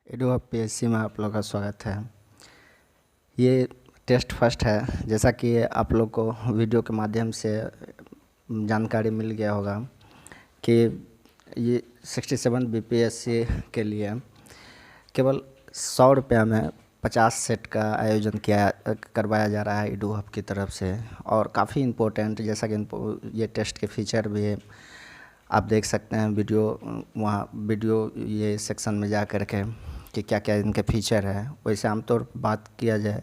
Adobe PSC में आप लोग का स्वागत है। ये टेस्ट फर्स्ट है। जैसा कि आप लोग को वीडियो के माध्यम से जानकारी मिल गया होगा कि ये 67 बीपीएससी के लिए केवल 100 रुपये में 50 सेट का आयोजन करवाया जा रहा है एडोब की तरफ से। और काफ़ी इम्पोर्टेंट, जैसा कि ये टेस्ट के फीचर भी आप देख सकते हैं वीडियो ये सेक्शन में जा कर के कि क्या क्या इनके फीचर है। वैसे आमतौर पर बात किया जाए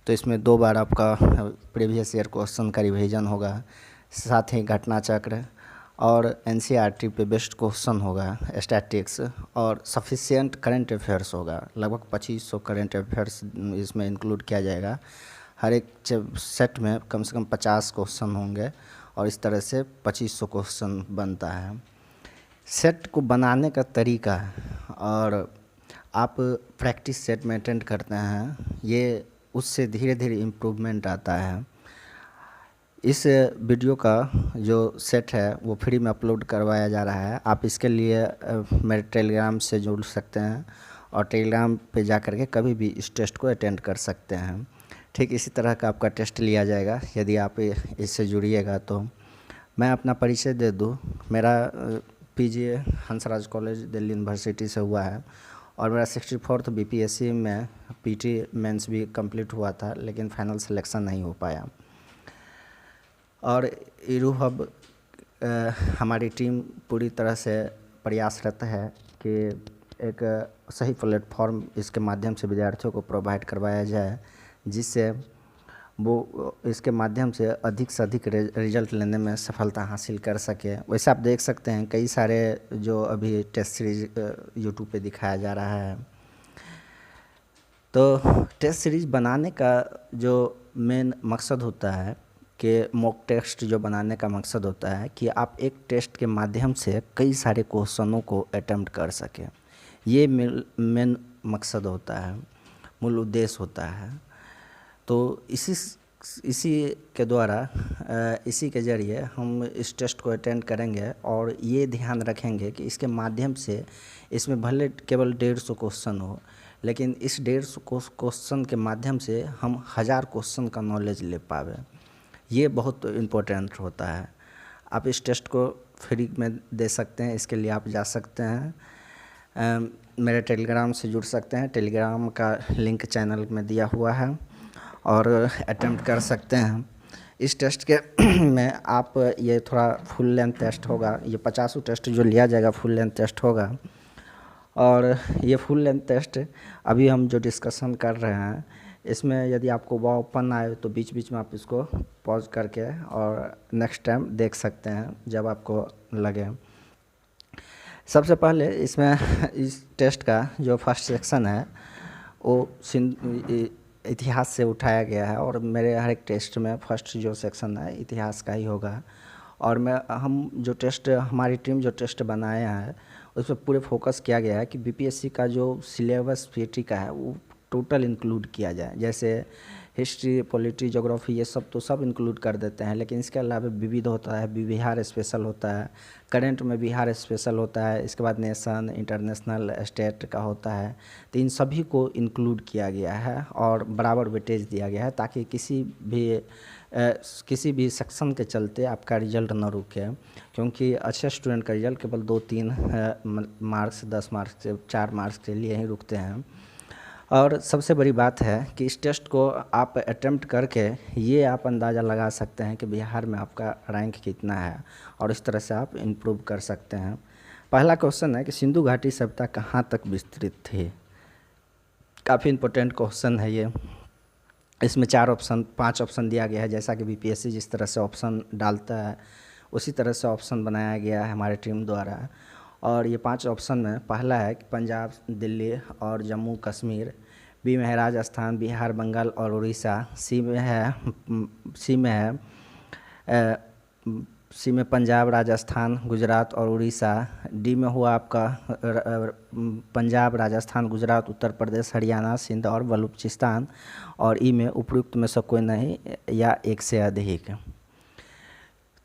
तो इसमें 2 बार आपका प्रीवियस ईयर क्वेश्चन का रिवीजन होगा, साथ ही घटना चक्र और एनसीईआरटी पे बेस्ड क्वेश्चन होगा, स्टैटिक्स और सफिशिएंट करंट अफेयर्स होगा। लगभग 2500 करंट अफेयर्स इसमें इंक्लूड किया जाएगा। हर एक सेट में कम से कम 50 क्वेश्चन होंगे और इस तरह से 2500 क्वेश्चन बनता है। सेट को बनाने का तरीका और आप प्रैक्टिस सेट में अटेंड करते हैं, ये उससे धीरे धीरे इम्प्रूवमेंट आता है। इस वीडियो का जो सेट है वो फ्री में अपलोड करवाया जा रहा है। आप इसके लिए मेरे टेलीग्राम से जुड़ सकते हैं और टेलीग्राम पे जा कर के कभी भी इस टेस्ट को अटेंड कर सकते हैं। ठीक इसी तरह का आपका टेस्ट लिया जाएगा यदि आप इससे जुड़िएगा तो। मैं अपना परिचय दे दूँ, मेरा PG Hansraj college Delhi university से हुआ है और मेरा 64th बीपीएससी में पीटी मेंस भी कंप्लीट हुआ था, लेकिन फाइनल सिलेक्शन नहीं हो पाया। और एडोब हमारी टीम पूरी तरह से प्रयासरत है कि एक सही प्लेटफॉर्म इसके माध्यम से विद्यार्थियों को प्रोवाइड करवाया जाए, जिससे वो इसके माध्यम से अधिक रिजल्ट लेने में सफलता हासिल कर सके। वैसे आप देख सकते हैं कई सारे जो अभी टेस्ट सीरीज यूट्यूब पे दिखाया जा रहा है। तो टेस्ट सीरीज बनाने का जो मेन मकसद होता है कि मॉक टेस्ट जो बनाने का मकसद होता है कि आप एक टेस्ट के माध्यम से कई सारे क्वेश्चनों को अटेम्प्ट कर सकें। ये मेन मकसद होता है, मूल उद्देश्य होता है। तो इसी के द्वारा इसी के ज़रिए हम इस टेस्ट को अटेंड करेंगे और ये ध्यान रखेंगे कि इसके माध्यम से इसमें भले केवल 150 क्वेश्चन हो, लेकिन इस 150 क्वेश्चन के माध्यम से हम 1000 क्वेश्चन का नॉलेज ले पावे। ये बहुत इम्पोर्टेंट होता है। आप इस टेस्ट को फ्री में दे सकते हैं। इसके लिए आप जा सकते हैं, मेरे टेलीग्राम से जुड़ सकते हैं। टेलीग्राम का लिंक चैनल में दिया हुआ है और अटेम्प्ट कर सकते हैं। इस टेस्ट के में आप ये थोड़ा फुल लेंथ टेस्ट होगा। ये 50 टेस्ट जो लिया जाएगा फुल लेंथ टेस्ट होगा। और ये फुल लेंथ टेस्ट अभी हम जो डिस्कशन कर रहे हैं, इसमें यदि आपको वो ओपन आए तो बीच बीच में आप इसको पॉज करके और नेक्स्ट टाइम देख सकते हैं जब आपको लगे। सबसे पहले इसमें इस टेस्ट का जो फर्स्ट सेक्शन है वो इतिहास से उठाया गया है और मेरे हर एक टेस्ट में फर्स्ट जो सेक्शन है इतिहास का ही होगा। और हमारी टीम जो टेस्ट बनाया है उस पर पूरे फोकस किया गया है कि बीपीएससी का जो सिलेबस पीटी का है वो टोटल इंक्लूड किया जाए। जैसे हिस्ट्री, पॉलिटी, ज्योग्राफी ये सब तो सब इंक्लूड कर देते हैं, लेकिन इसके अलावा विविध होता है, बिहार स्पेशल होता है, करंट में बिहार स्पेशल होता है, इसके बाद नेशन, इंटरनेशनल, स्टेट का होता है। तो इन सभी को इंक्लूड किया गया है और बराबर वेटेज दिया गया है ताकि किसी भी सेक्शन के चलते आपका रिजल्ट न रुके। क्योंकि अच्छे स्टूडेंट का रिजल्ट केवल 2-3 मार्क्स, 10 मार्क्स से 4 मार्क्स के लिए ही रुकते हैं। और सबसे बड़ी बात है कि इस टेस्ट को आप अटेम्प्ट करके ये आप अंदाज़ा लगा सकते हैं कि बिहार में आपका रैंक कितना है और इस तरह से आप इम्प्रूव कर सकते हैं। पहला क्वेश्चन है कि सिंधु घाटी सभ्यता कहाँ तक विस्तृत थी। काफ़ी इम्पोर्टेंट क्वेश्चन है ये। इसमें 5 ऑप्शन दिया गया है। जैसा कि बीपीएससी जिस तरह से ऑप्शन डालता है उसी तरह से ऑप्शन बनाया गया है हमारी टीम द्वारा। और ये 5 ऑप्शन में पहला है कि पंजाब, दिल्ली और जम्मू कश्मीर। बी में है राजस्थान, बिहार, बंगाल और उड़ीसा। सी में पंजाब, राजस्थान, गुजरात और उड़ीसा। डी में हुआ आपका पंजाब, राजस्थान, गुजरात, उत्तर प्रदेश, हरियाणा, सिंध और बलूचिस्तान। और ई में उपयुक्त में से कोई नहीं या एक से अधिक।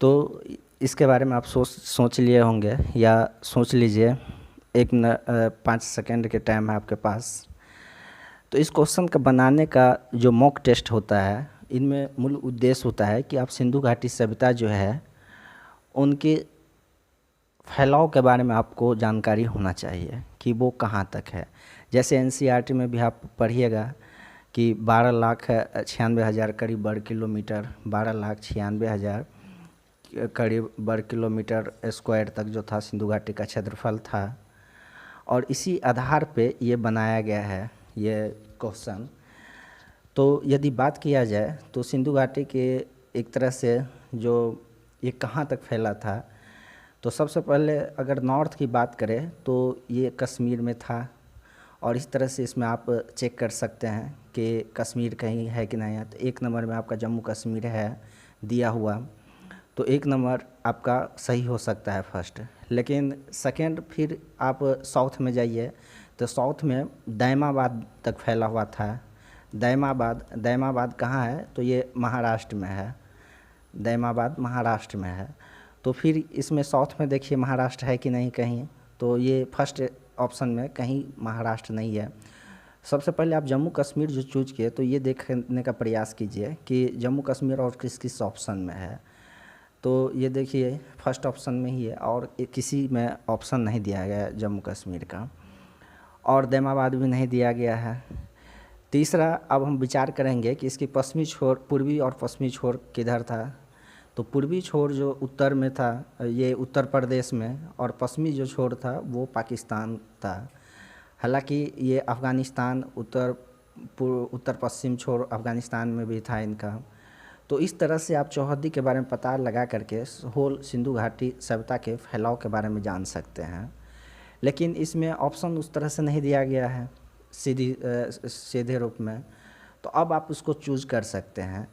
तो इसके बारे में आप सोच लिए होंगे या सोच लीजिए 5 सेकंड के टाइम है आपके पास। तो इस क्वेश्चन का बनाने का जो मॉक टेस्ट होता है, इनमें मूल उद्देश्य होता है कि आप सिंधु घाटी सभ्यता जो है उनके फैलाव के बारे में आपको जानकारी होना चाहिए कि वो कहाँ तक है। जैसे एनसीईआरटी में भी आप पढ़िएगा कि 12,96,000 करीब वर्ग किलोमीटर, 12,96,000 करीब वर्ग किलोमीटर स्क्वायर तक जो था सिंधु घाटी का क्षेत्रफल था। और इसी आधार पे ये बनाया गया है ये क्वेश्चन। तो यदि बात किया जाए तो सिंधु घाटी के एक तरह से जो ये कहाँ तक फैला था, तो सबसे पहले अगर नॉर्थ की बात करें तो ये कश्मीर में था। और इस तरह से इसमें आप चेक कर सकते हैं कि कश्मीर कहीं है कि नहीं है। तो 1 नंबर में आपका जम्मू कश्मीर है दिया हुआ, तो 1 नंबर आपका सही हो सकता है फर्स्ट। लेकिन सेकेंड फिर आप साउथ में जाइए तो साउथ में दैमाबाद तक फैला हुआ था। दैमाबाद कहाँ है, तो ये महाराष्ट्र में है। दैमाबाद महाराष्ट्र में है। तो फिर इसमें साउथ में देखिए महाराष्ट्र है कि नहीं कहीं, तो ये फर्स्ट ऑप्शन में कहीं महाराष्ट्र नहीं है। सबसे पहले आप जम्मू कश्मीर जो चूज किए तो ये देखने का प्रयास कीजिए कि जम्मू कश्मीर और किस किस ऑप्शन में है। तो ये देखिए फर्स्ट ऑप्शन में ही है और किसी में ऑप्शन नहीं दिया गया है जम्मू कश्मीर का, और दैमाबाद भी नहीं दिया गया है। तीसरा, अब हम विचार करेंगे कि इसकी पश्चिमी छोर, पूर्वी और पश्चिमी छोर किधर था। तो पूर्वी छोर जो उत्तर में था ये उत्तर प्रदेश में, और पश्चिमी जो छोर था वो पाकिस्तान था। हालांकि ये अफ़गानिस्तान उत्तर पश्चिम छोर अफ़गानिस्तान में भी था इनका। तो इस तरह से आप चौहद्दी के बारे में पता लगा करके होल सिंधु घाटी सभ्यता के फैलाव के बारे में जान सकते हैं। लेकिन इसमें ऑप्शन उस तरह से नहीं दिया गया है सीधे रूप में, तो अब आप उसको चूज़ कर सकते हैं।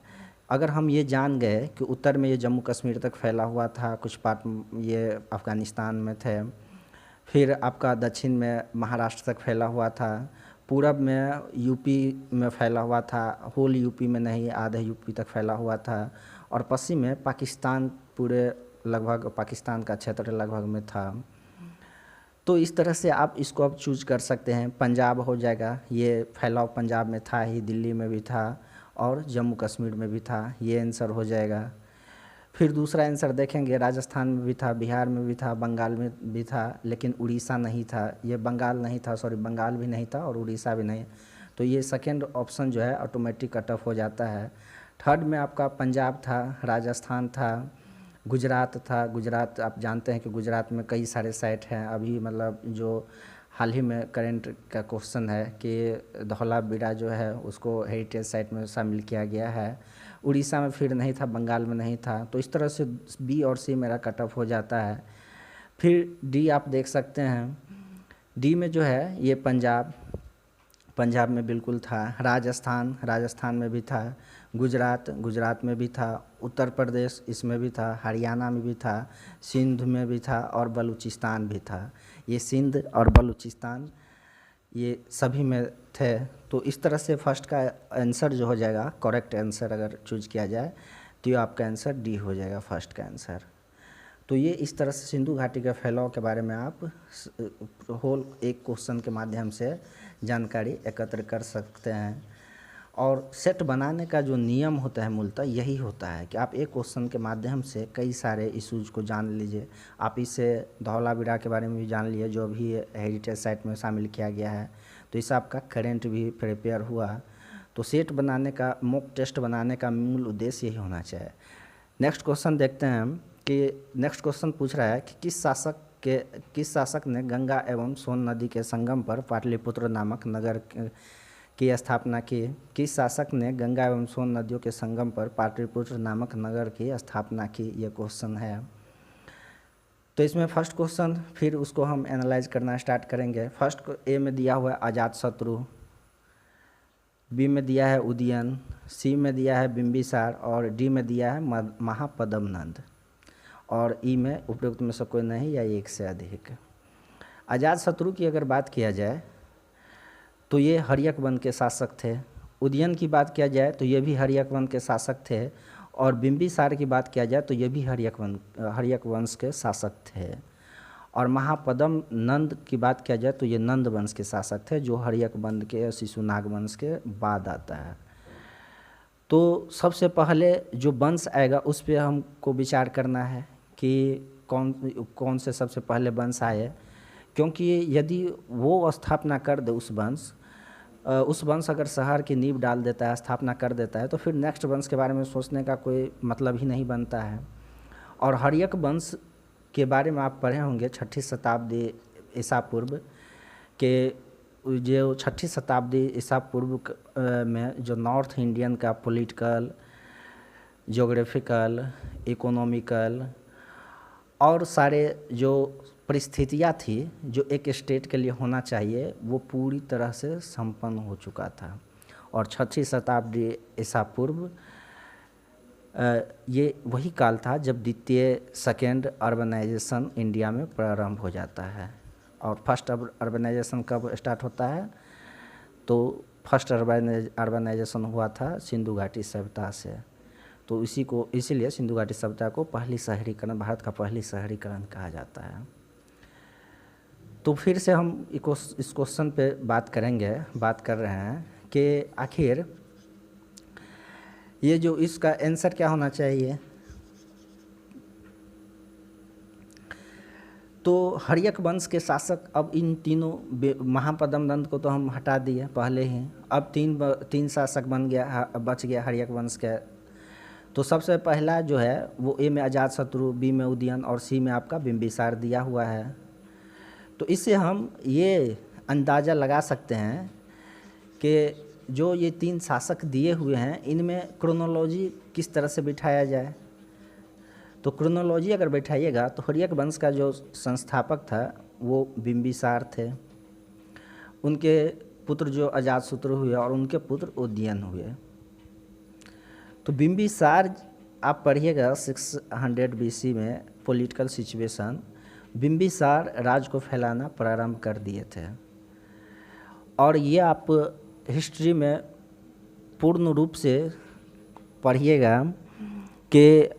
अगर हम ये जान गए कि उत्तर में ये जम्मू कश्मीर तक फैला हुआ था, कुछ पार्ट ये अफ़गानिस्तान में थे, फिर आपका दक्षिण में महाराष्ट्र तक फैला हुआ था, पूरब में यूपी में फैला हुआ था, होल यूपी में नहीं आधे यूपी तक फैला हुआ था, और पश्चिम में पाकिस्तान पूरे लगभग पाकिस्तान का क्षेत्र लगभग में था। तो इस तरह से आप इसको अब चूज़ कर सकते हैं। पंजाब हो जाएगा, ये फैलाव पंजाब में था ही, दिल्ली में भी था और जम्मू कश्मीर में भी था, ये आंसर हो जाएगा। फिर दूसरा आंसर देखेंगे, राजस्थान में भी था, बिहार में भी था, बंगाल में भी था, लेकिन उड़ीसा नहीं था। ये बंगाल नहीं था, सॉरी बंगाल भी नहीं था और उड़ीसा भी नहीं। तो ये सेकेंड ऑप्शन जो है ऑटोमेटिक कट ऑफ हो जाता है। थर्ड में आपका पंजाब था, राजस्थान था, गुजरात था। गुजरात आप जानते हैं कि गुजरात में कई सारे साइट हैं। अभी मतलब जो हाल ही में करंट का क्वेश्चन है कि धौलावीरा जो है उसको हेरिटेज साइट में शामिल किया गया है। उड़ीसा में फिर नहीं था, बंगाल में नहीं था। तो इस तरह से बी और सी मेरा कट ऑफ हो जाता है। फिर डी आप देख सकते हैं, डी में जो है ये पंजाब में बिल्कुल था, राजस्थान में भी था, गुजरात में भी था, उत्तर प्रदेश इसमें भी था, हरियाणा में भी था, सिंध में भी था और बलूचिस्तान भी था। ये सिंध और बलूचिस्तान ये सभी में थे। तो इस तरह से फर्स्ट का आंसर जो हो जाएगा, करेक्ट आंसर अगर चूज किया जाए तो ये आपका आंसर डी हो जाएगा, फर्स्ट का आंसर। तो ये इस तरह से सिंधु घाटी के फैलाव के बारे में आप होल एक क्वेश्चन के माध्यम से जानकारी एकत्र कर सकते हैं। और सेट बनाने का जो नियम होता है मूलतः यही होता है कि आप एक क्वेश्चन के माध्यम से कई सारे इशूज़ को जान लीजिए। आप इससे धौलावीरा के बारे में भी जान लिए, जो भी हेरिटेज साइट में शामिल किया गया है। तो इससे आपका करेंट भी प्रिपेयर हुआ। तो सेट बनाने का, मॉक टेस्ट बनाने का मूल उद्देश्य यही होना चाहिए। नेक्स्ट क्वेश्चन देखते हैं हम कि नेक्स्ट क्वेश्चन पूछ रहा है कि किस शासक ने गंगा एवं सोन नदी के संगम पर पाटलिपुत्र नामक नगर की स्थापना की। किस शासक ने गंगा एवं सोन नदियों के संगम पर पाटलिपुत्र नामक नगर की स्थापना की, ये क्वेश्चन है। तो इसमें फर्स्ट क्वेश्चन फिर उसको हम एनालाइज करना स्टार्ट करेंगे। फर्स्ट ए में दिया हुआ है अजातशत्रु, बी में दिया है उदयन, सी में दिया है बिंबिसार और डी में दिया है महापद्मनंद, और ई में उपयुक्त में से कोई नहीं या एक से अधिक। अजातशत्रु की अगर बात किया जाए तो ये हर्यक वंश के शासक थे। उदयन की बात किया जाए तो ये भी हर्यक वंश के शासक थे, और बिंबिसार की बात किया जाए तो ये भी हर्यक वंश के शासक थे। और महापद्म नंद की बात किया जाए तो ये नंद वंश के शासक थे, जो हर्यक वंश के शिशुनाग वंश के बाद आता है। तो सबसे पहले जो वंश आएगा उस पर हमको विचार करना है कि कौन कौन से सबसे पहले वंश आए, क्योंकि यदि वो स्थापना कर दे उस वंश अगर शहर की नींव डाल देता है, स्थापना कर देता है, तो फिर नेक्स्ट वंश के बारे में सोचने का कोई मतलब ही नहीं बनता है। और हर्यक वंश के बारे में आप पढ़े होंगे 6ठी शताब्दी ईसा पूर्व के, जो 6ठी शताब्दी ईसा पूर्व में जो नॉर्थ इंडियन का पॉलिटिकल, ज्योग्राफिकल, इकोनॉमिकल और सारे जो परिस्थितियाँ थी जो एक स्टेट के लिए होना चाहिए, वो पूरी तरह से संपन्न हो चुका था। और 6ठी शताब्दी ईसा पूर्व ये वही काल था जब द्वितीय सेकेंड अर्बनाइजेशन इंडिया में प्रारंभ हो जाता है। और फर्स्ट अर्बनाइजेशन कब स्टार्ट होता है, तो फर्स्ट अर्बनाइजेशन हुआ था सिंधु घाटी सभ्यता से। तो इसीलिए सिंधु घाटी सभ्यता को पहली शहरीकरण, भारत का पहली शहरीकरण कहा जाता है। तो फिर से हम इस क्वेश्चन पे बात कर रहे हैं कि आखिर ये जो इसका आंसर क्या होना चाहिए। तो हर्यक वंश के शासक, अब इन तीनों महापद्म नंद को तो हम हटा दिए पहले ही, अब तीन शासक बच गया हर्यक वंश के। तो सबसे पहला जो है वो ए में अजातशत्रु, बी में उदयन और सी में आपका बिंबिसार दिया हुआ है। तो इससे हम ये अंदाज़ा लगा सकते हैं कि जो ये 3 शासक दिए हुए हैं इनमें क्रोनोलॉजी किस तरह से बिठाया जाए। तो क्रोनोलॉजी अगर बैठाइएगा तो हर्यक वंश का जो संस्थापक था वो बिंबिसार थे, उनके पुत्र जो अजातशत्रु हुए और उनके पुत्र उदयन हुए। तो बिंबिसार आप पढ़िएगा 600 BC में पॉलिटिकल सिचुएशन, बिंबिसार राज को फैलाना प्रारंभ कर दिए थे। और ये आप हिस्ट्री में पूर्ण रूप से पढ़िएगा कि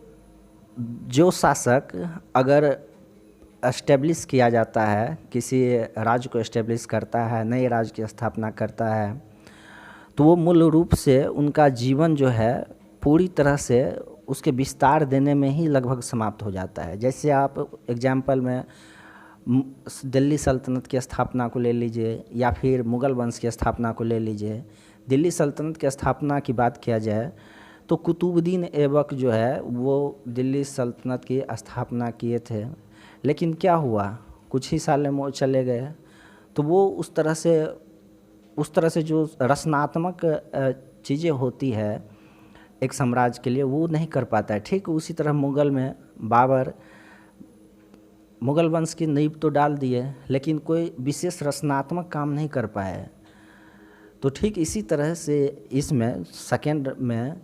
जो शासक अगर एस्टेब्लिश किया जाता है, किसी राज्य को एस्टेब्लिश करता है, नए राज्य की स्थापना करता है, तो वो मूल रूप से उनका जीवन जो है पूरी तरह से उसके विस्तार देने में ही लगभग समाप्त हो जाता है। जैसे आप एग्जाम्पल में दिल्ली सल्तनत की स्थापना को ले लीजिए या फिर मुग़ल वंश की स्थापना को ले लीजिए। दिल्ली सल्तनत की स्थापना की बात किया जाए तो कुतुबुद्दीन ऐबक जो है वो दिल्ली सल्तनत की स्थापना किए थे, लेकिन क्या हुआ, कुछ ही साल में वो चले गए। तो वो उस तरह से जो रचनात्मक चीज़ें होती है एक साम्राज्य के लिए, वो नहीं कर पाता है। ठीक उसी तरह मुग़ल में बाबर मुग़ल वंश की नींव तो डाल दिए, लेकिन कोई विशेष रचनात्मक काम नहीं कर पाए। तो ठीक इसी तरह से इसमें सेकेंड में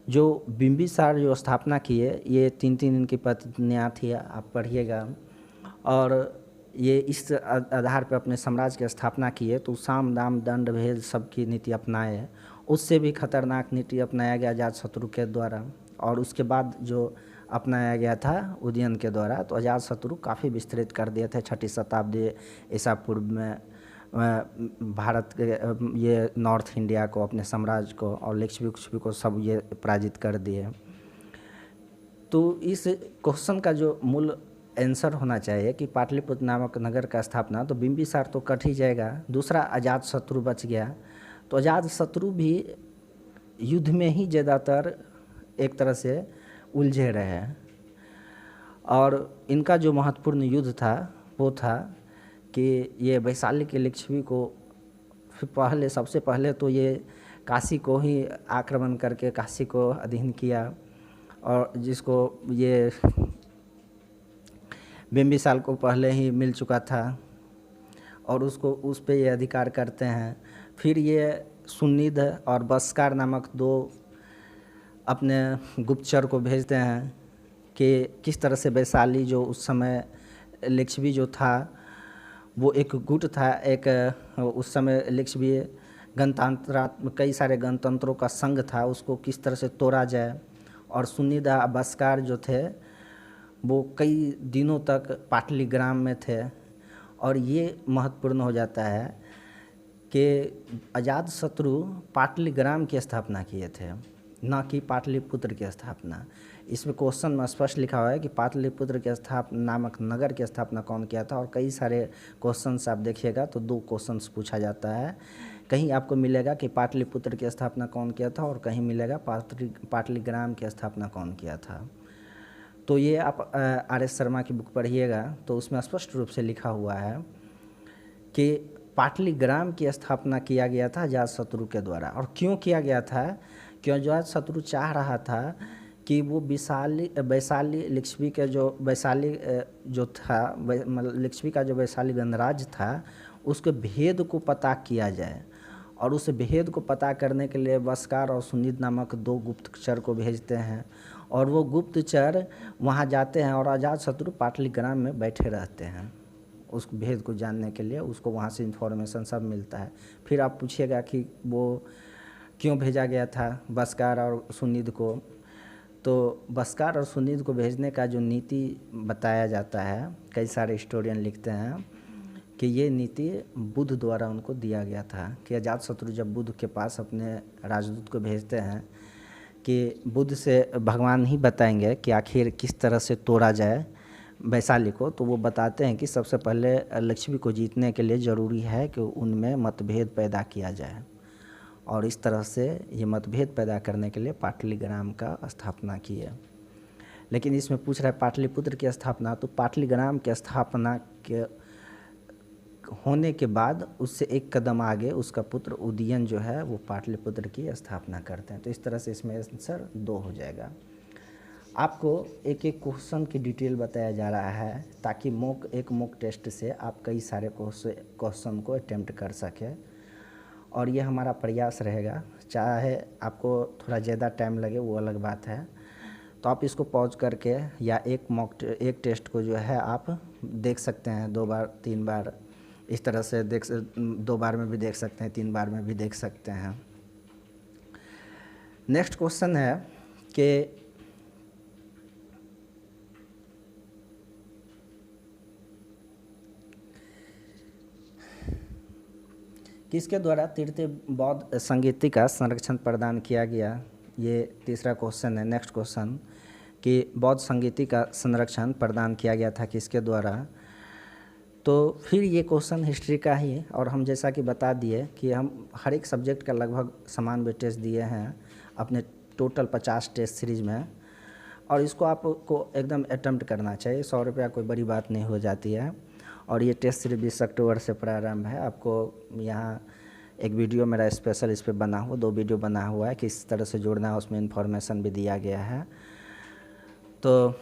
जो बिंबिसार जो स्थापना किए, ये 3 इनकी पत्नियाँ थी, आप पढ़िएगा। और ये इस आधार पर अपने साम्राज्य की स्थापना किए। तो साम दाम दंड भेद सबकी नीति अपनाए, उससे भी खतरनाक नीति अपनाया गया अजातशत्रु के द्वारा। और उसके बाद जो अपनाया गया था उदयन के द्वारा। तो अजातशत्रु काफ़ी विस्तृत कर दिए थे 6ठी शताब्दी ईसा पूर्व में भारत के ये नॉर्थ इंडिया को, अपने साम्राज्य को और लिच्छवी को सब ये पराजित कर दिए। तो इस क्वेश्चन का जो मूल आंसर होना चाहिए कि पाटलिपुत्र नामक नगर का स्थापना, तो बिंबिसार तो कट ही जाएगा, दूसरा अजातशत्रु बच गया। तो अजातशत्रु भी युद्ध में ही ज़्यादातर एक तरह से उलझे रहे। और इनका जो महत्वपूर्ण युद्ध था वो था कि ये वैशाली के लिच्छवी को सबसे पहले तो ये काशी को ही आक्रमण करके काशी को अधीन किया, और जिसको ये बिंबिसार को पहले ही मिल चुका था और उसको उस पे ये अधिकार करते हैं। फिर ये सुनिध और बस्कार नामक 2 अपने गुप्तचर को भेजते हैं कि किस तरह से वैशाली जो उस समय लिच्छवी जो था वो एक गुट था, एक उस समय लिच्छवी कई सारे गणतंत्रों का संघ था, उसको किस तरह से तोड़ा जाए। और सुनिध बस्कार जो थे वो कई दिनों तक पाटलीग्राम में थे। और ये महत्वपूर्ण हो जाता है कि अजातशत्रु पाटलीग्राम की स्थापना किए थे, न कि पाटलिपुत्र की स्थापना। इसमें क्वेश्चन में स्पष्ट लिखा हुआ है कि पाटलिपुत्र की स्थापना नामक नगर की स्थापना कौन किया था। और कई सारे क्वेश्चंस आप देखिएगा तो 2 क्वेश्चंस पूछा जाता है। कहीं आपको मिलेगा कि पाटलिपुत्र की स्थापना कौन किया था, और कहीं मिलेगा पाटलीग्राम की स्थापना कौन किया था। तो ये आप आर.एस. शर्मा की बुक पढ़िएगा तो उसमें स्पष्ट रूप से लिखा हुआ है कि पाटलीग्राम की स्थापना किया गया था अजातशत्रु के द्वारा। और क्यों किया गया था? क्यों अजातशत्रु चाह रहा था कि वो वैशाली लिच्छवी के जो वैशाली जो था, मतलब लिच्छवी का जो वैशाली गणराज्य था, उसके भेद को पता किया जाए। और उस भेद को पता करने के लिए बस्कार और सुनिद नामक 2 गुप्तचर को भेजते हैं। और वो गुप्तचर वहाँ जाते हैं और अजातशत्रु पाटलीग्राम में बैठे रहते हैं उस भेद को जानने के लिए। उसको वहाँ से इन्फॉर्मेशन सब मिलता है। फिर आप पूछिएगा कि वो क्यों भेजा गया था बस्कार और सुनिद को। तो बस्कार और सुनिद को भेजने का जो नीति बताया जाता है, कई सारे हिस्टोरियन लिखते हैं कि ये नीति बुद्ध द्वारा उनको दिया गया था। कि अजातशत्रु जब बुद्ध के पास अपने राजदूत को भेजते हैं कि बुद्ध से भगवान ही बताएंगे कि आखिर किस तरह से तोड़ा जाए वैशाली को, तो वो बताते हैं कि सबसे पहले लक्ष्मी को जीतने के लिए ज़रूरी है कि उनमें मतभेद पैदा किया जाए। और इस तरह से ये मतभेद पैदा करने के लिए पाटलीग्राम का स्थापना की है। लेकिन इसमें पूछ रहा है पाटलिपुत्र की स्थापना, तो पाटलीग्राम की स्थापना के होने के बाद उससे एक कदम आगे उसका पुत्र उदयन जो है वो पाटलिपुत्र की स्थापना करते हैं। तो इस तरह से इसमें आंसर 2 हो जाएगा। आपको एक एक क्वेश्चन की डिटेल बताया जा रहा है ताकि एक मॉक टेस्ट से आप कई सारे क्वेश्चन को अटेम्प्ट कर सकें। और ये हमारा प्रयास रहेगा, चाहे आपको थोड़ा ज़्यादा टाइम लगे वो अलग बात है। तो आप इसको पॉज करके या एक टेस्ट को जो है आप देख सकते हैं 2 बार 3 बार, इस तरह से 2 बार में भी देख सकते हैं, 3 बार में भी देख सकते हैं। नेक्स्ट क्वेश्चन है कि किसके द्वारा तृतीय बौद्ध संगीति का संरक्षण प्रदान किया गया। ये तीसरा क्वेश्चन है। नेक्स्ट क्वेश्चन कि बौद्ध संगीति का संरक्षण प्रदान किया गया था किसके द्वारा। तो फिर ये क्वेश्चन हिस्ट्री का ही है। और हम जैसा कि बता दिए कि हम हर एक सब्जेक्ट का लगभग समान वेटेज दिए हैं अपने टोटल 50 टेस्ट सीरीज़ में। और इसको आपको एकदम अटेम्प्ट करना चाहिए। 100 रुपया कोई बड़ी बात नहीं हो जाती है। और ये टेस्ट सीरीज 20 अक्टूबर से प्रारंभ है। आपको यहाँ एक वीडियो मेरा स्पेशल इस पर बना हुआ, 2 वीडियो बना हुआ है किस तरह से जुड़ना है, उसमें इन्फॉर्मेशन भी दिया गया है। तो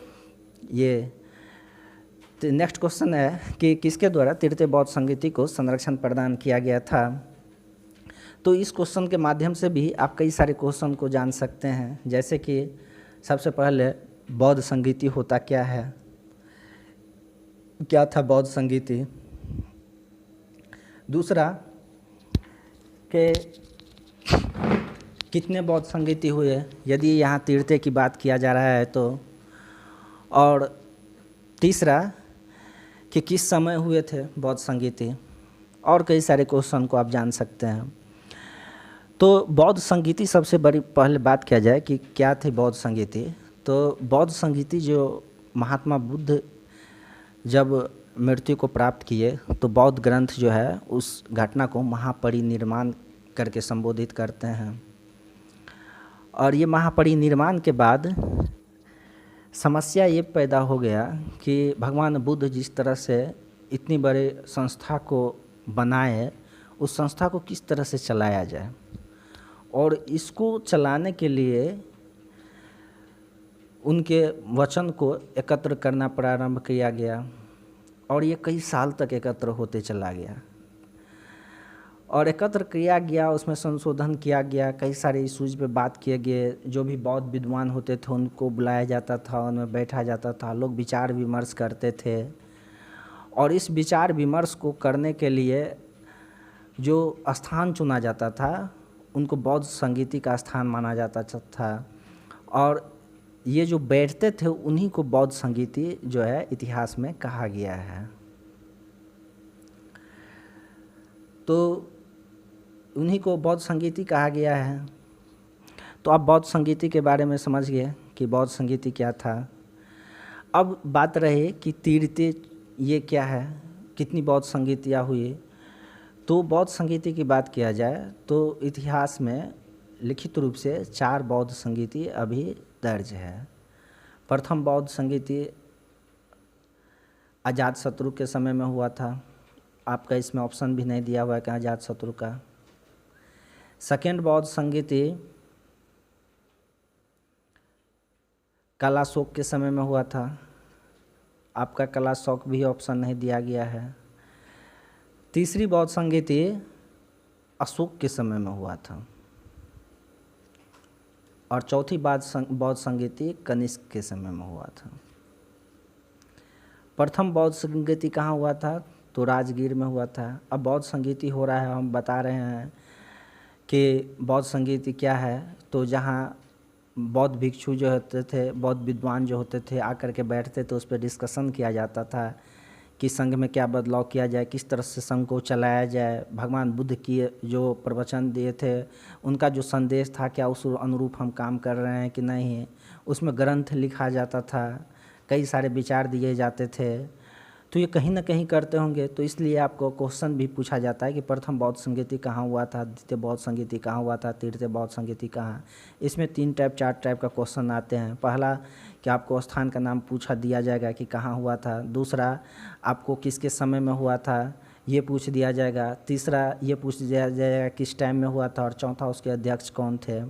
ये नेक्स्ट क्वेश्चन है कि किसके द्वारा तृतीय बौद्ध संगीति को संरक्षण प्रदान किया गया था। तो इस क्वेश्चन के माध्यम से भी आप कई सारे क्वेश्चन को जान सकते हैं। जैसे कि सबसे पहले बौद्ध संगीति होता क्या है, क्या था बौद्ध संगीति। दूसरा कि कितने बौद्ध संगीति हुए यदि यहाँ तृतीय की बात किया जा रहा है तो। और तीसरा कि किस समय हुए थे बौद्ध संगीति। और कई सारे क्वेश्चन को आप जान सकते हैं। तो बौद्ध संगीति सबसे बड़ी पहले बात किया जाए कि क्या थी बौद्ध संगीति। तो बौद्ध संगीति जो महात्मा बुद्ध जब मृत्यु को प्राप्त किए तो बौद्ध ग्रंथ जो है उस घटना को महापरिनिर्वाण करके संबोधित करते हैं। और ये महापरिनिर्वाण के बाद समस्या ये पैदा हो गया कि भगवान बुद्ध जिस तरह से इतनी बड़ी संस्था को बनाए, उस संस्था को किस तरह से चलाया जाए। और इसको चलाने के लिए उनके वचन को एकत्र करना प्रारंभ किया गया। और ये कई साल तक एकत्र होते चला गया और एकत्र किया गया, उसमें संशोधन किया गया, कई सारे इशूज़ पे बात किए गए। जो भी बौद्ध विद्वान होते थे उनको बुलाया जाता था, उनमें बैठा जाता था, लोग विचार विमर्श करते थे। और इस विचार विमर्श को करने के लिए जो स्थान चुना जाता था उनको बौद्ध संगीति का स्थान माना जाता था। और ये जो बैठते थे उन्हीं को बौद्ध संगीति जो है इतिहास में कहा गया है। तो उन्हीं को बौद्ध संगीति कहा गया है। तो आप बौद्ध संगीति के बारे में समझ गए कि बौद्ध संगीति क्या था। अब बात रही कि तीर्थे ये क्या है, कितनी बौद्ध संगीतियाँ हुई। तो बौद्ध संगीति की बात किया जाए तो इतिहास में लिखित रूप से 4 बौद्ध संगीति अभी दर्ज है। प्रथम बौद्ध संगीति अजातशत्रु के समय में हुआ था। आपका इसमें ऑप्शन भी नहीं दिया हुआ है कि अजातशत्रु का। सेकेंड बौद्ध संगीति कलाशोक के समय में हुआ था। आपका कलाशोक भी ऑप्शन नहीं दिया गया है। तीसरी बौद्ध संगीति अशोक के समय में हुआ था और चौथी बौद्ध संगीति कनिष्क के समय में हुआ था। प्रथम बौद्ध संगीति कहाँ हुआ था? तो राजगीर में हुआ था। अब बौद्ध संगीति हो रहा है, हम बता रहे हैं कि बौद्ध संगीति क्या है। तो जहाँ बौद्ध भिक्षु जो होते थे, बौद्ध विद्वान जो होते थे, आकर के बैठते थे, उस पर डिस्कशन किया जाता था कि संघ में क्या बदलाव किया जाए, किस तरह से संघ को चलाया जाए। भगवान बुद्ध की जो प्रवचन दिए थे, उनका जो संदेश था, क्या उस अनुरूप हम काम कर रहे हैं कि नहीं। उसमें ग्रंथ लिखा जाता था, कई सारे विचार दिए जाते थे। तो ये कहीं ना कहीं करते होंगे। तो इसलिए आपको क्वेश्चन भी पूछा जाता है कि प्रथम बौद्ध संगीति कहाँ हुआ था, द्वितीय बौद्ध संगीति कहाँ हुआ था, तृतीय बौद्ध संगीति कहाँ। इसमें 3 टाइप 4 टाइप का क्वेश्चन आते हैं। पहला कि आपको स्थान का नाम पूछा दिया जाएगा कि कहाँ हुआ था। दूसरा, आपको किसके समय में हुआ था ये पूछ दिया जाएगा। तीसरा, ये पूछ दिया जाएगा किस टाइम में हुआ था। और चौथा, उसके अध्यक्ष कौन थे।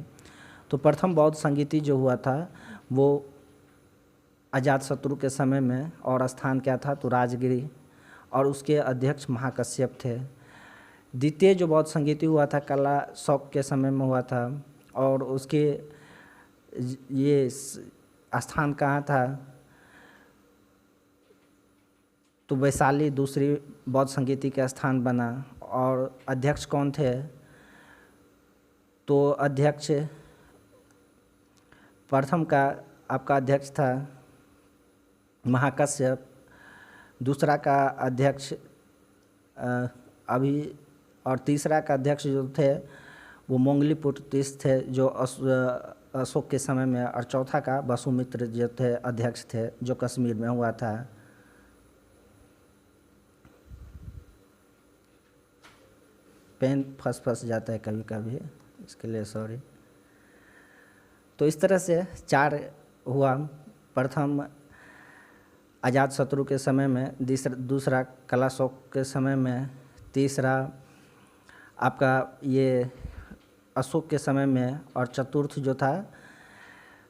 तो प्रथम बौद्ध संगीति जो हुआ था वो अजातशत्रु के समय में, और स्थान क्या था? तो राजगिरी, और उसके अध्यक्ष महाकश्यप थे। द्वितीय जो बौद्ध संगीति हुआ था कलाशोक के समय में हुआ था, और उसके ये स्थान कहाँ था? तो वैशाली दूसरी बौद्ध संगीति का स्थान बना। और अध्यक्ष कौन थे? तो अध्यक्ष प्रथम का आपका अध्यक्ष था महाकश्यप। दूसरा का अध्यक्ष अभी, और तीसरा का अध्यक्ष जो थे वो मोंगलीपुत्र थे जो अशोक के समय में। और चौथा का वसुमित्र जो थे अध्यक्ष थे, जो कश्मीर में हुआ था। पेन फंस जाता है कभी कभी, इसके लिए सॉरी। तो इस तरह से 4 हुआ। प्रथम अजातशत्रु के समय में, दूसरा कलाशोक के समय में, तीसरा आपका ये अशोक के समय में, और चतुर्थ जो था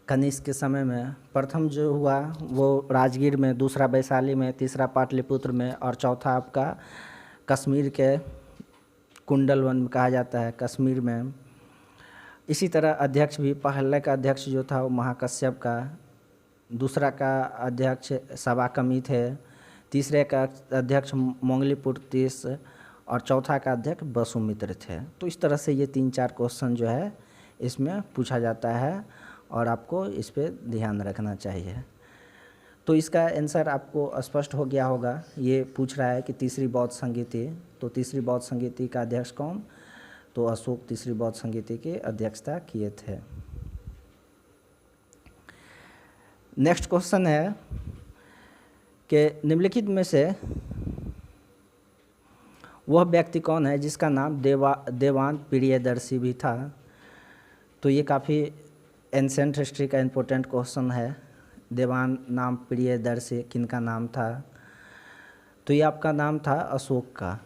कनिष्क के समय में। प्रथम जो हुआ वो राजगीर में, दूसरा वैशाली में, तीसरा पाटलिपुत्र में, और चौथा आपका कश्मीर के कुंडलवन में कहा जाता है, कश्मीर में। इसी तरह अध्यक्ष भी, पहले का अध्यक्ष जो था वो महाकश्यप का, दूसरा का अध्यक्ष सवाकमी थे, तीसरे का अध्यक्ष मोंगलीपुत्र, और चौथा का अध्यक्ष वसुमित्र थे। तो इस तरह से ये 3-4 क्वेश्चन जो है इसमें पूछा जाता है और आपको इस पे ध्यान रखना चाहिए। तो इसका आंसर आपको स्पष्ट हो गया होगा। ये पूछ रहा है कि तीसरी बौद्ध संगीति, तो तीसरी बौद्ध संगीति का अध्यक्ष कौन? तो अशोक तीसरी बौद्ध संगीति की अध्यक्षता किए थे। नेक्स्ट क्वेश्चन है कि निम्नलिखित में से वह व्यक्ति कौन है जिसका नाम देवान प्रियदर्शी भी था। तो ये काफ़ी एंसेंट हिस्ट्री का इम्पोर्टेंट क्वेश्चन है। देवान नाम प्रियदर्शी किनका नाम था? तो ये आपका नाम था अशोक का,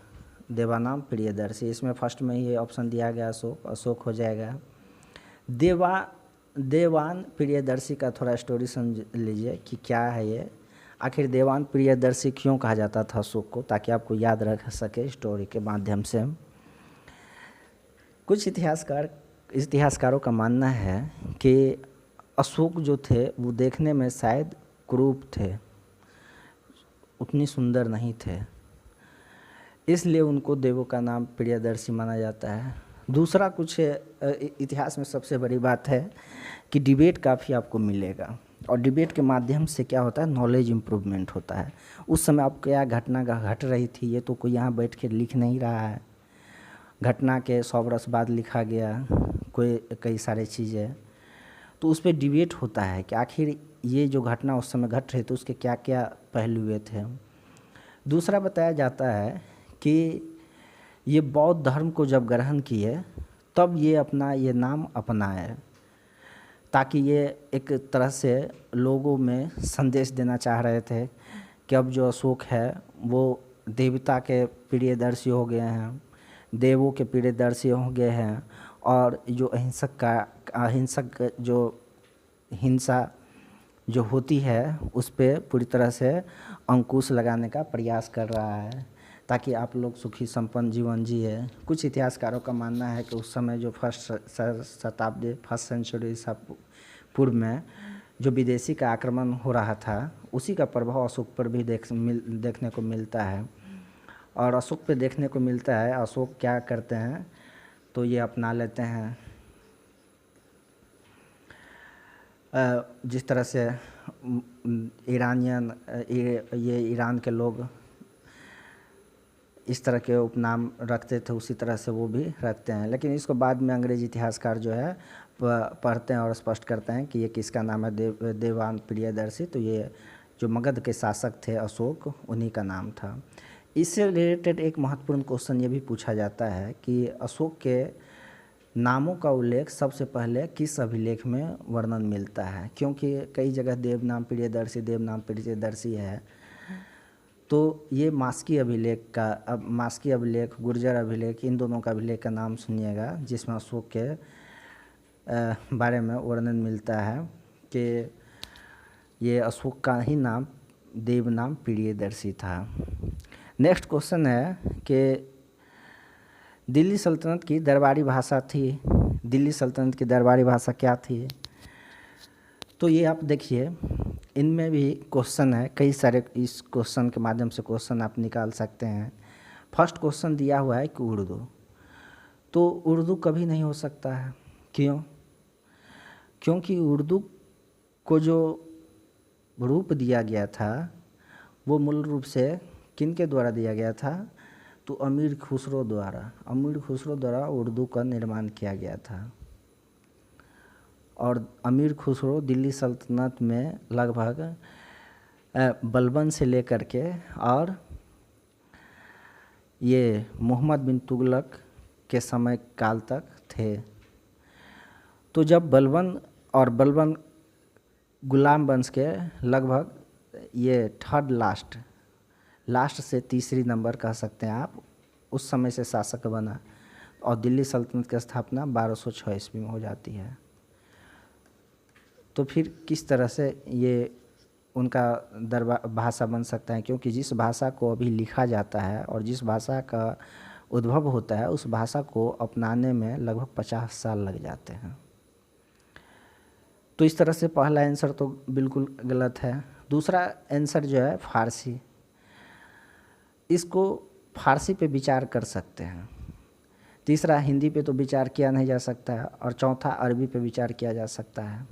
देवानाम प्रियदर्शी। इसमें फर्स्ट में ये ऑप्शन दिया गया अशोक हो जाएगा। देवान प्रियदर्शी का थोड़ा स्टोरी समझ लीजिए कि क्या है ये, आखिर देवान प्रियदर्शी क्यों कहा जाता था अशोक को, ताकि आपको याद रख सके स्टोरी के माध्यम से। कुछ इतिहासकारों का मानना है कि अशोक जो थे वो देखने में शायद कुरूप थे, उतनी सुंदर नहीं थे, इसलिए उनको देवों का नाम प्रियदर्शी माना जाता है। दूसरा कुछ इतिहास में सबसे बड़ी बात है कि डिबेट काफ़ी आपको मिलेगा और डिबेट के माध्यम से क्या होता है, नॉलेज इम्प्रूवमेंट होता है। उस समय अब क्या घटना घट रही थी, ये तो कोई यहाँ बैठ के लिख नहीं रहा है, घटना के 100 वर्ष बाद लिखा गया कोई कई सारे चीज़ें, तो उस पर डिबेट होता है कि आखिर ये जो घटना उस समय घट रही थी उसके क्या क्या पहलू हुए थे। दूसरा बताया जाता है कि ये बौद्ध धर्म को जब ग्रहण किए तब ये अपना ये नाम अपनाए, ताकि ये एक तरह से लोगों में संदेश देना चाह रहे थे कि अब जो अशोक है वो देवता के प्रियदर्शी हो गए हैं, देवों के प्रियदर्शी हो गए हैं, और जो अहिंसक जो हिंसा जो होती है उस पर पूरी तरह से अंकुश लगाने का प्रयास कर रहा है, ताकि आप लोग सुखी संपन्न जीवन जिए। कुछ इतिहासकारों का मानना है कि उस समय जो फर्स्ट सेंचुरी ईसा पूर्व में जो विदेशी का आक्रमण हो रहा था उसी का प्रभाव अशोक पर भी देखने को मिलता है। और अशोक पे देखने को मिलता है, अशोक क्या करते हैं तो ये अपना लेते हैं जिस तरह से ये ईरान के लोग इस तरह के उपनाम रखते थे उसी तरह से वो भी रखते हैं। लेकिन इसको बाद में अंग्रेज़ी इतिहासकार जो है पढ़ते हैं और स्पष्ट करते हैं कि ये किसका नाम है, देवान प्रियदर्शी, तो ये जो मगध के शासक थे अशोक, उन्हीं का नाम था। इससे रिलेटेड एक महत्वपूर्ण क्वेश्चन ये भी पूछा जाता है कि अशोक के नामों का उल्लेख सबसे पहले किस अभिलेख में वर्णन मिलता है, क्योंकि कई जगह देव नाम प्रियदर्शी है, तो ये मास्की अभिलेख, गुर्जर अभिलेख, इन दोनों का अभिलेख का नाम सुनिएगा जिसमें अशोक के बारे में वर्णन मिलता है कि ये अशोक का ही नाम देव नाम प्रियदर्शी था। नेक्स्ट क्वेश्चन है कि दिल्ली सल्तनत की दरबारी भाषा थी, दिल्ली सल्तनत की दरबारी भाषा क्या थी, तो ये आप देखिए इनमें भी क्वेश्चन है, कई सारे इस क्वेश्चन के माध्यम से क्वेश्चन आप निकाल सकते हैं। फर्स्ट क्वेश्चन दिया हुआ है कि उर्दू, तो उर्दू कभी नहीं हो सकता है, क्यों? क्योंकि उर्दू को जो रूप दिया गया था वो मूल रूप से किन के द्वारा दिया गया था, तो अमीर खुसरो द्वारा उर्दू का निर्माण किया गया था। और अमीर खुसरो दिल्ली सल्तनत में लगभग बलबन से लेकर के और ये मोहम्मद बिन तुगलक के समय काल तक थे। तो जब बलबन गुलाम वंश के लगभग ये थर्ड लास्ट से तीसरी नंबर कह सकते हैं आप, उस समय से शासक बना, और दिल्ली सल्तनत की स्थापना 1206 ईस्वी में हो जाती है। तो फिर किस तरह से ये उनका भाषा बन सकता है, क्योंकि जिस भाषा को अभी लिखा जाता है और जिस भाषा का उद्भव होता है उस भाषा को अपनाने में लगभग 50 साल लग जाते हैं। तो इस तरह से पहला आंसर तो बिल्कुल गलत है। दूसरा आंसर जो है फारसी, इसको फारसी पे विचार कर सकते हैं। तीसरा हिंदी पे तो विचार किया नहीं जा सकता है, और चौथा अरबी पे विचार किया जा सकता है।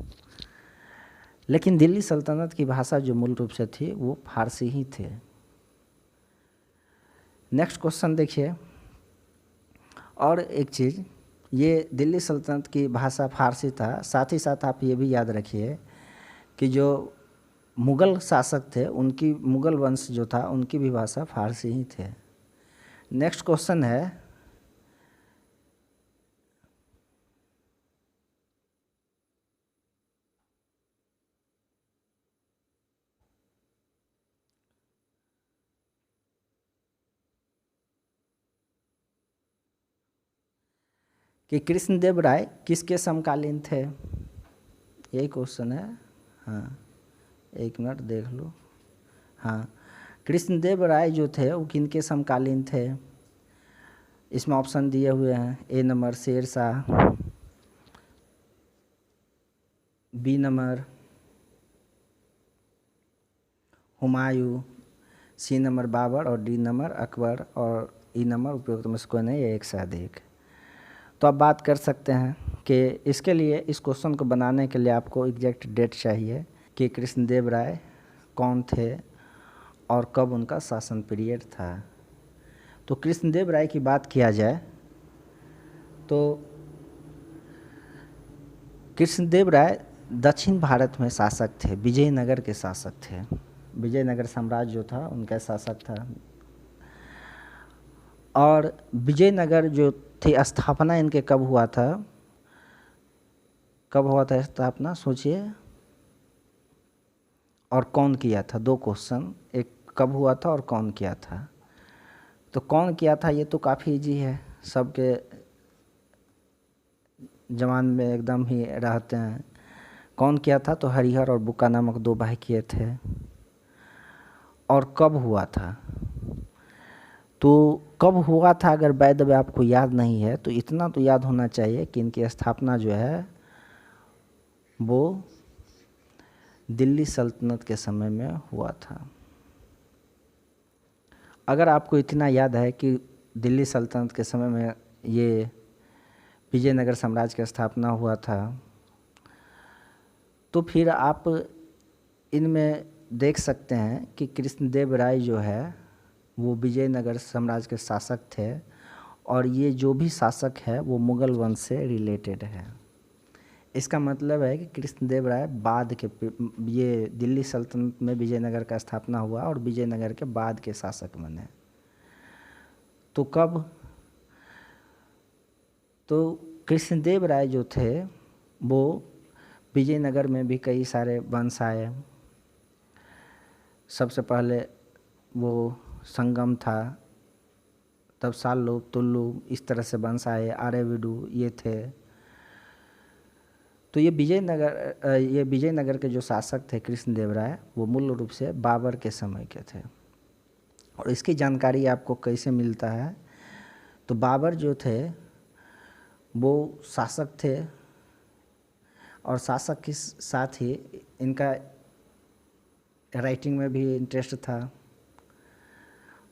लेकिन दिल्ली सल्तनत की भाषा जो मूल रूप से थी वो फारसी ही थे। नेक्स्ट क्वेश्चन देखिए, और एक चीज़, ये दिल्ली सल्तनत की भाषा फारसी था, साथ ही साथ आप ये भी याद रखिए कि जो मुग़ल शासक थे उनकी, मुग़ल वंश जो था उनकी भी भाषा फारसी ही थे। नेक्स्ट क्वेश्चन है कि कृष्णदेव राय किसके समकालीन थे, यही क्वेश्चन है। हाँ, एक मिनट देख लो। हाँ, कृष्णदेव राय जो थे वो किनके समकालीन थे, इसमें ऑप्शन दिए हुए हैं। A number Sher Shah, B number Humayun, C number Babur, और डी नंबर अकबर, और ई नंबर उपयुक्त में से कोई नहीं, एक से अधिक। तो आप बात कर सकते हैं कि इसके लिए, इस क्वेश्चन को बनाने के लिए आपको एग्जैक्ट डेट चाहिए कि कृष्णदेव राय कौन थे और कब उनका शासन पीरियड था। तो कृष्णदेव राय की बात किया जाए तो कृष्णदेव राय दक्षिण भारत में शासक थे, विजयनगर के शासक थे। विजयनगर साम्राज्य जो था उनका शासक था। और विजयनगर जो थी स्थापना इनके कब हुआ था, कब हुआ था स्थापना सोचिए, और कौन किया था। दो क्वेश्चन, एक कब हुआ था और कौन किया था। तो कौन किया था ये तो काफ़ी इजी है, सबके जवान में एकदम ही रहते हैं। कौन किया था तो हरिहर और बुक्का नामक दो भाई किए थे। और कब हुआ था, तो कब हुआ था अगर बाय द वे आपको याद नहीं है तो इतना तो याद होना चाहिए कि इनकी स्थापना जो है वो दिल्ली सल्तनत के समय में हुआ था। अगर आपको इतना याद है कि दिल्ली सल्तनत के समय में ये विजयनगर साम्राज्य की स्थापना हुआ था, तो फिर आप इनमें देख सकते हैं कि कृष्णदेव राय जो है वो विजयनगर साम्राज्य के शासक थे, और ये जो भी शासक है वो मुगल वंश से रिलेटेड है। इसका मतलब है कि कृष्णदेव राय बाद के, ये दिल्ली सल्तनत में विजयनगर का स्थापना हुआ और विजयनगर के बाद के शासक बने। तो कब, तो कृष्णदेव राय जो थे वो विजयनगर में भी कई सारे वंश आए। सबसे पहले वो संगम था, तब साल्लु, तुल्लु, इस तरह से वंश आए, आर्यविडु ये थे। तो ये विजयनगर के जो शासक थे कृष्णदेव राय वो मूल रूप से बाबर के समय के थे। और इसकी जानकारी आपको कैसे मिलता है, तो बाबर जो थे वो शासक थे, और शासक के साथ ही इनका राइटिंग में भी इंटरेस्ट था।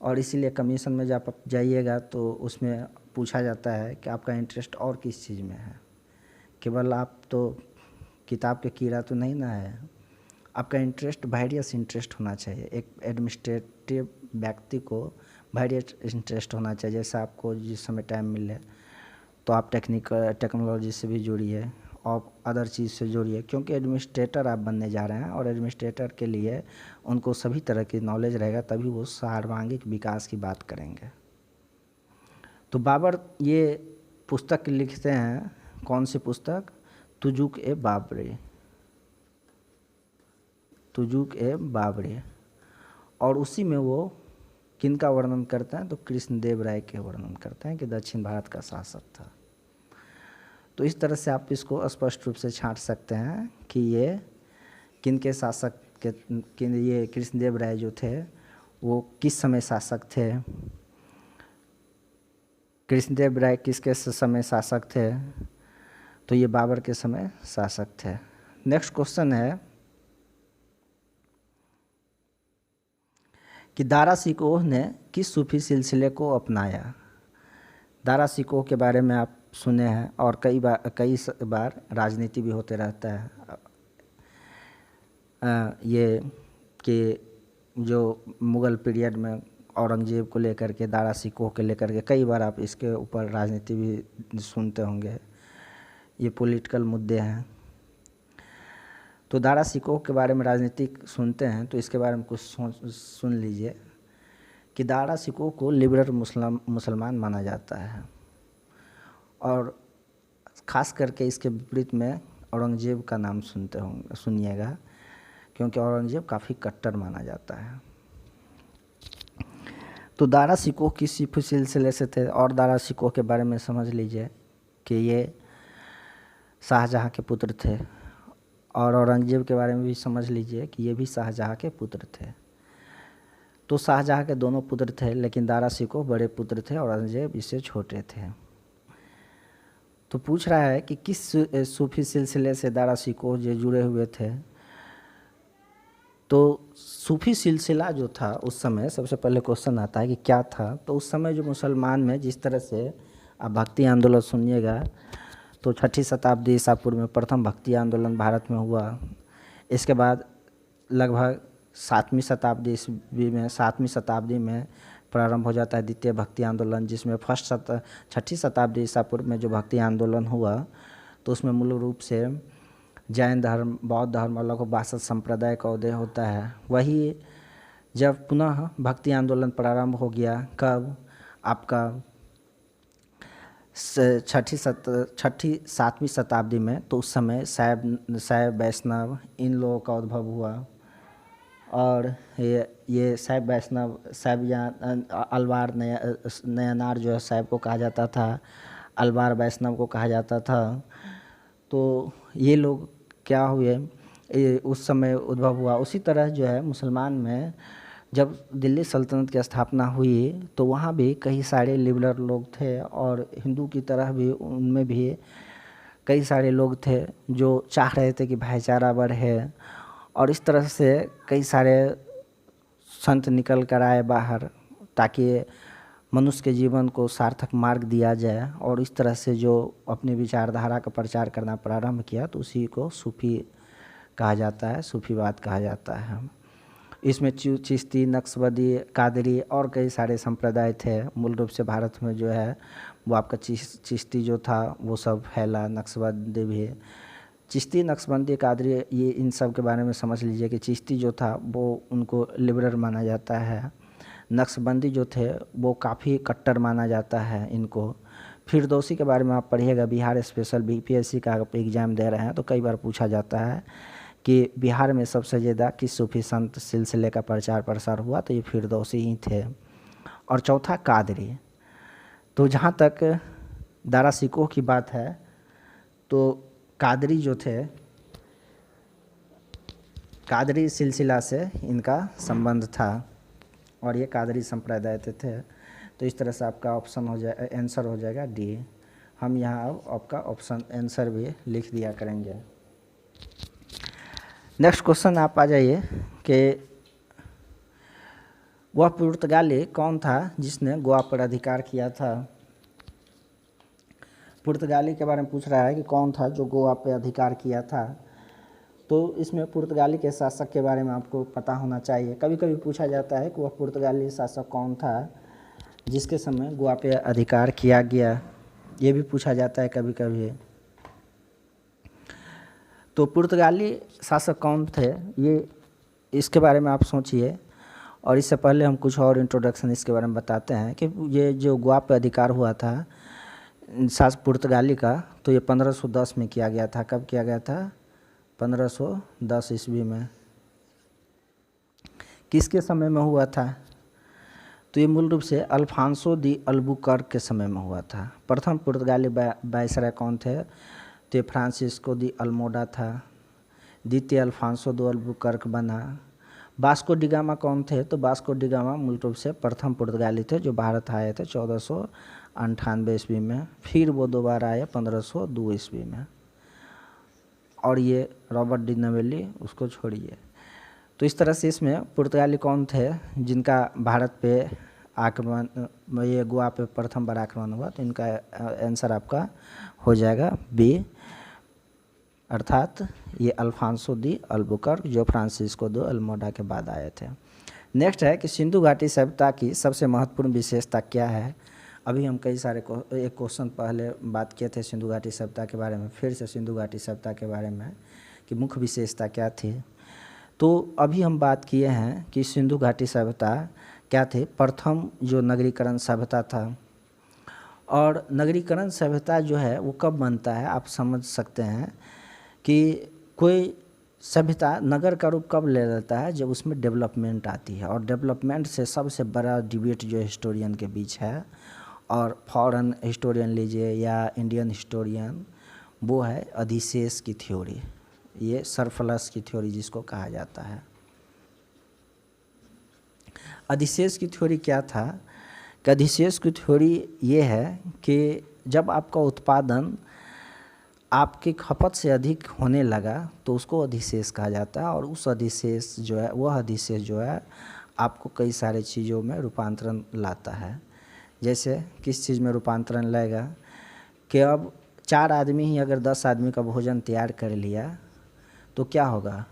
और इसीलिए कमीशन में जब आप जाइएगा तो उसमें पूछा जाता है कि आपका इंटरेस्ट और किस चीज़ में है। केवल आप तो किताब के कीड़ा तो नहीं ना है, आपका इंटरेस्ट वेरियस इंटरेस्ट होना चाहिए। एक एडमिनिस्ट्रेटिव व्यक्ति को वेरियस इंटरेस्ट होना चाहिए। जैसे आपको जिस समय टाइम मिले तो आप टेक्नोलॉजी से भी जुड़िए और अदर चीज़ से जुड़िए, क्योंकि एडमिनिस्ट्रेटर आप बनने जा रहे हैं और एडमिनिस्ट्रेटर के लिए उनको सभी तरह की नॉलेज रहेगा, तभी वो सर्वांगीण विकास की बात करेंगे। तो बाबर ये पुस्तक लिखते हैं, कौन सी पुस्तक, तुजुक ए बाबरी, तुजुक ए बाबरी। और उसी में वो किनका वर्णन करते हैं तो कृष्णदेव राय के वर्णन करते हैं कि दक्षिण भारत का शासक था। तो इस तरह से आप इसको स्पष्ट रूप से छांट सकते हैं कि ये किनके शासक के, ये कृष्णदेव राय जो थे वो किस समय शासक थे, कृष्णदेव राय किसके समय शासक थे, तो ये बाबर के समय शासक थे। नेक्स्ट क्वेश्चन है कि दारा शिकोह ने किस सूफी सिलसिले को अपनाया। दारा शिकोह के बारे में आप सुने हैं, और कई बार राजनीति भी होते रहता है। ये कि जो मुग़ल पीरियड में औरंगज़ेब को लेकर के, दारा शिकोह को लेकर के कई बार आप इसके ऊपर राजनीति भी सुनते होंगे। ये पॉलिटिकल मुद्दे हैं। तो दारा शिकोह के बारे में राजनीतिक सुनते हैं तो इसके बारे में कुछ सुन लीजिए कि दारा शिकोह को लिबरल मुसलमान माना जाता है, और ख़ास करके इसके विपरीत में औरंगज़ेब का नाम सुनते होंगे, सुनिएगा, क्योंकि औरंगज़ेब काफ़ी कट्टर माना जाता है। तो दारा शिकोह किस सूफी सिलसिले से थे, और दारा शिकोह के बारे में समझ लीजिए कि ये शाहजहाँ के पुत्र थे, और औरंगज़ेब के बारे में भी समझ लीजिए कि ये भी शाहजहाँ के पुत्र थे। तो शाहजहाँ के दोनों पुत्र थे, लेकिन दारा शिकोह बड़े पुत्र थे, औरंगज़ेब इससे छोटे थे। तो पूछ रहा है कि किस सूफी सिलसिले से दारा शिकोह जो जुड़े हुए थे। तो सूफी सिलसिला जो था उस समय, सबसे पहले क्वेश्चन आता है कि क्या था। तो उस समय जो मुसलमान में जिस तरह से आप भक्ति आंदोलन सुनिएगा, तो 6ठी शताब्दी ईसा पूर्व में प्रथम भक्ति आंदोलन भारत में हुआ। इसके बाद लगभग 7वीं शताब्दी में प्रारंभ हो जाता है द्वितीय भक्ति आंदोलन, जिसमें छठी शताब्दी ईसा पूर्व में जो भक्ति आंदोलन हुआ तो उसमें मूल रूप से जैन धर्म, बौद्ध धर्म और लगभग 62 संप्रदाय का उदय होता है। वही जब पुनः भक्ति आंदोलन प्रारंभ हो गया, कब आपका छठी 7वीं शताब्दी में, तो उस समय शैव वैष्णव इन लोगों का उद्भव हुआ। और ये शैव वैष्णव, शैव या अलवार नयनार जो है शैव को कहा जाता था, अलवार वैष्णव को कहा जाता था। तो ये लोग क्या हुए, उस समय उद्भव हुआ। उसी तरह जो है मुसलमान में जब दिल्ली सल्तनत की स्थापना हुई तो वहाँ भी कई सारे लिबरल लोग थे, और हिंदू की तरह भी उनमें भी कई सारे लोग थे जो चाह रहे थे कि भाईचारा बढ़े, और इस तरह से कई सारे संत निकल कर आए बाहर ताकि मनुष्य के जीवन को सार्थक मार्ग दिया जाए। और इस तरह से जो अपनी विचारधारा का प्रचार करना प्रारंभ किया तो उसी को सूफी कहा जाता है, सूफीवाद कहा जाता है। इसमें चिश्ती, नक्शबंदी, कादरी और कई सारे संप्रदाय थे। मूल रूप से भारत में जो है वो आपका चिश्ती जो था वो सब फैला, नक्शबंदी भी। चिश्ती, नक्शबंदी, कादरी, ये इन सब के बारे में समझ लीजिए कि चिश्ती जो था वो उनको लिबरल माना जाता है, नक्शबंदी जो थे वो काफ़ी कट्टर माना जाता है इनको। फिरदौसी के बारे में आप पढ़िएगा, बिहार स्पेशल बीपीएससी का आप एग्ज़ाम दे रहे हैं तो कई बार पूछा जाता है कि बिहार में सबसे ज़्यादा किस सूफी संत सिलसिले का प्रचार प्रसार हुआ, तो ये फिरदौसी ही थे। और चौथा कादरी। तो जहाँ तक दारा सिकोह की बात है तो कादरी जो थे, कादरी सिलसिला से इनका संबंध था और ये कादरी संप्रदाय थे। तो इस तरह से आपका ऑप्शन हो जाए, आंसर हो जाएगा डी। हम यहाँ आपका ऑप्शन आंसर भी लिख दिया करेंगे। नेक्स्ट क्वेश्चन आप आ जाइए कि वह पुर्तगाली कौन था जिसने गोवा पर अधिकार किया था। पुर्तगाली के बारे में पूछ रहा है कि कौन था जो गोवा पर अधिकार किया था। तो इसमें पुर्तगाली के शासक के बारे में आपको पता होना चाहिए। कभी कभी पूछा जाता है कि वह पुर्तगाली शासक कौन था जिसके समय गोवा पे अधिकार किया गया, ये भी पूछा जाता है कभी कभी। तो पुर्तगाली शासक कौन थे, ये इसके बारे में आप सोचिए। और इससे पहले हम कुछ और इंट्रोडक्शन इसके बारे में बताते हैं कि ये जो गोवा पे अधिकार हुआ था शासक पुर्तगाली का, तो ये 1510 में किया गया था। कब किया गया था? 1510 ईस्वी में। किसके समय में हुआ था? तो ये मूल रूप से अल्फांसो दी अल्बुकर्क के समय में हुआ था। प्रथम पुर्तगाली वायसराय कौन थे? तो ये फ्रांसिस्को दी अल्मोडा था। द्वितीय अल्फांसो दो अल्बुकर्क बना। वास्को डी गामा कौन थे? तो वास्को डी गामा मूल रूप से प्रथम पुर्तगाली थे जो भारत आए थे 1498 ईस्वी में। फिर वो दोबारा आए 1502 ईस्वी में। और ये रॉबर्ट डी नवेली, उसको छोड़िए। तो इस तरह से इसमें पुर्तगाली कौन थे जिनका भारत पे आक्रमण, ये गोवा पे प्रथम बार आक्रमण हुआ, तो इनका आंसर आपका हो जाएगा बी, अर्थात ये अल्फांसो दी अल्बुकर्क जो फ्रांसिस्को दो अल्मोडा के बाद आए थे। नेक्स्ट है कि सिंधु घाटी सभ्यता की सबसे महत्वपूर्ण विशेषता क्या है। अभी हम कई सारे एक क्वेश्चन पहले बात किए थे सिंधु घाटी सभ्यता के बारे में, फिर से सिंधु घाटी सभ्यता के बारे में कि मुख्य विशेषता क्या थी। तो अभी हम बात किए हैं कि सिंधु घाटी सभ्यता क्या थे, प्रथम जो नगरीकरण सभ्यता था। और नगरीकरण सभ्यता जो है वो कब बनता है, आप समझ सकते हैं कि कोई सभ्यता नगर का रूप कब ले लेता है, जब उसमें डेवलपमेंट आती है। और डेवलपमेंट से सबसे बड़ा डिबेट जो हिस्टोरियन के बीच है, और फॉरेन हिस्टोरियन लीजिए या इंडियन हिस्टोरियन, वो है अधिशेष की थ्योरी, ये सरप्लस की थ्योरी जिसको कहा जाता है। अधिशेष की थ्योरी क्या था? कि अधिशेष की थ्योरी ये है कि जब आपका उत्पादन आपकी खपत से अधिक होने लगा तो उसको अधिशेष कहा जाता है। और उस अधिशेष जो है, वह अधिशेष जो है आपको कई सारे चीज़ों में रूपांतरण लाता है। जैसे किस चीज़ में रूपांतरण लाएगा कि अब 4 आदमी ही अगर 10 आदमी का भोजन तैयार कर लिया तो क्या होगा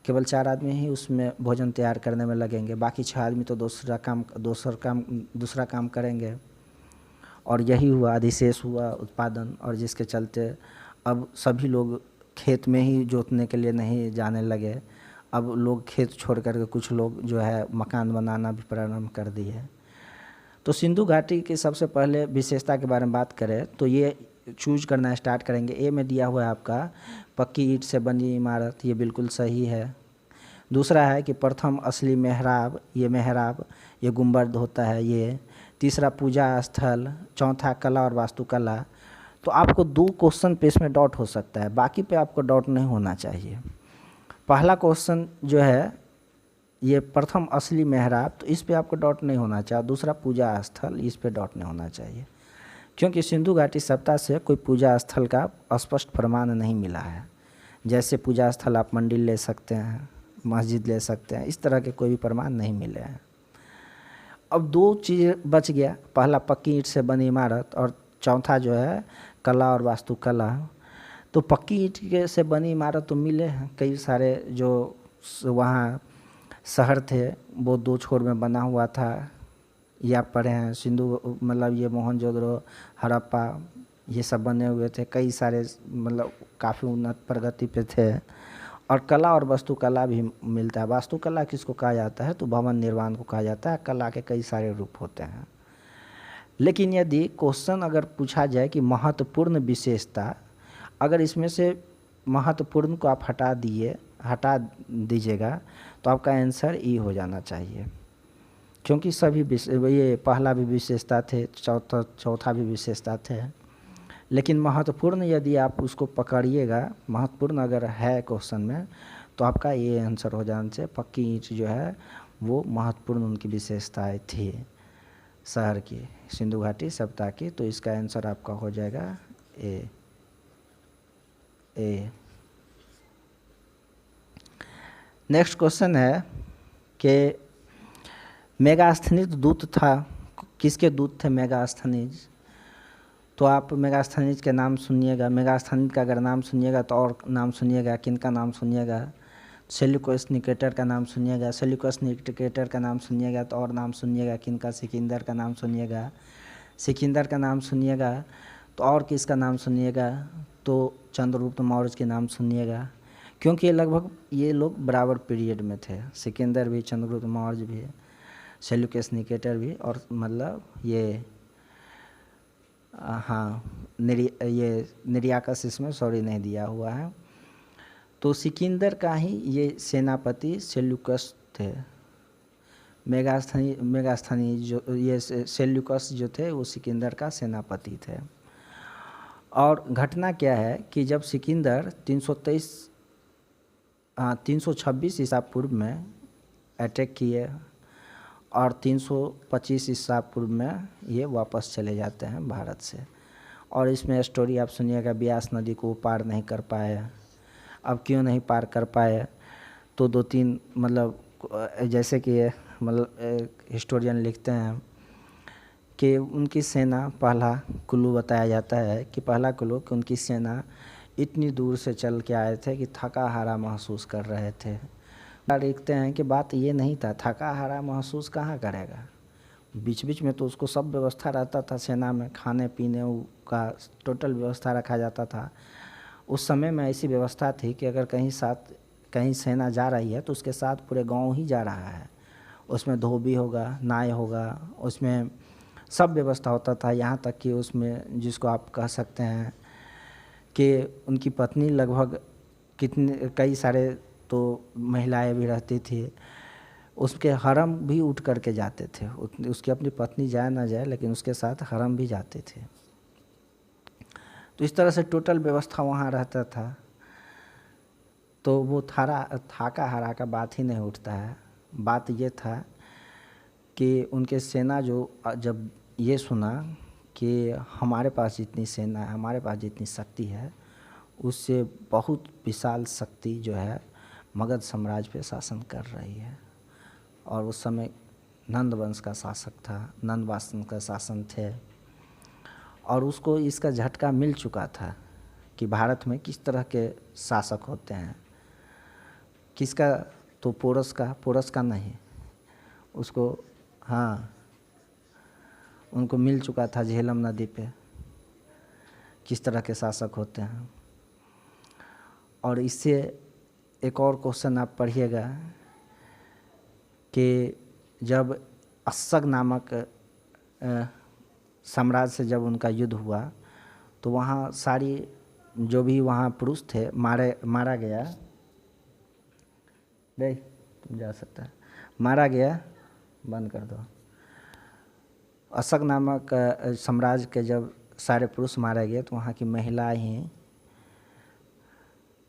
केवल 4 आदमी ही उसमें भोजन तैयार करने में लगेंगे, बाकी 6 आदमी तो दूसरा काम करेंगे। और यही हुआ, अधिशेष हुआ उत्पादन, और जिसके चलते अब सभी लोग खेत में ही जोतने के लिए नहीं जाने लगे। अब लोग खेत छोड़ करके कुछ लोग जो है मकान बनाना भी प्रारंभ कर दिए। तो सिंधु घाटी की सबसे पहले विशेषता के बारे में बात करें तो ये चूज करना स्टार्ट करेंगे। ए में दिया हुआ है आपका पक्की ईंट से बनी इमारत, ये बिल्कुल सही है। दूसरा है कि प्रथम असली मेहराब, ये गुंबद होता है ये। तीसरा पूजा स्थल। चौथा कला और वास्तुकला। तो आपको 2 क्वेश्चन पे इसमें डाउट हो सकता है, बाकी पे आपको डाउट नहीं होना चाहिए। पहला क्वेश्चन जो है ये प्रथम असली मेहराब, तो इस पे आपको डाउट नहीं होना चाहिए। दूसरा पूजा स्थल, इस पे डाउट नहीं होना चाहिए, क्योंकि सिंधु घाटी सप्ताह से कोई पूजा स्थल का स्पष्ट प्रमाण नहीं मिला है। जैसे पूजा स्थल आप मंदिर ले सकते हैं, मस्जिद ले सकते हैं, इस तरह के कोई भी प्रमाण नहीं मिले हैं। अब 2 चीज़ बच गया, पहला पक्की ईंट से बनी इमारत और चौथा जो है कला और वास्तुकला। तो पक्की ईंट के से बनी इमारत तो मिले हैं, कई सारे जो वहाँ शहर थे वो 2 छोर में बना हुआ था, ये आप पढ़े हैं। सिंधु मतलब ये मोहनजोदड़ो, हड़प्पा, ये सब बने हुए थे, कई सारे मतलब काफ़ी उन्नत प्रगति पे थे। और कला और वास्तुकला भी मिलता है। वास्तुकला किसको कहा जाता है, तो भवन निर्माण को कहा जाता है। कला के कई सारे रूप होते हैं। लेकिन यदि क्वेश्चन अगर पूछा जाए कि महत्वपूर्ण विशेषता, अगर इसमें से महत्वपूर्ण को आप हटा दीजिएगा तो आपका आंसर ई हो जाना चाहिए, क्योंकि सभी ये पहला भी विशेषता थे, चौथा भी विशेषता थे। लेकिन महत्वपूर्ण यदि आप उसको पकड़िएगा, महत्वपूर्ण अगर है क्वेश्चन में, तो आपका ये आंसर हो जाना चाहिए। पक्की ईंट जो है वो महत्वपूर्ण उनकी विशेषताएं थी शहर की, सिंधु घाटी सप्ताह की। तो इसका आंसर आपका हो जाएगा ए। नेक्स्ट क्वेश्चन है कि मेगास्थनीज दूत था, किसके दूत थे मेगास्थनीज? तो आप मेगास्थनीज के नाम सुनिएगा। मेगास्थनीज का अगर नाम सुनिएगा तो और नाम सुनिएगा, किनका नाम सुनिएगा? सेल्यूकस निकेटर का नाम सुनिएगा। सेल्यूकस निकेटर का नाम सुनिएगा तो और नाम सुनिएगा, किनका? सिकंदर का नाम सुनिएगा। सिकंदर का नाम सुनिएगा तो और किसका नाम सुनिएगा? तो चंद्रगुप्त मौर्य के नाम सुनिएगा, क्योंकि लगभग ये लोग बराबर पीरियड में थे। सिकंदर भी, चंद्रगुप्त मौर्य भी, सेल्यूकस निकेटर भी, और मतलब ये हाँ ये निरियाकस इसमें सॉरी नहीं दिया हुआ है। तो सिकंदर का ही ये सेनापति सेल्यूकस थे। मेगास्थनी जो ये सेल्यूकस जो थे वो सिकंदर का सेनापति थे। और घटना क्या है कि जब सिकंदर 326 ईसा पूर्व में अटैक किए और 325 ईसा पूर्व में ये वापस चले जाते हैं भारत से। और इसमें स्टोरी आप सुनिएगा, ब्यास नदी को पार नहीं कर पाए। अब क्यों नहीं पार कर पाए, तो 2-3 मतलब जैसे कि मतलब हिस्टोरियन लिखते हैं कि उनकी सेना, पहला कुल्लू बताया जाता है कि पहला कुल्लू कि उनकी सेना इतनी दूर से चल के आए थे कि थका हारा महसूस कर रहे थे। लिखते हैं कि बात ये नहीं था, थका हारा महसूस कहाँ करेगा, बीच बीच में तो उसको सब व्यवस्था रहता था सेना में, खाने पीने का टोटल व्यवस्था रखा जाता था। उस समय में ऐसी व्यवस्था थी कि अगर कहीं सेना जा रही है तो उसके साथ पूरे गांव ही जा रहा है। उसमें धोबी होगा, नाय होगा, उसमें सब व्यवस्था होता था। यहाँ तक कि उसमें जिसको आप कह सकते हैं कि उनकी पत्नी लगभग कई सारे तो महिलाएं भी रहती थी, उसके हरम भी उठ करके जाते थे। उसकी अपनी पत्नी जाए ना जाए, लेकिन उसके साथ हरम भी जाते थे। तो इस तरह से टोटल व्यवस्था वहाँ रहता था। तो वो थाका हारा का बात ही नहीं उठता है। बात ये था कि उनके सेना जो जब ये सुना कि हमारे पास जितनी सेना है, हमारे पास जितनी शक्ति है, उससे बहुत विशाल शक्ति जो है मगध साम्राज्य पे शासन कर रही है। और उस समय नंद वंश का शासक था, नंद वंश का शासन थे, और उसको इसका झटका मिल चुका था कि भारत में किस तरह के शासक होते हैं। किसका? तो पोरस का नहीं, उसको, हाँ, उनको मिल चुका था झेलम नदी पे किस तरह के शासक होते हैं। और इससे एक और क्वेश्चन आप पढ़िएगा कि जब अशक नामक साम्राज्य से जब उनका युद्ध हुआ तो वहाँ सारी जो भी वहाँ पुरुष थे मारा गया। नहीं, तुम जा सकता है, मारा गया, बंद कर दो। अशक नामक साम्राज्य के जब सारे पुरुष मारे गए तो वहाँ की महिलाएं ही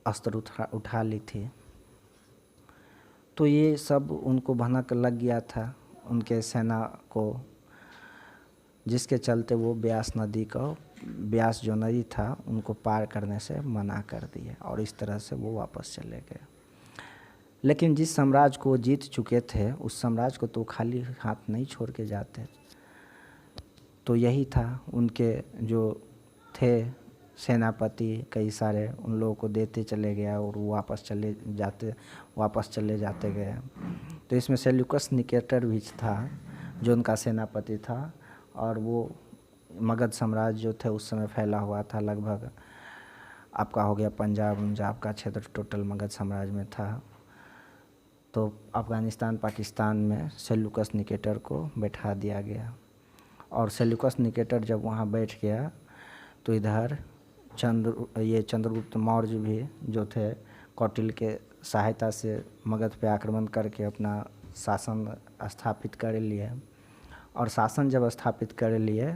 अस्त्र उठा ली थी। तो ये सब उनको भनक लग गया था उनके सेना को, जिसके चलते वो ब्यास नदी को, ब्यास जो नदी था उनको पार करने से मना कर दिए और इस तरह से वो वापस चले गए। लेकिन जिस साम्राज्य को जीत चुके थे उस साम्राज्य को तो खाली हाथ नहीं छोड़ के जाते। तो यही था, उनके जो थे सेनापति कई सारे, उन लोगों को देते चले गया और वो वापस चले जाते गए। तो इसमें सेल्यूकस निकेटर भी था जो उनका सेनापति था, और वो मगध साम्राज्य जो थे उस समय फैला हुआ था, लगभग आपका हो गया पंजाब का क्षेत्र टोटल मगध साम्राज्य में था। तो अफ़गानिस्तान पाकिस्तान में सेल्यूकस निकेटर को बैठा दिया गया, और सेल्यूकस निकेटर जब वहाँ बैठ गया तो इधर चंद्रगुप्त मौर्य भी जो थे कौटिल्य के सहायता से मगध पे आक्रमण करके अपना शासन स्थापित कर लिए। और शासन जब स्थापित कर लिए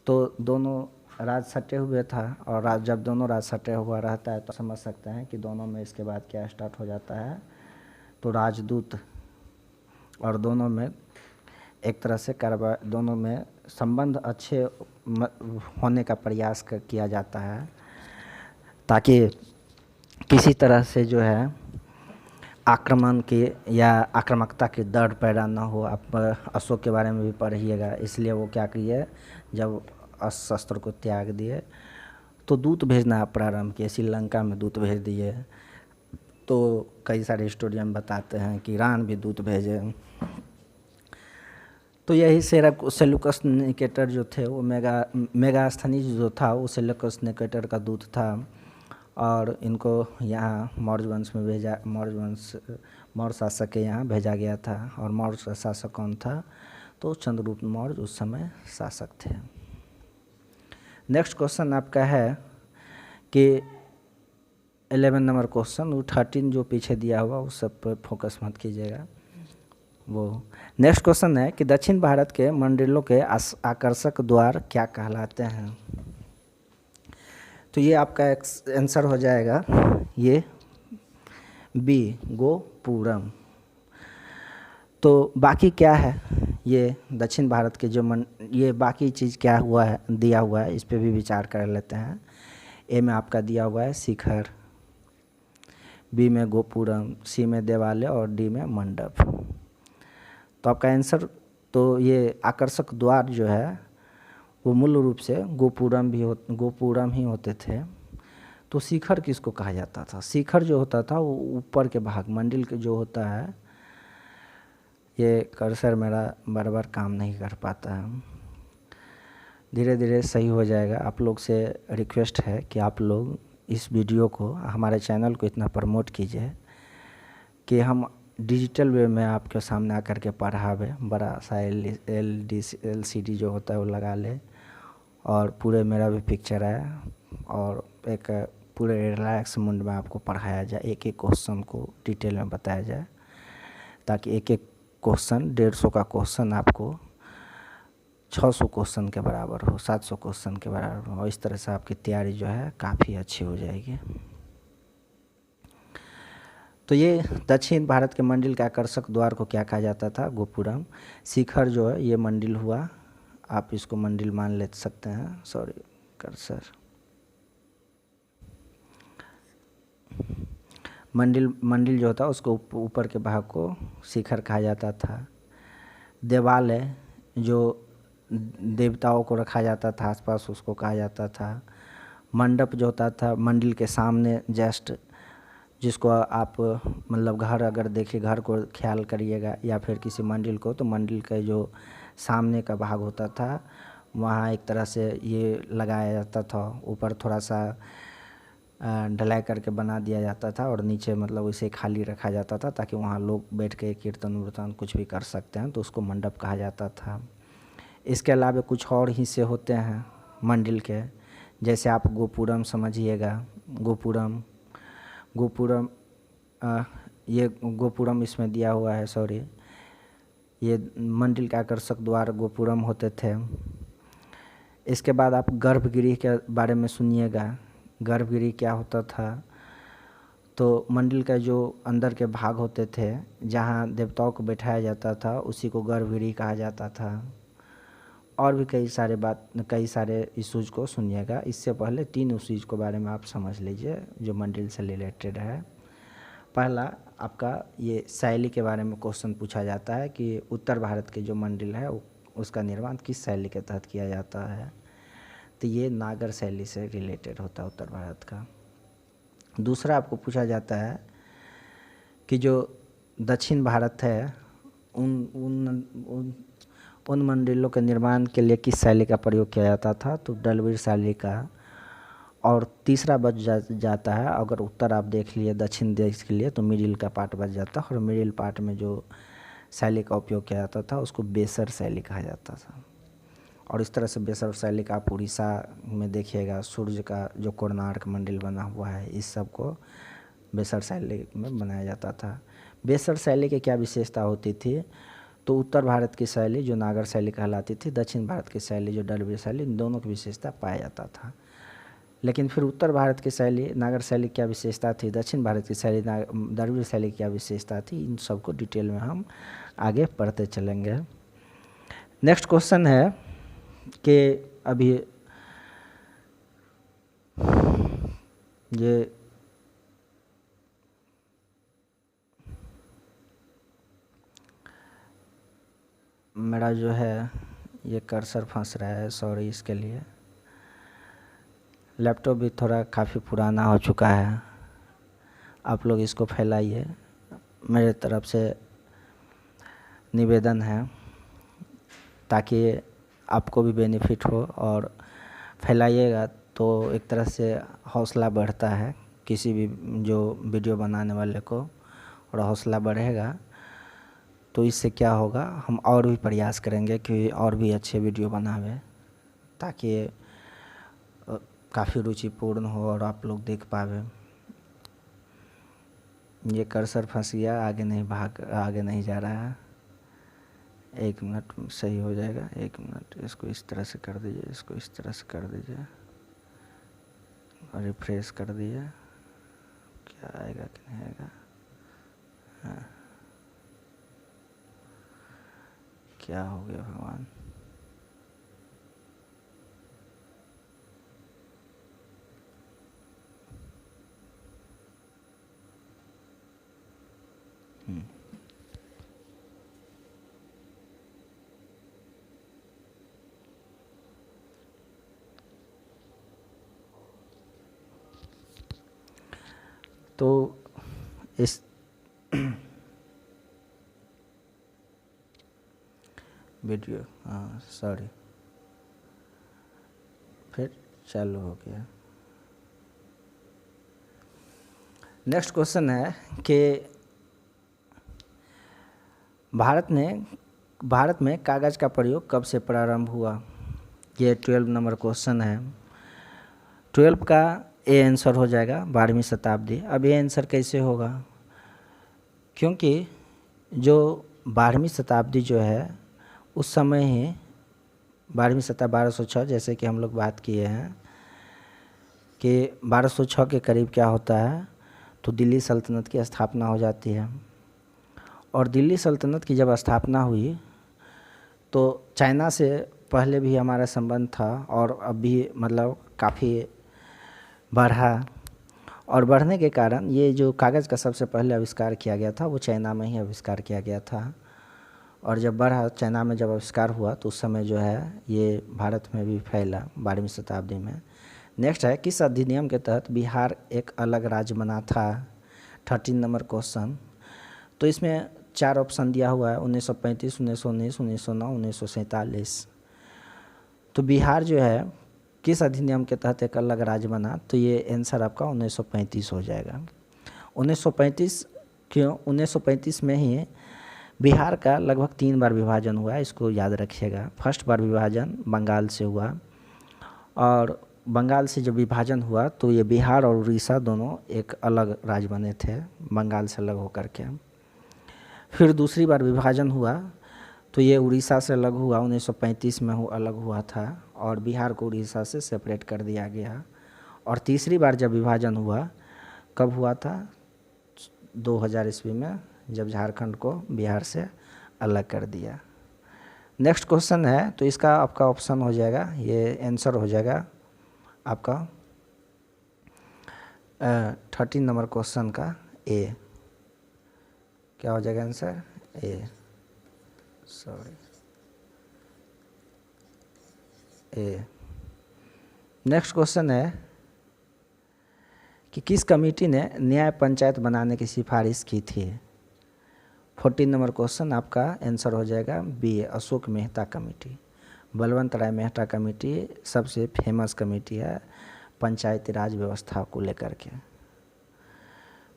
तो दोनों राज सटे हुए था, और जब दोनों राज सटे हुआ रहता है तो समझ सकते हैं कि दोनों में इसके बाद क्या स्टार्ट हो जाता है, तो राजदूत, और दोनों में एक तरह से दोनों में संबंध अच्छे होने का प्रयास किया जाता है, ताकि किसी तरह से जो है आक्रमण के या आक्रामकता के डर पैदा ना हो। आप अशोक के बारे में भी पढ़िएगा, इसलिए वो क्या किए, जब शस्त्र को त्याग दिए तो दूत भेजना प्रारंभ किए, श्रीलंका में दूत भेज दिए। तो कई सारे हिस्टोरियन बताते हैं कि ईरान भी दूत भेजे। तो यही सेल्यूकस निकेटर जो थे वो मेगास्थनीज जो था वो सेल्यूकस निकेटर का दूत था, और इनको यहाँ मौर्य शासक के यहाँ भेजा गया था। और मौर्य शासक कौन था? तो चंद्रगुप्त मौर्य उस समय शासक थे। नेक्स्ट क्वेश्चन आपका है कि 11 नंबर क्वेश्चन, वो 13 जो पीछे दिया हुआ उस सब पर फोकस मत कीजिएगा। वो नेक्स्ट क्वेश्चन है कि दक्षिण भारत के मंडलों के आकर्षक द्वार क्या कहलाते हैं? तो ये आपका आंसर हो जाएगा ये बी, गोपुरम। तो बाकी क्या है, ये दक्षिण भारत के जो ये बाकी चीज़ क्या हुआ है, दिया हुआ है, इस पे भी विचार कर लेते हैं। ए में आपका दिया हुआ है शिखर, बी में गोपुरम, सी में देवालय और डी में मंडप। तो आपका आंसर, तो ये आकर्षक द्वार जो है वो मूल रूप से गोपुरम ही होते थे। तो शिखर किसको कहा जाता था? शिखर जो होता था वो ऊपर के भाग, मंदिर के जो होता है, ये कर्सर मेरा बराबर काम नहीं कर पाता है, धीरे धीरे सही हो जाएगा। आप लोग से रिक्वेस्ट है कि आप लोग इस वीडियो को, हमारे चैनल को इतना प्रमोट कीजिए कि हम डिजिटल वे में आपके सामने आकर के पढ़ावे, बड़ा सा LCD जो होता है वो लगा ले, और पूरे मेरा भी पिक्चर है, और एक पूरे रिलैक्स मूड में आपको पढ़ाया जाए, एक एक क्वेश्चन को डिटेल में बताया जाए, ताकि एक एक क्वेश्चन 150 का क्वेश्चन आपको 600 क्वेश्चन के बराबर हो, 700 क्वेश्चन के बराबर हो, और इस तरह से आपकी तैयारी जो है काफ़ी अच्छी हो जाएगी। तो ये दक्षिण भारत के मंदिर के आकर्षक द्वार को क्या कहा जाता था? गोपुरम। शिखर जो है ये मंदिर हुआ, आप इसको मंदिर मान ले सकते हैं, सॉरी कर्सर। मंदिर जो होता उसको ऊपर के भाग को शिखर कहा जाता था। देवालय जो देवताओं को रखा जाता था आसपास, उसको कहा जाता था। मंडप जो होता था मंदिर के सामने जस्ट जिसको आप मतलब घर अगर देखिए, घर को ख्याल करिएगा या फिर किसी मंदिर को, तो मंदिर का जो सामने का भाग होता था वहाँ एक तरह से ये लगाया जाता था, ऊपर थोड़ा सा ढलाई करके बना दिया जाता था और नीचे मतलब उसे खाली रखा जाता था ताकि वहाँ लोग बैठ के कीर्तन उर्तन कुछ भी कर सकते हैं, तो उसको मंडप कहा जाता था। इसके अलावा कुछ और हिस्से होते हैं मंदिर के, जैसे आप गोपुरम समझिएगा। गोपुरम गोपुरम ये गोपुरम इसमें दिया हुआ है, सॉरी, ये मंदिर के आकर्षक द्वार गोपुरम होते थे। इसके बाद आप गर्भगृह के बारे में सुनिएगा। गर्भगृह क्या होता था, तो मंदिर का जो अंदर के भाग होते थे जहाँ देवताओं को बैठाया जाता था उसी को गर्भगृह कहा जाता था। और भी कई सारे इश्यूज को सुनिएगा। इससे पहले 3 इश्यूज के बारे में आप समझ लीजिए जो मंदिर से रिलेटेड है। पहला आपका ये शैली के बारे में क्वेश्चन पूछा जाता है कि उत्तर भारत के जो मंदिर है उसका निर्माण किस शैली के तहत किया जाता है, तो ये नागर शैली से रिलेटेड होता है उत्तर भारत का। दूसरा आपको पूछा जाता है कि जो दक्षिण भारत है उन मंदिरों के निर्माण के लिए किस शैली का प्रयोग किया जाता था, तो डलवीर शैली का। और तीसरा बच जाता है, अगर उत्तर आप देख लिए दक्षिण देश के लिए, तो मिडिल का पार्ट बच जाता है और मिडिल पार्ट में जो शैली का उपयोग किया जाता था उसको बेसर शैली कहा जाता था। और इस तरह से बेसर शैली का आप उड़ीसा में देखिएगा, सूर्य का जो कोणार्क मंदिर बना हुआ है, इस सब को बेसर शैली में बनाया जाता था। बेसर शैली की क्या विशेषता होती थी, तो उत्तर भारत की शैली जो नागर शैली कहलाती थी, दक्षिण भारत की शैली जो डलवीर शैली, इन दोनों की विशेषता पाया जाता था। लेकिन फिर उत्तर भारत की शैली नागर शैली क्या विशेषता थी, दक्षिण भारत की शैली डलवीर शैली क्या विशेषता थी, इन सब को डिटेल में हम आगे पढ़ते चलेंगे। नेक्स्ट क्वेश्चन है कि अभी ये मेरा जो है ये कर्सर फंस रहा है, सॉरी इसके लिए। लैपटॉप भी थोड़ा काफ़ी पुराना हो चुका है, आप लोग इसको फैलाइए, मेरे तरफ से निवेदन है, ताकि आपको भी बेनिफिट हो और फैलाइएगा तो एक तरह से हौसला बढ़ता है किसी भी जो वीडियो बनाने वाले को, और हौसला बढ़ेगा तो इससे क्या होगा, हम और भी प्रयास करेंगे कि और भी अच्छे वीडियो बनावे, ताकि काफ़ी रुचिपूर्ण हो और आप लोग देख पावे। ये कर्सर फंस गया, आगे नहीं जा रहा है। 1 मिनट सही हो जाएगा, 1 मिनट। इसको इस तरह से कर दीजिए, इसको इस तरह से कर दीजिए और रिफ्रेश कर दीजिए, क्या आएगा कि नहीं आएगा। हाँ, क्या हो गया भगवान। तो इस वीडियो, हाँ सॉरी, फिर चालू हो गया। नेक्स्ट क्वेश्चन है कि भारत में कागज़ का प्रयोग कब से प्रारंभ हुआ। ये 12 नंबर क्वेश्चन है। 12 का ए आंसर हो जाएगा 12वीं शताब्दी। अब ये आंसर कैसे होगा, क्योंकि जो 12वीं शताब्दी जो है उस समय ही 12वीं शताब्दी 1206, जैसे कि हम लोग बात किए हैं कि 1206 के करीब क्या होता है, तो दिल्ली सल्तनत की स्थापना हो जाती है। और दिल्ली सल्तनत की जब स्थापना हुई तो चाइना से पहले भी हमारा संबंध था और अब भी मतलब काफ़ी बढ़ा, और बढ़ने के कारण ये जो कागज़ का सबसे पहले आविष्कार किया गया था वो चाइना में ही आविष्कार किया गया था। और जब बढ़ा, चाइना में जब आविष्कार हुआ तो उस समय जो है ये भारत में भी फैला 12वीं शताब्दी में। नेक्स्ट है, किस अधिनियम के तहत बिहार एक अलग राज्य बना था। 13 नंबर क्वेश्चन। तो इसमें 4 ऑप्शन दिया हुआ है 1935, 1919, 1909, 1947। तो बिहार जो है किस अधिनियम के तहत एक अलग राज्य बना, तो ये आंसर आपका 1935 हो जाएगा। 1935 क्यों? 1935 में ही बिहार का लगभग 3 बार विभाजन हुआ है, इसको याद रखिएगा। फर्स्ट बार विभाजन बंगाल से हुआ, और बंगाल से जब विभाजन हुआ तो ये बिहार और उड़ीसा दोनों एक अलग राज्य बने थे बंगाल से अलग होकर के। फिर दूसरी बार विभाजन हुआ तो ये उड़ीसा से अलग हुआ, 1935 में अलग हुआ था, और बिहार को उड़ीसा से सेपरेट कर दिया गया। और तीसरी बार जब विभाजन हुआ, कब हुआ था? 2000 ईस्वी में, जब झारखंड को बिहार से अलग कर दिया। नेक्स्ट क्वेश्चन है, तो इसका आपका ऑप्शन हो जाएगा, ये आंसर हो जाएगा आपका 13 नंबर क्वेश्चन का ए। क्या हो जाएगा आंसर? ए, सॉरी, ए। नेक्स्ट क्वेश्चन है कि किस कमेटी ने न्याय पंचायत बनाने की सिफारिश की थी? 14 नंबर क्वेश्चन आपका आंसर हो जाएगा बी, अशोक मेहता कमेटी। बलवंत राय मेहता कमेटी सबसे फेमस कमेटी है पंचायती राज व्यवस्था को लेकर के।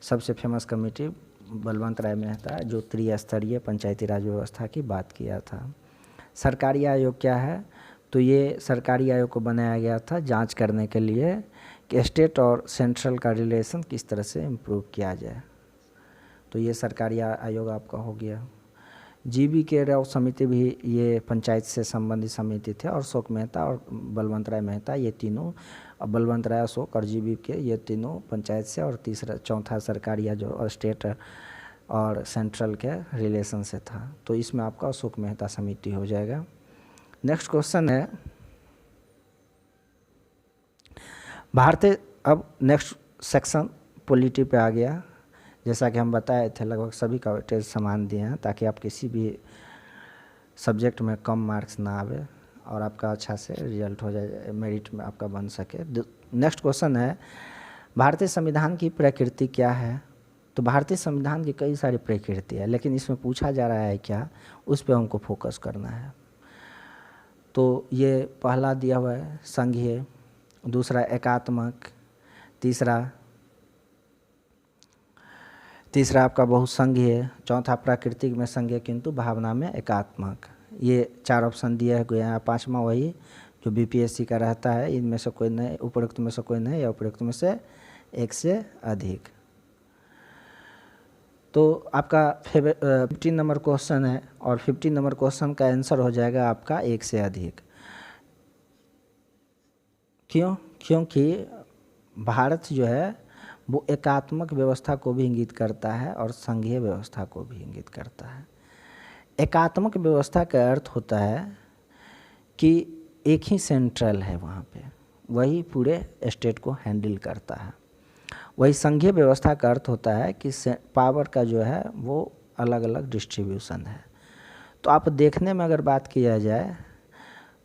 सबसे फेमस कमेटी बलवंत राय मेहता, जो त्रिस्तरीय पंचायती राज व्यवस्था की बात किया था। सरकारी आयोग क्या है? तो ये सरकारी आयोग को बनाया गया था जांच करने के लिए कि स्टेट और सेंट्रल का रिलेशन किस तरह से इम्प्रूव किया जाए। तो ये सरकारी आयोग आपका हो गया। जीबी के राव समिति भी ये पंचायत से संबंधित समिति थे, और अशोक मेहता और बलवंत राय मेहता, ये तीनों, बलवंत राय, अशोक और जीबी के, ये तीनों पंचायत से, और तीसरा चौथा सरकारी या जो स्टेट और सेंट्रल के रिलेशन से था। तो इसमें आपका अशोक मेहता समिति हो जाएगा। नेक्स्ट क्वेश्चन है भारतीय, अब नेक्स्ट सेक्शन पॉलिटी पे आ गया। जैसा कि हम बताए थे, लगभग सभी का वेटेज समान दिए हैं ताकि आप किसी भी सब्जेक्ट में कम मार्क्स ना आवे और आपका अच्छा से रिजल्ट हो जाए, मेरिट में आपका बन सके। नेक्स्ट क्वेश्चन है भारतीय संविधान की प्रकृति क्या है? तो भारतीय संविधान की कई सारी प्रकृति है, लेकिन इसमें पूछा जा रहा है क्या, उस पर हमको फोकस करना है। तो ये पहला दिया हुआ है संघीय, दूसरा एकात्मक, तीसरा आपका बहुसंघीय, चौथा प्राकृतिक में संघीय किंतु भावना में एकात्मक। ये 4 ऑप्शन दिए गए हैं। 5वां वही जो बीपीएससी का रहता है, इनमें से कोई नहीं, उपरोक्त में से कोई नहीं, या उपरोक्त में से एक से अधिक। तो आपका 15 नंबर क्वेश्चन है, और 15 नंबर क्वेश्चन का आंसर हो जाएगा आपका एक से अधिक। क्यों? क्योंकि भारत जो है वो एकात्मक व्यवस्था को भी इंगित करता है और संघीय व्यवस्था को भी इंगित करता है। एकात्मक व्यवस्था का अर्थ होता है कि एक ही सेंट्रल है वहाँ पे, वही पूरे स्टेट को हैंडल करता है। वही संघीय व्यवस्था का अर्थ होता है कि पावर का जो है वो अलग अलग डिस्ट्रीब्यूशन है। तो आप देखने में अगर बात किया जाए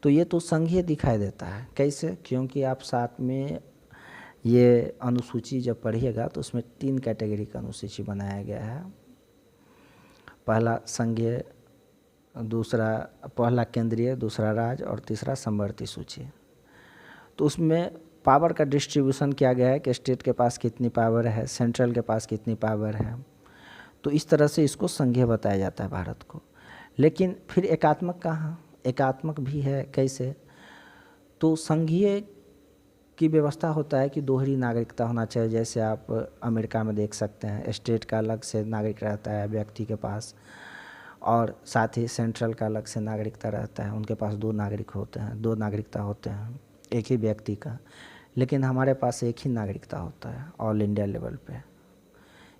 तो ये तो संघीय दिखाई देता है। कैसे? क्योंकि आप साथ में ये अनुसूची जब पढ़िएगा तो उसमें 3 कैटेगरी का अनुसूची बनाया गया है। पहला संघीय, दूसरा पहला केंद्रीय, दूसरा राज्य, और तीसरा समवर्ती सूची। तो उसमें पावर का डिस्ट्रीब्यूशन किया गया है कि स्टेट के पास कितनी पावर है, सेंट्रल के पास कितनी पावर है। तो इस तरह से इसको संघीय बताया जाता है भारत को। लेकिन फिर एकात्मक कहाँ? एकात्मक भी है। कैसे? तो संघीय की व्यवस्था होता है कि दोहरी नागरिकता होना चाहिए। जैसे आप अमेरिका में देख सकते हैं, स्टेट का अलग से नागरिक रहता है व्यक्ति के पास, और साथ ही सेंट्रल का अलग से नागरिकता रहता है। उनके पास 2 नागरिक होते हैं, 2 नागरिकता होते हैं एक ही व्यक्ति का। लेकिन हमारे पास एक ही नागरिकता होता है ऑल इंडिया लेवल पे।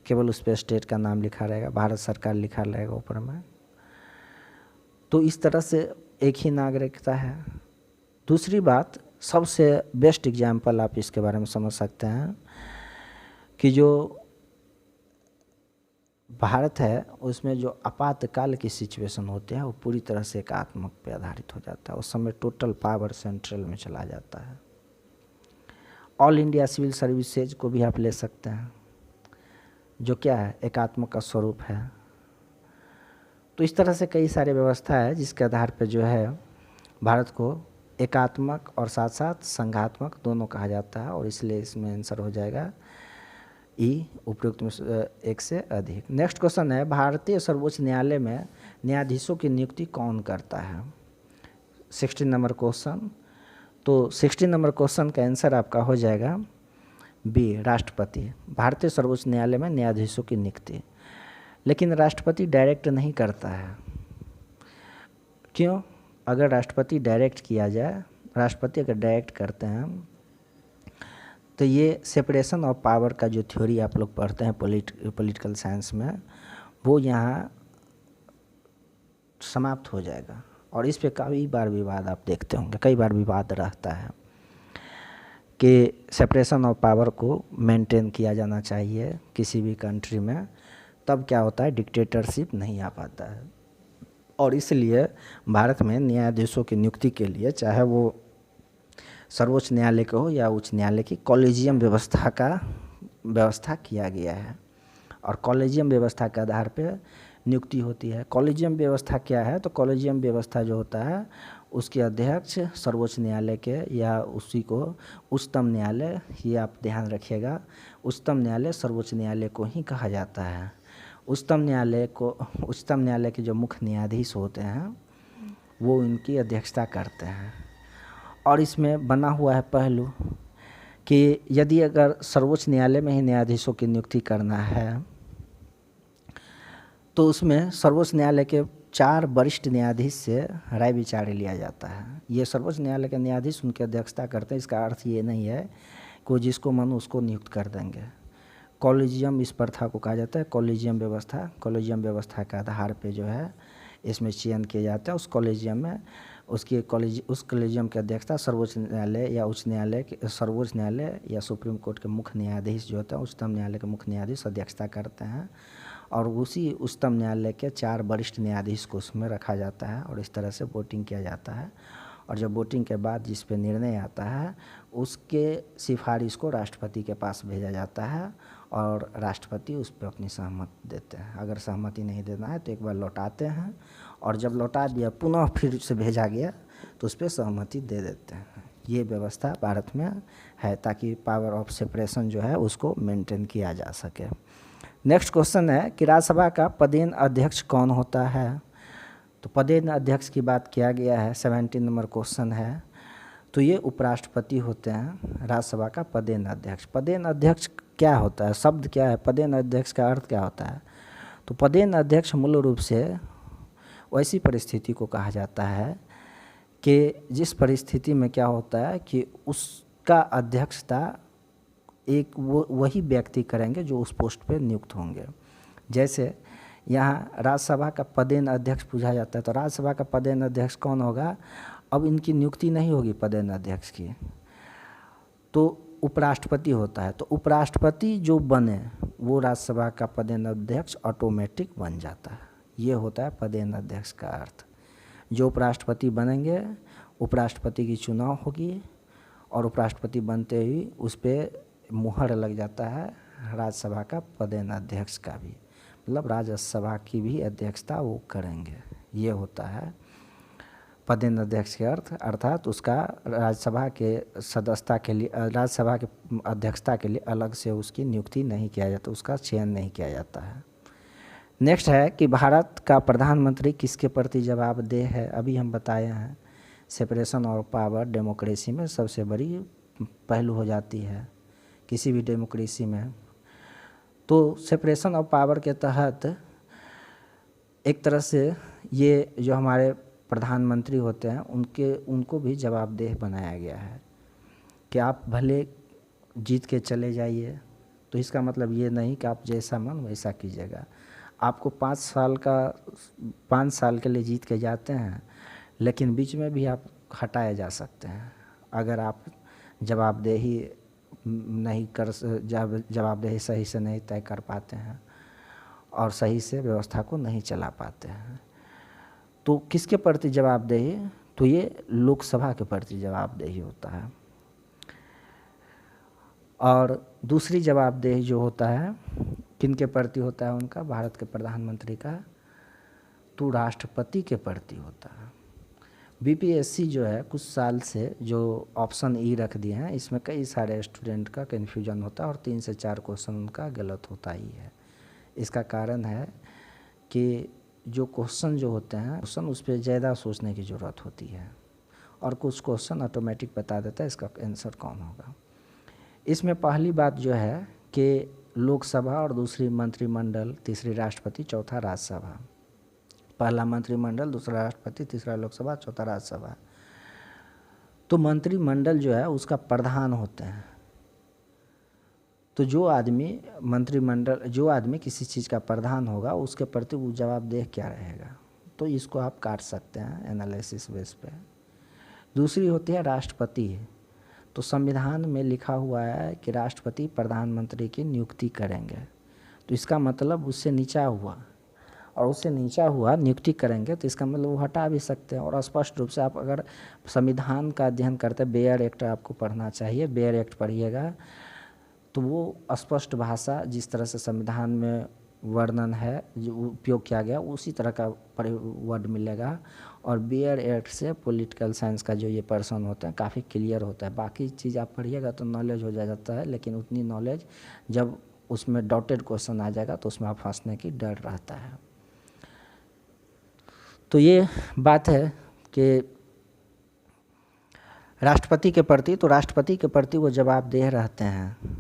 केवल उस पर स्टेट का नाम लिखा रहेगा, भारत सरकार लिखा रहेगा ऊपर में। तो इस तरह से एक ही नागरिकता है। दूसरी बात, सबसे बेस्ट एग्जाम्पल आप इसके बारे में समझ सकते हैं कि जो भारत है उसमें जो आपातकाल की सिचुएशन होती है वो पूरी तरह से एकात्मक पे आधारित हो जाता है। उस समय टोटल पावर सेंट्रल में चला जाता है। ऑल इंडिया सिविल सर्विसेज को भी आप ले सकते हैं। जो क्या है, एकात्मक का स्वरूप है। तो इस तरह से कई सारी व्यवस्था है जिसके आधार पर जो है भारत को एकात्मक और साथ साथ संघात्मक दोनों कहा जाता है, और इसलिए इसमें आंसर हो जाएगा ई, उपयुक्त में एक से अधिक। नेक्स्ट क्वेश्चन है, भारतीय सर्वोच्च न्यायालय में न्यायाधीशों की नियुक्ति कौन करता है? 16 नंबर क्वेश्चन। तो 16 नंबर क्वेश्चन का आंसर आपका हो जाएगा बी, राष्ट्रपति। भारतीय सर्वोच्च न्यायालय में न्यायाधीशों की नियुक्ति, लेकिन राष्ट्रपति डायरेक्ट नहीं करता है। क्यों? अगर राष्ट्रपति डायरेक्ट किया जाए, राष्ट्रपति अगर डायरेक्ट करते हैं तो ये सेपरेशन ऑफ पावर का जो थ्योरी आप लोग पढ़ते हैं पॉलिटिकल साइंस में, वो यहाँ समाप्त हो जाएगा। और इस पे कई बार विवाद आप देखते होंगे, कई बार विवाद रहता है कि सेपरेशन ऑफ पावर को मेंटेन किया जाना चाहिए किसी भी कंट्री में, तब क्या होता है, डिक्टेटरशिप नहीं आ पाता है। और इसलिए भारत में न्यायाधीशों की नियुक्ति के लिए, चाहे वो सर्वोच्च न्यायालय के हो या उच्च न्यायालय की, कॉलेजियम व्यवस्था किया गया है। और कॉलेजियम व्यवस्था के आधार पर नियुक्ति होती है। कॉलेजियम व्यवस्था क्या है? तो कॉलेजियम व्यवस्था जो होता है उसके अध्यक्ष सर्वोच्च न्यायालय के या उसी को उच्चतम न्यायालय, ये आप ध्यान रखिएगा, उच्चतम न्यायालय सर्वोच्च न्यायालय को ही कहा जाता है। उच्चतम न्यायालय के जो मुख्य न्यायाधीश होते हैं वो इनकी अध्यक्षता करते हैं। और इसमें बना हुआ है पहलू कि यदि अगर सर्वोच्च न्यायालय में ही न्यायाधीशों की नियुक्ति करना है तो उसमें सर्वोच्च न्यायालय के 4 वरिष्ठ न्यायाधीश से राय विचार लिया जाता है। ये सर्वोच्च न्यायालय के न्यायाधीश उनकी अध्यक्षता करते हैं। इसका अर्थ ये नहीं है कि वो जिसको मन उसको नियुक्त कर देंगे। कॉलेजियम इस प्रथा को कहा जाता है कॉलेजियम व्यवस्था। कॉलेजियम व्यवस्था के आधार पे जो है इसमें चयन किया जाता है। उस कॉलेजियम में उस कॉलेजियम की अध्यक्षता सर्वोच्च न्यायालय या उच्च न्यायालय, सर्वोच्च न्यायालय या सुप्रीम कोर्ट के मुख्य न्यायाधीश जो होते हैं, उच्चतम न्यायालय के मुख्य न्यायाधीश अध्यक्षता करते हैं। और उसी उच्चतम न्यायालय के 4 वरिष्ठ न्यायाधीश को उसमें रखा जाता है और इस तरह से वोटिंग किया जाता है। और जब वोटिंग के बाद जिस पे निर्णय आता है उसके सिफारिश को राष्ट्रपति के पास भेजा जाता है और राष्ट्रपति उस पर अपनी सहमति देते हैं। अगर सहमति नहीं देना है तो एक बार लौटाते हैं, और जब लौटा दिया पुनः फिर से भेजा गया तो उस पर सहमति दे देते हैं। ये व्यवस्था भारत में है ताकि पावर ऑफ सेपरेशन जो है उसको मेंटेन किया जा सके। नेक्स्ट क्वेश्चन है कि राज्यसभा का पदेन अध्यक्ष कौन होता है? तो पदेन अध्यक्ष की बात किया गया है, 17 नंबर क्वेश्चन है। तो ये उपराष्ट्रपति होते हैं राज्यसभा का पदेन अध्यक्ष। पदेन अध्यक्ष क्या होता है? शब्द क्या है? पदेन अध्यक्ष का अर्थ क्या होता है? तो पदेन अध्यक्ष मूल रूप से वैसी परिस्थिति को कहा जाता है कि जिस परिस्थिति में क्या होता है कि उसका अध्यक्षता एक वही व्यक्ति करेंगे जो उस पोस्ट पे नियुक्त होंगे। जैसे यहाँ राज्यसभा का पदेन अध्यक्ष पूछा जाता है, तो राज्यसभा का पदेन अध्यक्ष कौन होगा? अब इनकी नियुक्ति नहीं होगी पदेन अध्यक्ष की, तो उपराष्ट्रपति होता है। तो उपराष्ट्रपति जो बने वो राज्यसभा का पदेन अध्यक्ष ऑटोमेटिक बन जाता है। ये होता है पदेन अध्यक्ष का अर्थ। जो उपराष्ट्रपति बनेंगे, उपराष्ट्रपति की चुनाव होगी और उपराष्ट्रपति बनते ही उस पर मुहर लग जाता है राज्यसभा का पदेन अध्यक्ष का भी, मतलब राज्यसभा की भी अध्यक्षता वो करेंगे। ये होता है पदेन अध्यक्ष के अर्थ, अर्थात उसका राज्यसभा के सदस्यता के लिए, राज्यसभा के अध्यक्षता के लिए अलग से उसकी नियुक्ति नहीं किया जाता, उसका चयन नहीं किया जाता है। नेक्स्ट है कि भारत का प्रधानमंत्री किसके प्रति जवाबदेह है? अभी हम बताए हैं सेपरेशन ऑफ पावर डेमोक्रेसी में सबसे बड़ी पहलू हो जाती है किसी भी डेमोक्रेसी में। तो सेपरेशन ऑफ पावर के तहत एक तरह से ये जो हमारे प्रधानमंत्री होते हैं उनको भी जवाबदेह बनाया गया है कि आप भले जीत के चले जाइए, तो इसका मतलब ये नहीं कि आप जैसा मन वैसा कीजिएगा। आपको 5 साल के लिए जीत के जाते हैं, लेकिन बीच में भी आप हटाए जा सकते हैं अगर आप जवाबदेही सही से नहीं तय कर पाते हैं और सही से व्यवस्था को नहीं चला पाते हैं। तो किसके प्रति जवाबदेही? तो ये लोकसभा के प्रति जवाबदेही होता है। और दूसरी जवाबदेही जो होता है किन के प्रति होता है उनका, भारत के प्रधानमंत्री का, तो राष्ट्रपति के प्रति होता है। बीपीएससी जो है कुछ साल से जो ऑप्शन ई रख दिए हैं, इसमें कई सारे स्टूडेंट का कन्फ्यूजन होता है और 3 से 4 क्वेश्चन उनका गलत होता ही है। इसका कारण है कि जो क्वेश्चन जो होते हैं क्वेश्चन उस पर ज़्यादा सोचने की ज़रूरत होती है और कुछ क्वेश्चन ऑटोमेटिक बता देता है इसका आंसर कौन होगा। इसमें पहली बात जो है कि लोकसभा और दूसरी मंत्रिमंडल, तीसरी राष्ट्रपति, चौथा राज्यसभा। पहला मंत्रिमंडल, दूसरा राष्ट्रपति, तीसरा लोकसभा, चौथा राज्यसभा। तो मंत्रिमंडल जो है उसका प्रधान होते हैं। तो जो आदमी किसी चीज़ का प्रधान होगा उसके प्रति वो जवाबदेह क्या रहेगा, तो इसको आप काट सकते हैं एनालिसिस बेस पे। दूसरी होती है राष्ट्रपति। तो संविधान में लिखा हुआ है कि राष्ट्रपति प्रधानमंत्री की नियुक्ति करेंगे, तो इसका मतलब उससे नीचा हुआ, और उससे नीचा हुआ नियुक्ति करेंगे तो इसका मतलब वो हटा भी सकते हैं। और स्पष्ट रूप से आप अगर संविधान का अध्ययन करते हैं, बेयर एक्ट आपको पढ़ना चाहिए, बेयर एक्ट पढ़िएगा तो वो स्पष्ट भाषा जिस तरह से संविधान में वर्णन है, जो उपयोग किया गया, उसी तरह का वर्ड मिलेगा। और बेयर एक्ट से पॉलिटिकल साइंस का जो ये पर्सन होते हैं काफ़ी क्लियर होता है। बाकी चीज़ आप पढ़िएगा तो नॉलेज हो जाता है, लेकिन उतनी नॉलेज जब उसमें डॉटेड क्वेश्चन आ जाएगा तो उसमें आप फंसने की डर रहता है। तो ये बात है कि राष्ट्रपति के प्रति, तो राष्ट्रपति के प्रति वो जवाबदेह रहते हैं।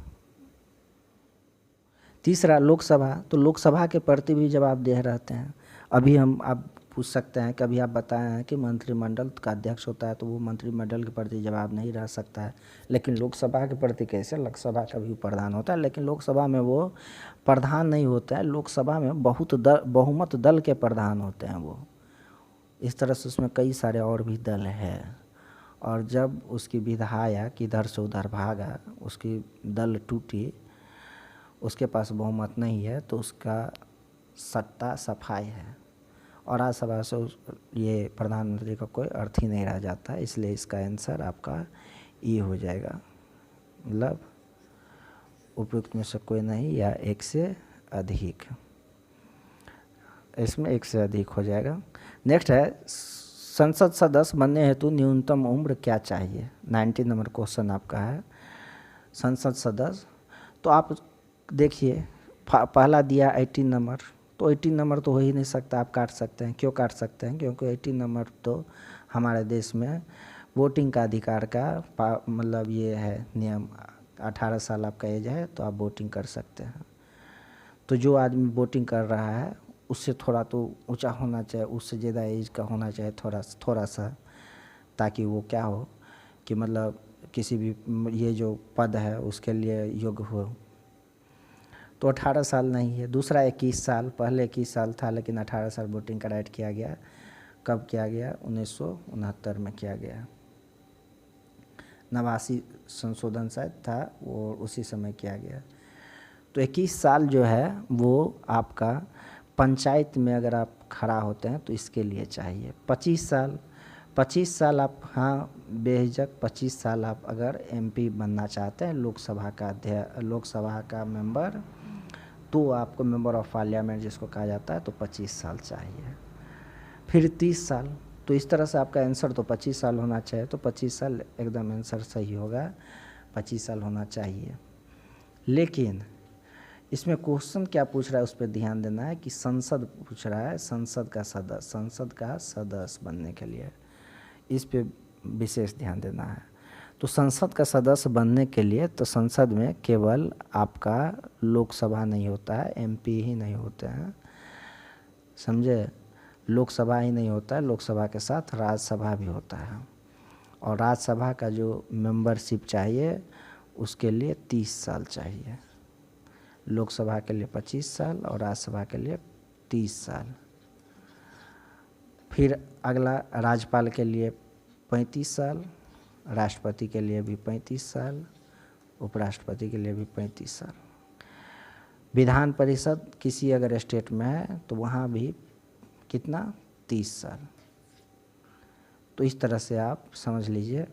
तीसरा लोकसभा, तो लोकसभा के प्रति भी जवाबदेह रहते हैं। अभी आप पूछ सकते हैं कि अभी आप बताए हैं कि मंत्रिमंडल का अध्यक्ष होता है तो वो मंत्रिमंडल के प्रति जवाब नहीं रह सकता है, लेकिन लोकसभा के प्रति कैसे? लोकसभा का भी प्रधान होता है, लेकिन लोकसभा में वो प्रधान नहीं होता है, लोकसभा में बहुमत दल के प्रधान होते हैं वो। इस तरह से उसमें कई सारे और भी दल है, और जब उसकी विधायक इधर से उधर भागा, उसकी दल टूटी, उसके पास बहुमत नहीं है, तो उसका सट्टा सफाई है और राज्यसभा से ये प्रधानमंत्री का कोई अर्थ ही नहीं रह जाता है। इसलिए इसका आंसर आपका ई हो जाएगा, मतलब उपयुक्त में से कोई नहीं या एक से अधिक, इसमें एक से अधिक हो जाएगा। नेक्स्ट है संसद सदस्य बनने हेतु न्यूनतम उम्र क्या चाहिए? 90 नंबर क्वेश्चन आपका है। संसद सदस्य, तो आप देखिए पहला दिया 18 नंबर, तो 18 नंबर तो हो ही नहीं सकता, आप काट सकते हैं। क्यों काट सकते हैं? क्योंकि 18 नंबर तो हमारे देश में वोटिंग का अधिकार का मतलब ये है नियम, 18 साल आपका एज है तो आप वोटिंग कर सकते हैं। तो जो आदमी वोटिंग कर रहा है उससे थोड़ा तो ऊंचा होना चाहिए, उससे ज़्यादा एज का होना चाहिए थोड़ा सा, ताकि वो क्या हो कि मतलब किसी भी ये जो पद है उसके लिए योग्य हो। तो 18 साल नहीं है। दूसरा 21 साल, पहले 21 साल था लेकिन 18 साल वोटिंग का राइट किया गया। कब किया गया? 1969 में किया गया। 89 संशोधन शायद था, वो उसी समय किया गया। तो 21 साल जो है वो आपका पंचायत में अगर आप खड़ा होते हैं तो इसके लिए चाहिए। 25 साल आप, हाँ बेहिचक 25 साल आप अगर एमपी बनना चाहते हैं, लोकसभा का मेंबर, तो आपको मेंबर ऑफ पार्लियामेंट जिसको कहा जाता है, तो 25 साल चाहिए। फिर 30 साल, तो इस तरह से आपका आंसर तो 25 साल होना चाहिए, तो 25 साल एकदम आंसर सही होगा, 25 साल होना चाहिए। लेकिन इसमें क्वेश्चन क्या पूछ रहा है उस पर ध्यान देना है कि संसद पूछ रहा है, संसद का सदस्य बनने के लिए, इस पे विशेष ध्यान देना है। तो संसद का सदस्य बनने के लिए तो संसद में केवल आपका लोकसभा नहीं होता है, एमपी ही नहीं होते हैं, समझे? लोकसभा ही नहीं होता है, लोकसभा के साथ राज्यसभा भी होता है। और राज्यसभा का जो मेंबरशिप चाहिए उसके लिए 30 साल चाहिए। लोकसभा के लिए 25 साल और राज्यसभा के लिए 30 साल। फिर अगला राज्यपाल के लिए 35 साल, राष्ट्रपति के लिए भी 35 साल, उपराष्ट्रपति के लिए भी 35 साल। विधान परिषद किसी अगर स्टेट में है तो वहाँ भी कितना? 30 साल। तो इस तरह से आप समझ लीजिए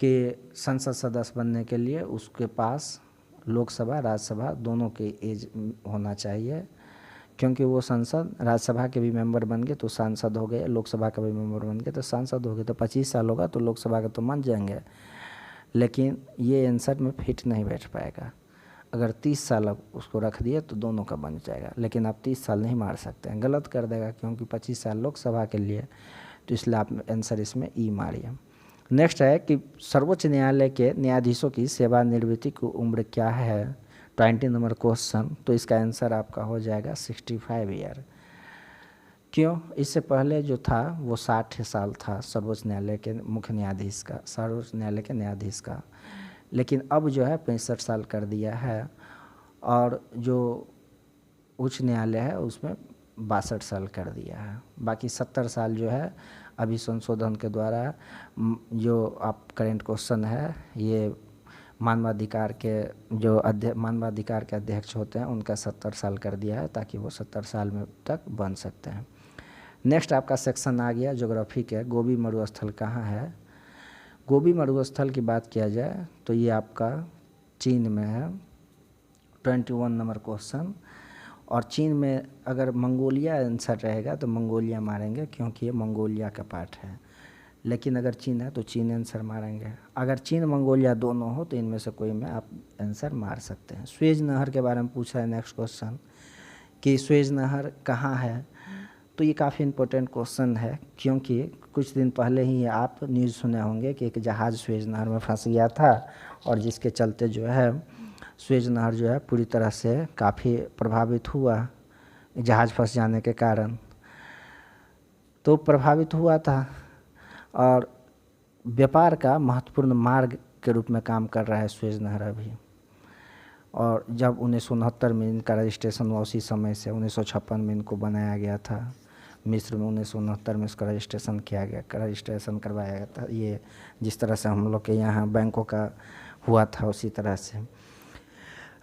कि संसद सदस्य बनने के लिए उसके पास लोकसभा राज्यसभा दोनों के एज होना चाहिए, क्योंकि वो संसद राज्यसभा के भी मेंबर बन गए तो सांसद हो गए, लोकसभा का भी मेंबर बन गए तो सांसद हो गए। तो 25 साल होगा तो लोकसभा का तो मान जाएंगे, लेकिन ये आंसर में फिट नहीं बैठ पाएगा। अगर 30 साल अब उसको रख दिए तो दोनों का बन जाएगा, लेकिन आप 30 साल नहीं मार सकते हैं, गलत कर देगा, क्योंकि 25 साल लोकसभा के लिए, तो इसलिए आप आंसर इसमें ई मारिए। नेक्स्ट है कि सर्वोच्च न्यायालय के न्यायाधीशों की सेवानिवृत्ति की उम्र क्या है, 20 नंबर क्वेश्चन। तो इसका आंसर आपका हो जाएगा 65 ईयर। क्यों? इससे पहले जो था वो 60 साल था सर्वोच्च न्यायालय के मुख्य न्यायाधीश का, सर्वोच्च न्यायालय के न्यायाधीश का, लेकिन अब जो है 65 साल कर दिया है, और जो उच्च न्यायालय है उसमें 62 साल कर दिया है। बाकी 70 साल जो है अभी संशोधन के द्वारा, जो आप करेंट क्वेश्चन है, ये मानवाधिकार के मानवाधिकार के अध्यक्ष होते हैं उनका 70 साल कर दिया है, ताकि वो 70 साल में तक बन सकते हैं। नेक्स्ट आपका सेक्शन आ गया ज्योग्राफी के, गोबी मरुस्थल कहाँ है। गोबी मरुस्थल की बात किया जाए तो ये आपका चीन में है, 21 नंबर क्वेश्चन। और चीन में अगर मंगोलिया आंसर रहेगा तो मंगोलिया मारेंगे, क्योंकि ये मंगोलिया का पार्ट है, लेकिन अगर चीन है तो चीन आंसर मारेंगे। अगर चीन मंगोलिया दोनों हो तो इनमें से कोई में आप आंसर मार सकते हैं। स्वेज नहर के बारे में पूछा है नेक्स्ट क्वेश्चन, कि स्वेज नहर कहाँ है। तो ये काफ़ी इम्पोर्टेंट क्वेश्चन है, क्योंकि कुछ दिन पहले ही आप न्यूज़ सुने होंगे कि एक जहाज़ स्वेज नहर में फंस गया था, और जिसके चलते जो है स्वेज नहर जो है पूरी तरह से काफ़ी प्रभावित हुआ, जहाज़ फंस जाने के कारण तो प्रभावित हुआ था, और व्यापार का महत्वपूर्ण मार्ग के रूप में काम कर रहा है स्वेज नहर अभी। और जब 1969 में इनका रजिस्ट्रेशन हुआ, उसी समय से 1956 में इनको बनाया गया था। मिस्र में 1969 में इसका रजिस्ट्रेशन किया गया, रजिस्ट्रेशन करवाया गया था। ये जिस तरह से हम लोग के यहाँ बैंकों का हुआ था, उसी तरह से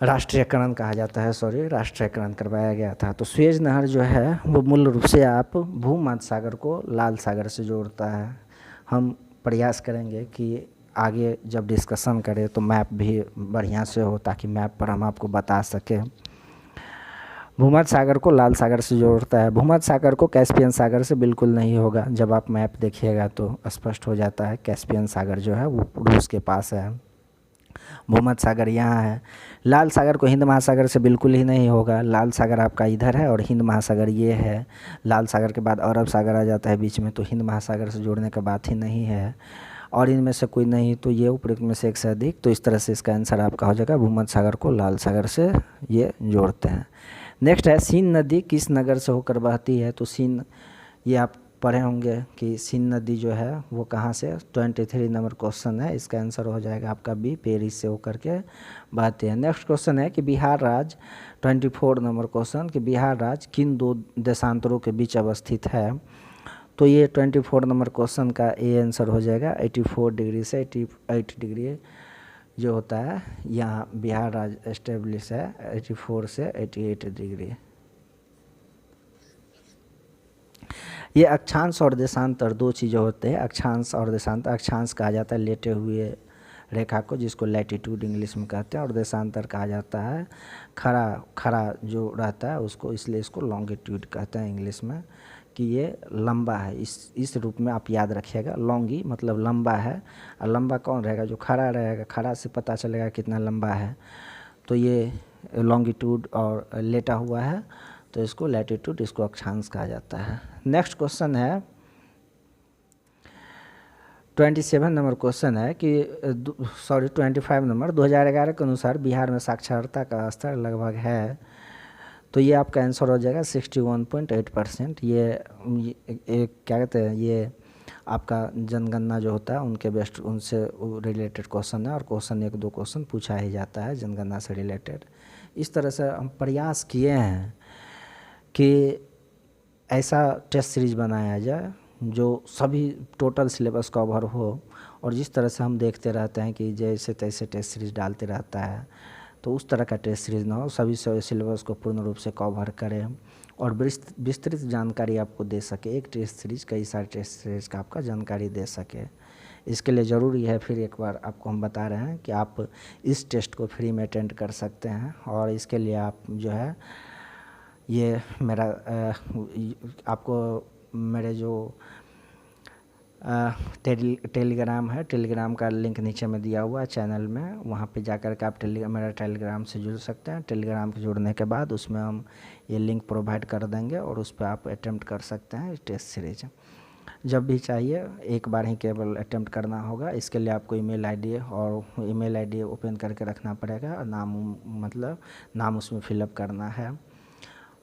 राष्ट्रीयकरण कहा जाता है, राष्ट्रीयकरण करवाया गया था। तो स्वेज नहर जो है वो मूल रूप से आप भूमध्य सागर को लाल सागर से जोड़ता है। हम प्रयास करेंगे कि आगे जब डिस्कशन करें तो मैप भी बढ़िया से हो, ताकि मैप पर हम आपको बता सकें। भूमध्य सागर को लाल सागर से जोड़ता है। भूमध्य सागर को कैस्पियन सागर से बिल्कुल नहीं होगा, जब आप मैप देखिएगा तो स्पष्ट हो जाता है। कैस्पियन सागर जो है वो रूस के पास है, भूमध्य सागर यहाँ है। लाल सागर को हिंद महासागर से बिल्कुल ही नहीं होगा, लाल सागर आपका इधर है और हिंद महासागर ये है। लाल सागर के बाद अरब सागर आ जाता है बीच में, तो हिंद महासागर से जोड़ने का बात ही नहीं है। और इनमें से कोई नहीं तो ये उपरोक्त में से एक से अधिक। तो इस तरह से इसका आंसर आपका हो जाएगा, भूमध्य सागर को लाल सागर से ये जोड़ते हैं। नेक्स्ट है सीन नदी किस नगर से होकर बहती है। तो सीन, ये आप पढ़े होंगे कि सीन नदी जो है वो कहाँ से, 23 नंबर क्वेश्चन है, इसका आंसर हो जाएगा आपका बी, पेरिस से होकर के बहती है। नेक्स्ट क्वेश्चन है कि बिहार राज्य, 24 नंबर क्वेश्चन, कि बिहार राज्य किन दो देशांतरों के बीच अवस्थित है। तो ये 24 नंबर क्वेश्चन का ए आंसर हो जाएगा 84 डिग्री से 88 डिग्री जो होता है, यहाँ बिहार राज्य एस्टेब्लिश है 84 से 88 डिग्री। ये अक्षांश और देशांतर दो चीज़ें होते हैं, अक्षांश और देशांतर। अक्षांश कहा जाता है लेटे हुए रेखा को, जिसको लैटिट्यूड इंग्लिश में कहते हैं, और देशांतर कहा जाता है खड़ा जो रहता है उसको, इसलिए इसको लॉन्गिट्यूड कहते हैं इंग्लिश में, कि ये लंबा है। इस रूप में आप याद रखिएगा, लॉन्गी मतलब लंबा है, और लंबा कौन रहेगा, जो खड़ा रहेगा, खड़ा से पता चलेगा कितना लंबा है। तो ये लॉन्गिट्यूड और लेटा हुआ है, तो इसको लैटिट्यूड, इसको अक्षांश कहा जाता है। नेक्स्ट क्वेश्चन है 27 नंबर क्वेश्चन है कि 25 नंबर, 2011 के अनुसार बिहार में साक्षरता का स्तर लगभग है। तो ये आपका आंसर हो जाएगा 61.8%। ये क्या कहते हैं, ये आपका जनगणना जो होता है उनके बेस्ट, उनसे रिलेटेड क्वेश्चन है, और क्वेश्चन 1-2 क्वेश्चन पूछा ही जाता है जनगणना से रिलेटेड। इस तरह से हम प्रयास किए हैं कि ऐसा टेस्ट सीरीज़ बनाया जाए जो सभी टोटल सिलेबस कवर हो, और जिस तरह से हम देखते रहते हैं कि जैसे तैसे टेस्ट सीरीज़ डालते रहता है, तो उस तरह का टेस्ट सीरीज़ ना हो, सभी सिलेबस को पूर्ण रूप से कवर करें और विस्तृत जानकारी आपको दे सके। एक टेस्ट सीरीज़ कई सारे टेस्ट सीरीज़ का आपका जानकारी दे सके, इसके लिए ज़रूरी है, फिर एक बार आपको हम बता रहे हैं कि आप इस टेस्ट को फ्री में अटेंड कर सकते हैं। और इसके लिए आप जो है ये मेरा आपको मेरे जो टेलीग्राम है, टेलीग्राम का लिंक नीचे में दिया हुआ है चैनल में, वहाँ पे जाकर के आप मेरा टेलीग्राम से जुड़ सकते हैं। टेलीग्राम के जुड़ने के बाद उसमें हम ये लिंक प्रोवाइड कर देंगे और उस पर आप अटेम्प्ट कर सकते हैं टेस्ट सीरीज जब भी चाहिए। एक बार ही केवल अटेम्प्ट करना होगा। इसके लिए आपको ईमेल आईडी और ईमेल आईडी ओपन करके रखना पड़ेगा और नाम उसमें फिलअप करना है।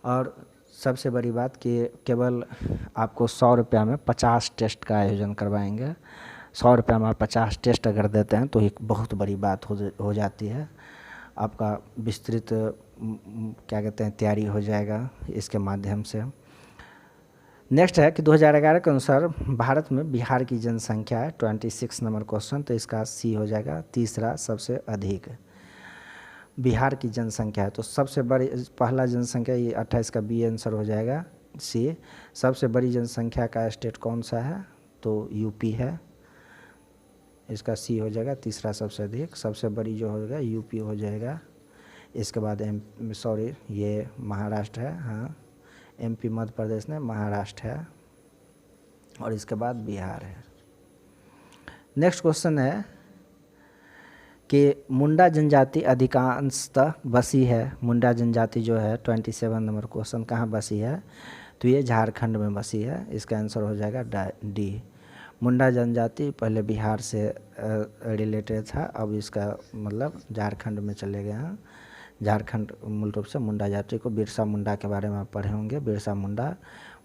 और सबसे बड़ी बात कि केवल आपको 100 रुपया में 50 टेस्ट का आयोजन करवाएंगे। 100 रुपया में 50 टेस्ट अगर देते हैं तो एक बहुत बड़ी बात हो जाती है। आपका विस्तृत क्या कहते हैं तैयारी हो जाएगा इसके माध्यम से। नेक्स्ट है कि 2011 के अनुसार भारत में बिहार की जनसंख्या है 26 नंबर क्वेश्चन, तो इसका सी हो जाएगा तीसरा सबसे अधिक। बिहार की जनसंख्या है तो सबसे बड़ी पहला जनसंख्या ये 28 का बी आंसर हो जाएगा सी। सबसे बड़ी जनसंख्या का स्टेट कौन सा है तो यूपी है, इसका सी हो जाएगा तीसरा सबसे अधिक। सबसे बड़ी जो होगा यूपी हो जाएगा। इसके बाद ये महाराष्ट्र है, हाँ एमपी मध्य प्रदेश में, महाराष्ट्र है और इसके बाद बिहार है। नेक्स्ट क्वेश्चन है कि मुंडा जनजाति अधिकांशतः बसी है। मुंडा जनजाति जो है 27 नंबर क्वेश्चन कहाँ बसी है तो ये झारखंड में बसी है। इसका आंसर हो जाएगा डी। मुंडा जनजाति पहले बिहार से रिलेटेड था, अब इसका मतलब झारखंड में चले गए हैं। झारखंड मूल रूप से मुंडा जाति को बिरसा मुंडा के बारे में आप पढ़े होंगे, बिरसा मुंडा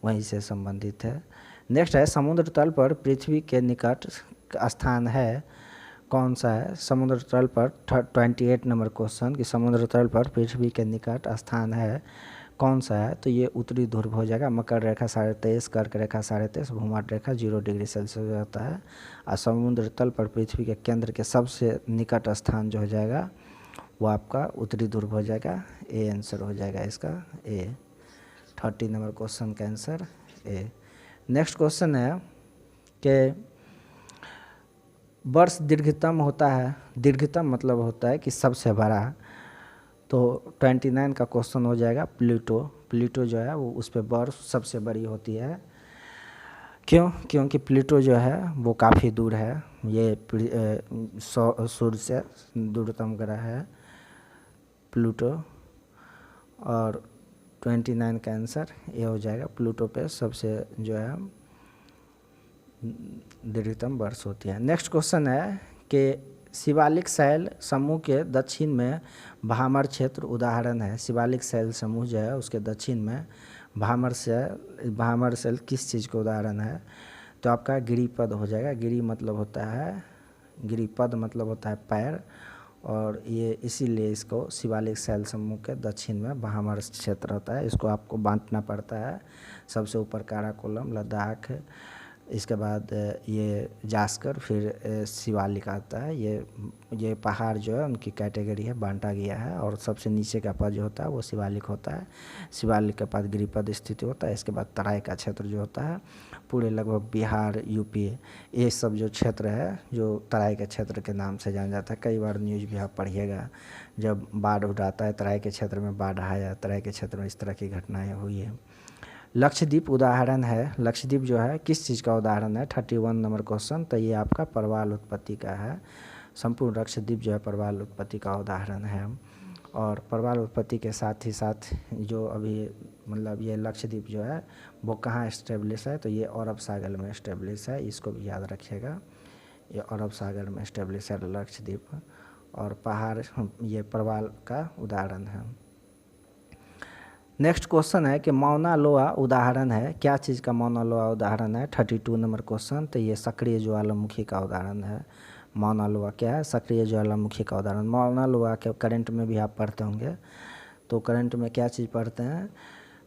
वहीं से संबंधित है। नेक्स्ट है समुद्र तल पर पृथ्वी के निकट स्थान है कौन सा है। समुद्र तल पर 28 नंबर क्वेश्चन कि समुद्र तल पर पृथ्वी के निकट स्थान है कौन सा है तो ये उत्तरी ध्रुव हो जाएगा। मकर रेखा 23.5, कर्क रेखा 23.5, भूमध्य रेखा 0 डिग्री सेल्सियस रहता है। और समुद्र तल पर पृथ्वी के केंद्र के सबसे निकट स्थान जो हो जाएगा वो आपका उत्तरी ध्रुव हो जाएगा। ए आंसर हो जाएगा इसका ए। 30 नंबर क्वेश्चन का आंसर ए। नेक्स्ट क्वेश्चन है कि वर्ष दीर्घतम होता है, दीर्घतम मतलब होता है कि सबसे बड़ा, तो 29 का क्वेश्चन हो जाएगा प्लूटो। प्लूटो जो है वो उस पर वर्ष सबसे बड़ी होती है। क्योंकि प्लूटो जो है वो काफ़ी दूर है, ये सूर्य से दूरतम ग्रह है प्लूटो। और 29 का आंसर ये हो जाएगा। प्लूटो पे सबसे जो है दीर्घतम वर्ष होती है। नेक्स्ट क्वेश्चन है कि शिवालिक शैल समूह के दक्षिण में भामर क्षेत्र उदाहरण है। शिवालिक शैल समूह जो है उसके दक्षिण में भामर शैल किस चीज़ का उदाहरण है तो आपका गिरिपद हो जाएगा। गिरि मतलब होता है, गिरिपद मतलब होता है पैर, और ये इसीलिए इसको शिवालिक शैल समूह के दक्षिण में भामर क्षेत्र होता है। इसको आपको बांटना पड़ता है। सबसे ऊपर काराकोरम, लद्दाख, इसके बाद ये जास्कर, फिर शिवालिक आता है। ये पहाड़ जो है उनकी कैटेगरी है, बांटा गया है। और सबसे नीचे का पद जो होता है वो शिवालिक होता है। शिवालिक के पास गिरिपद स्थिति होता है। इसके बाद तराई का क्षेत्र जो होता है पूरे लगभग बिहार, यूपी, ये सब जो क्षेत्र है जो तराई के क्षेत्र के नाम से जाना जाता है। कई बार न्यूज़ भी आप पढ़िएगा, जब बाढ़ उठाता है तराई के क्षेत्र में, बाढ़ आया तराई के क्षेत्र में, इस तरह की घटनाएँ हुई है। लक्षद्वीप उदाहरण है। लक्षद्वीप जो है किस चीज़ का उदाहरण है 31 नंबर क्वेश्चन, तो ये आपका प्रवाल उत्पत्ति का है। संपूर्ण लक्षद्वीप जो है प्रवाल उत्पत्ति का उदाहरण है। और प्रवाल उत्पत्ति के साथ ही साथ जो अभी मतलब ये लक्षद्वीप जो है वो कहाँ इस्टेब्लिश है तो ये अरब सागर में इस्टेब्लिश है। इसको भी याद रखिएगा, ये अरब सागर में इस्टेब्लिश है लक्षद्वीप। और पहाड़ ये प्रवाल का उदाहरण है। नेक्स्ट क्वेश्चन है कि मौना लोआ उदाहरण है। क्या चीज़ का मौना लोआ उदाहरण है 32 नंबर क्वेश्चन, तो ये सक्रिय ज्वालामुखी का उदाहरण है। मौना लोआ क्या है, सक्रिय ज्वालामुखी का उदाहरण। मौना लोआ के करंट में भी आप पढ़ते होंगे, तो करंट में क्या चीज़ पढ़ते हैं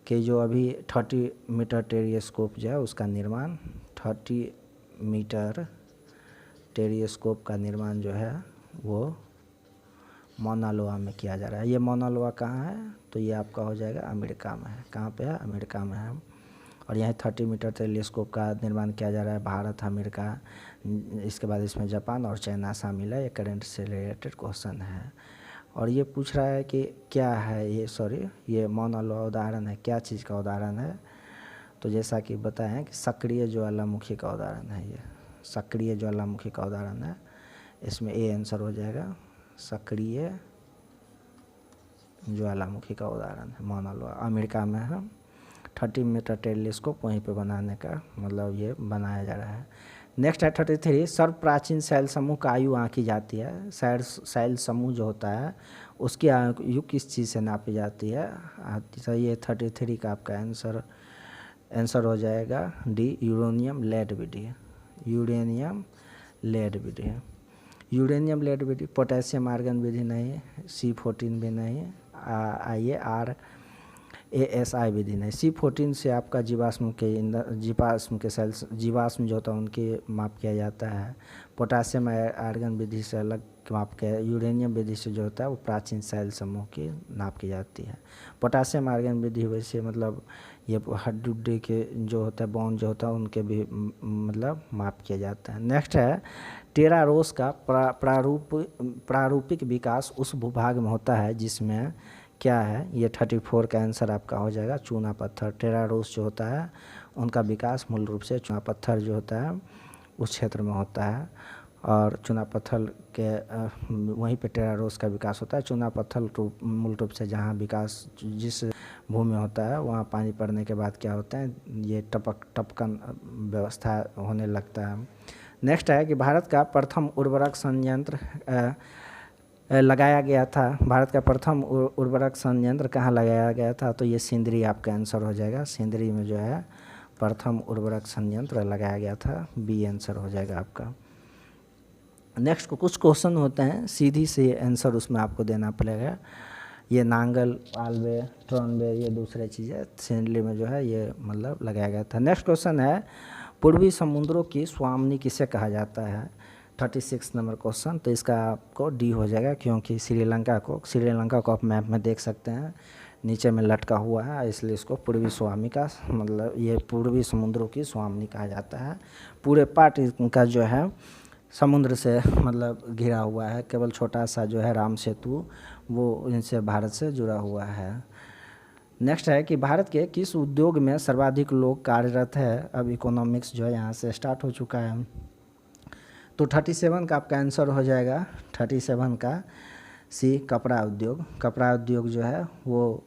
कि जो अभी 30 मीटर टेलीस्कोप जो है उसका निर्माण, 30 मीटर टेलीस्कोप का निर्माण जो है वो मौना लोआ में किया जा रहा है। ये मौना लोआ कहाँ है तो ये आपका हो जाएगा अमेरिका में है। कहाँ पे है, अमेरिका में है। और यहीं 30 मीटर टेलीस्कोप का निर्माण किया जा रहा है। भारत, अमेरिका, इसके बाद इसमें जापान और चाइना शामिल है। ये करंट से रिलेटेड क्वेश्चन है। और ये पूछ रहा है कि क्या है ये, ये मौना लोआ उदाहरण है, क्या चीज़ का उदाहरण है? तो जैसा कि बताएं कि सक्रिय ज्वालामुखी का उदाहरण है। ये सक्रिय ज्वालामुखी का उदाहरण है। इसमें ए आंसर हो जाएगा, सक्रिय ज्वालामुखी का उदाहरण है मौना लोआ। अमेरिका में है। 30 मीटर टेलीस्कोप वहीं पे बनाने का मतलब ये बनाया जा रहा है। नेक्स्ट है 33, सर्व प्राचीन शैल समूह का आयु आंकी जाती है। शैल समूह जो होता है उसकी आयु किस चीज़ से नापी जाती है? तो ये 33 का आपका आंसर हो जाएगा डी, यूरेनियम लेड विधि। यूरेनियम लेड विधि। यूरेनियम लेड विधि। पोटेशियम आर्गन विधि नहीं, C14 भी नहीं। आइए RASI विधि नहीं। C14 से आपका जीवाश्म के सेल्स, जीवाश्म जो होता है उनकी माप किया जाता है। पोटेशियम आर्गन विधि से अलग माप किया। यूरेनियम विधि से जो होता है वो प्राचीन सेल समूह की नाप की जाती है। पोटेशियम आर्गन विधि वैसे मतलब ये हड्डी के जो होता है, बोन जो होता है उनके भी मतलब माप किया जाता है। नेक्स्ट है टेरारोस का प्रारूपिक विकास उस भूभाग में होता है जिसमें क्या है? ये 34 का आंसर आपका हो जाएगा, चूना पत्थर। टेरारोस जो होता है उनका विकास मूल रूप से चूना पत्थर जो होता है उस क्षेत्र में होता है। और चूना पत्थर के वहीं पे टेरारोस का विकास होता है। चूना पत्थर मूल रूप से जहाँ विकास जिस भूमि में होता है वहाँ पानी पड़ने के बाद क्या होता है, ये टपकन व्यवस्था होने लगता है। नेक्स्ट है कि भारत का प्रथम उर्वरक संयंत्र लगाया गया था। भारत का प्रथम उर्वरक संयंत्र कहाँ लगाया गया था? तो ये सिंदरी आपका आंसर हो जाएगा। सिंदरी में जो है प्रथम उर्वरक संयंत्र लगाया गया था, बी आंसर हो जाएगा आपका। नेक्स्ट को कुछ क्वेश्चन होते हैं सीधी से आंसर उसमें आपको देना पड़ेगा। ये नांगल, आलवे, ट्रॉनबे ये दूसरे चीज़ें सिंदरी में जो है ये मतलब लगाया गया था। नेक्स्ट क्वेश्चन है पूर्वी समुद्रों की स्वामिनी किसे कहा जाता है? 36 नंबर क्वेश्चन। तो इसका आपको डी हो जाएगा क्योंकि श्रीलंका को आप मैप में देख सकते हैं नीचे में लटका हुआ है, इसलिए इसको पूर्वी स्वामी का मतलब ये पूर्वी समुद्रों की स्वामिनी कहा जाता है। पूरे पार्ट इनका जो है समुद्र से मतलब घिरा हुआ है, केवल छोटा सा जो है राम सेतु वो इनसे भारत से जुड़ा हुआ है। नेक्स्ट है कि भारत के किस उद्योग में सर्वाधिक लोग कार्यरत है? अब इकोनॉमिक्स जो है यहाँ से स्टार्ट हो चुका है। तो 37 का आपका आंसर हो जाएगा, 37 का सी, कपड़ा उद्योग। कपड़ा उद्योग जो है वो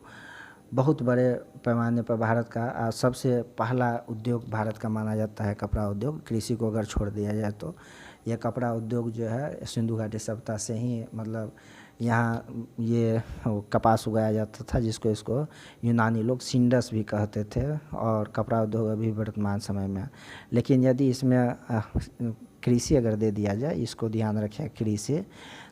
बहुत बड़े पैमाने पर भारत का सबसे पहला उद्योग भारत का माना जाता है कपड़ा उद्योग। कृषि को अगर छोड़ दिया जाए तो यह कपड़ा उद्योग जो है सिंधु घाटी सभ्यता से ही मतलब यहाँ ये कपास उगाया जाता था, इसको यूनानी लोग सिंडस भी कहते थे। और कपड़ा उद्योग अभी वर्तमान समय में, लेकिन यदि इसमें कृषि अगर दे दिया जाए, इसको ध्यान रखें कृषि,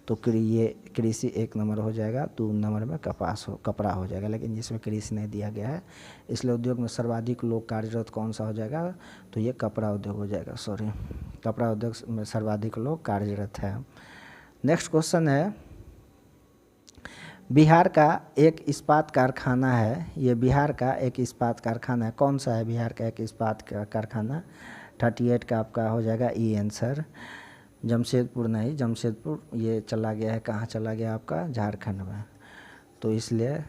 तो ये कृषि 1 नंबर हो जाएगा, 2 नंबर में कपड़ा हो जाएगा। लेकिन जिसमें कृषि नहीं दिया गया है इसलिए उद्योग में सर्वाधिक लोग कार्यरत कौन सा हो जाएगा? तो ये कपड़ा उद्योग हो जाएगा। कपड़ा उद्योग में सर्वाधिक लोग कार्यरत है। नेक्स्ट क्वेश्चन है बिहार का एक इस्पात कारखाना है। ये बिहार का एक इस्पात कारखाना है, कौन सा है बिहार का एक इस्पात कारखाना? 38 का आपका हो जाएगा ई आंसर। जमशेदपुर नहीं, जमशेदपुर ये चला गया है, कहाँ चला गया आपका? झारखंड में। तो इसलिए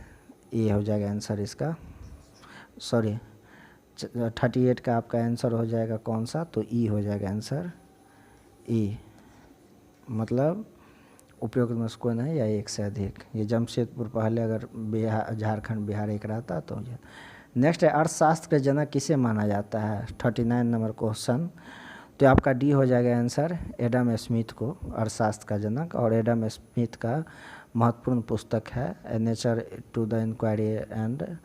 ये हो जाएगा आंसर इसका। 38 का आपका आंसर हो जाएगा कौन सा? तो ई हो जाएगा आंसर, ई मतलब उपयुक्त में कोई नहीं या एक से अधिक। ये जमशेदपुर पहले अगर झारखंड बिहार एक रहता तो ये। नेक्स्ट है अर्थशास्त्र के जनक किसे माना जाता है? 39 नंबर क्वेश्चन। तो आपका डी हो जाएगा आंसर, एडम स्मिथ को अर्थशास्त्र का जनक। और एडम स्मिथ का महत्वपूर्ण पुस्तक है nature to the inquiry and,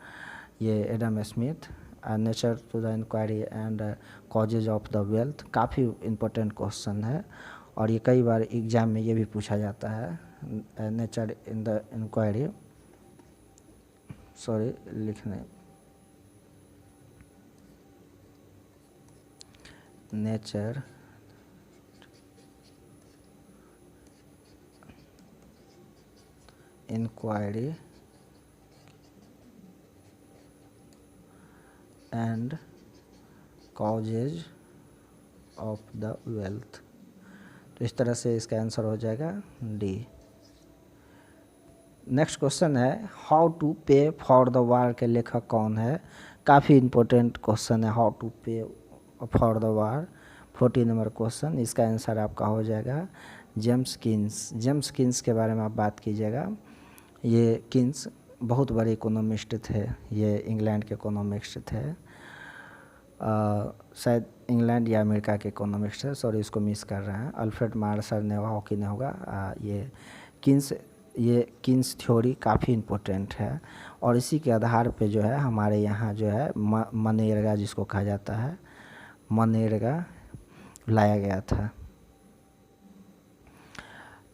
ये Adam Smith nature to the inquiry and causes of the wealth, काफ़ी इम्पोर्टेंट क्वेश्चन है और ये कई बार एग्जाम में ये भी पूछा जाता है। नेचर इन द इंक्वायरी, लिखने nature inquiry and causes of the wealth. तो इस तरह से इसका आंसर हो जाएगा डी। नेक्स्ट क्वेश्चन है how to pay for the war के लेखक कौन है? काफ़ी इंपॉर्टेंट क्वेश्चन है how to pay for the war. 40 number question, इसका आंसर आपका हो जाएगा जेम्स कीन्स। जेम्स कीन्स के बारे में आप बात कीजिएगा। ये कीन्स बहुत बड़े इकोनॉमिस्ट थे, ये इंग्लैंड के इकोनॉमिस्ट थे, शायद इंग्लैंड या अमेरिका के इकोनॉमिस्ट है, सॉरी इसको मिस कर रहे हैं। अल्फ्रेड मार्शल ने होगा कि नहीं होगा। ये कीन्स थ्योरी काफ़ी इम्पोर्टेंट है और इसी के आधार पे जो है हमारे यहाँ जो है मनरेगा जिसको कहा जाता है, मनरेगा लाया गया था।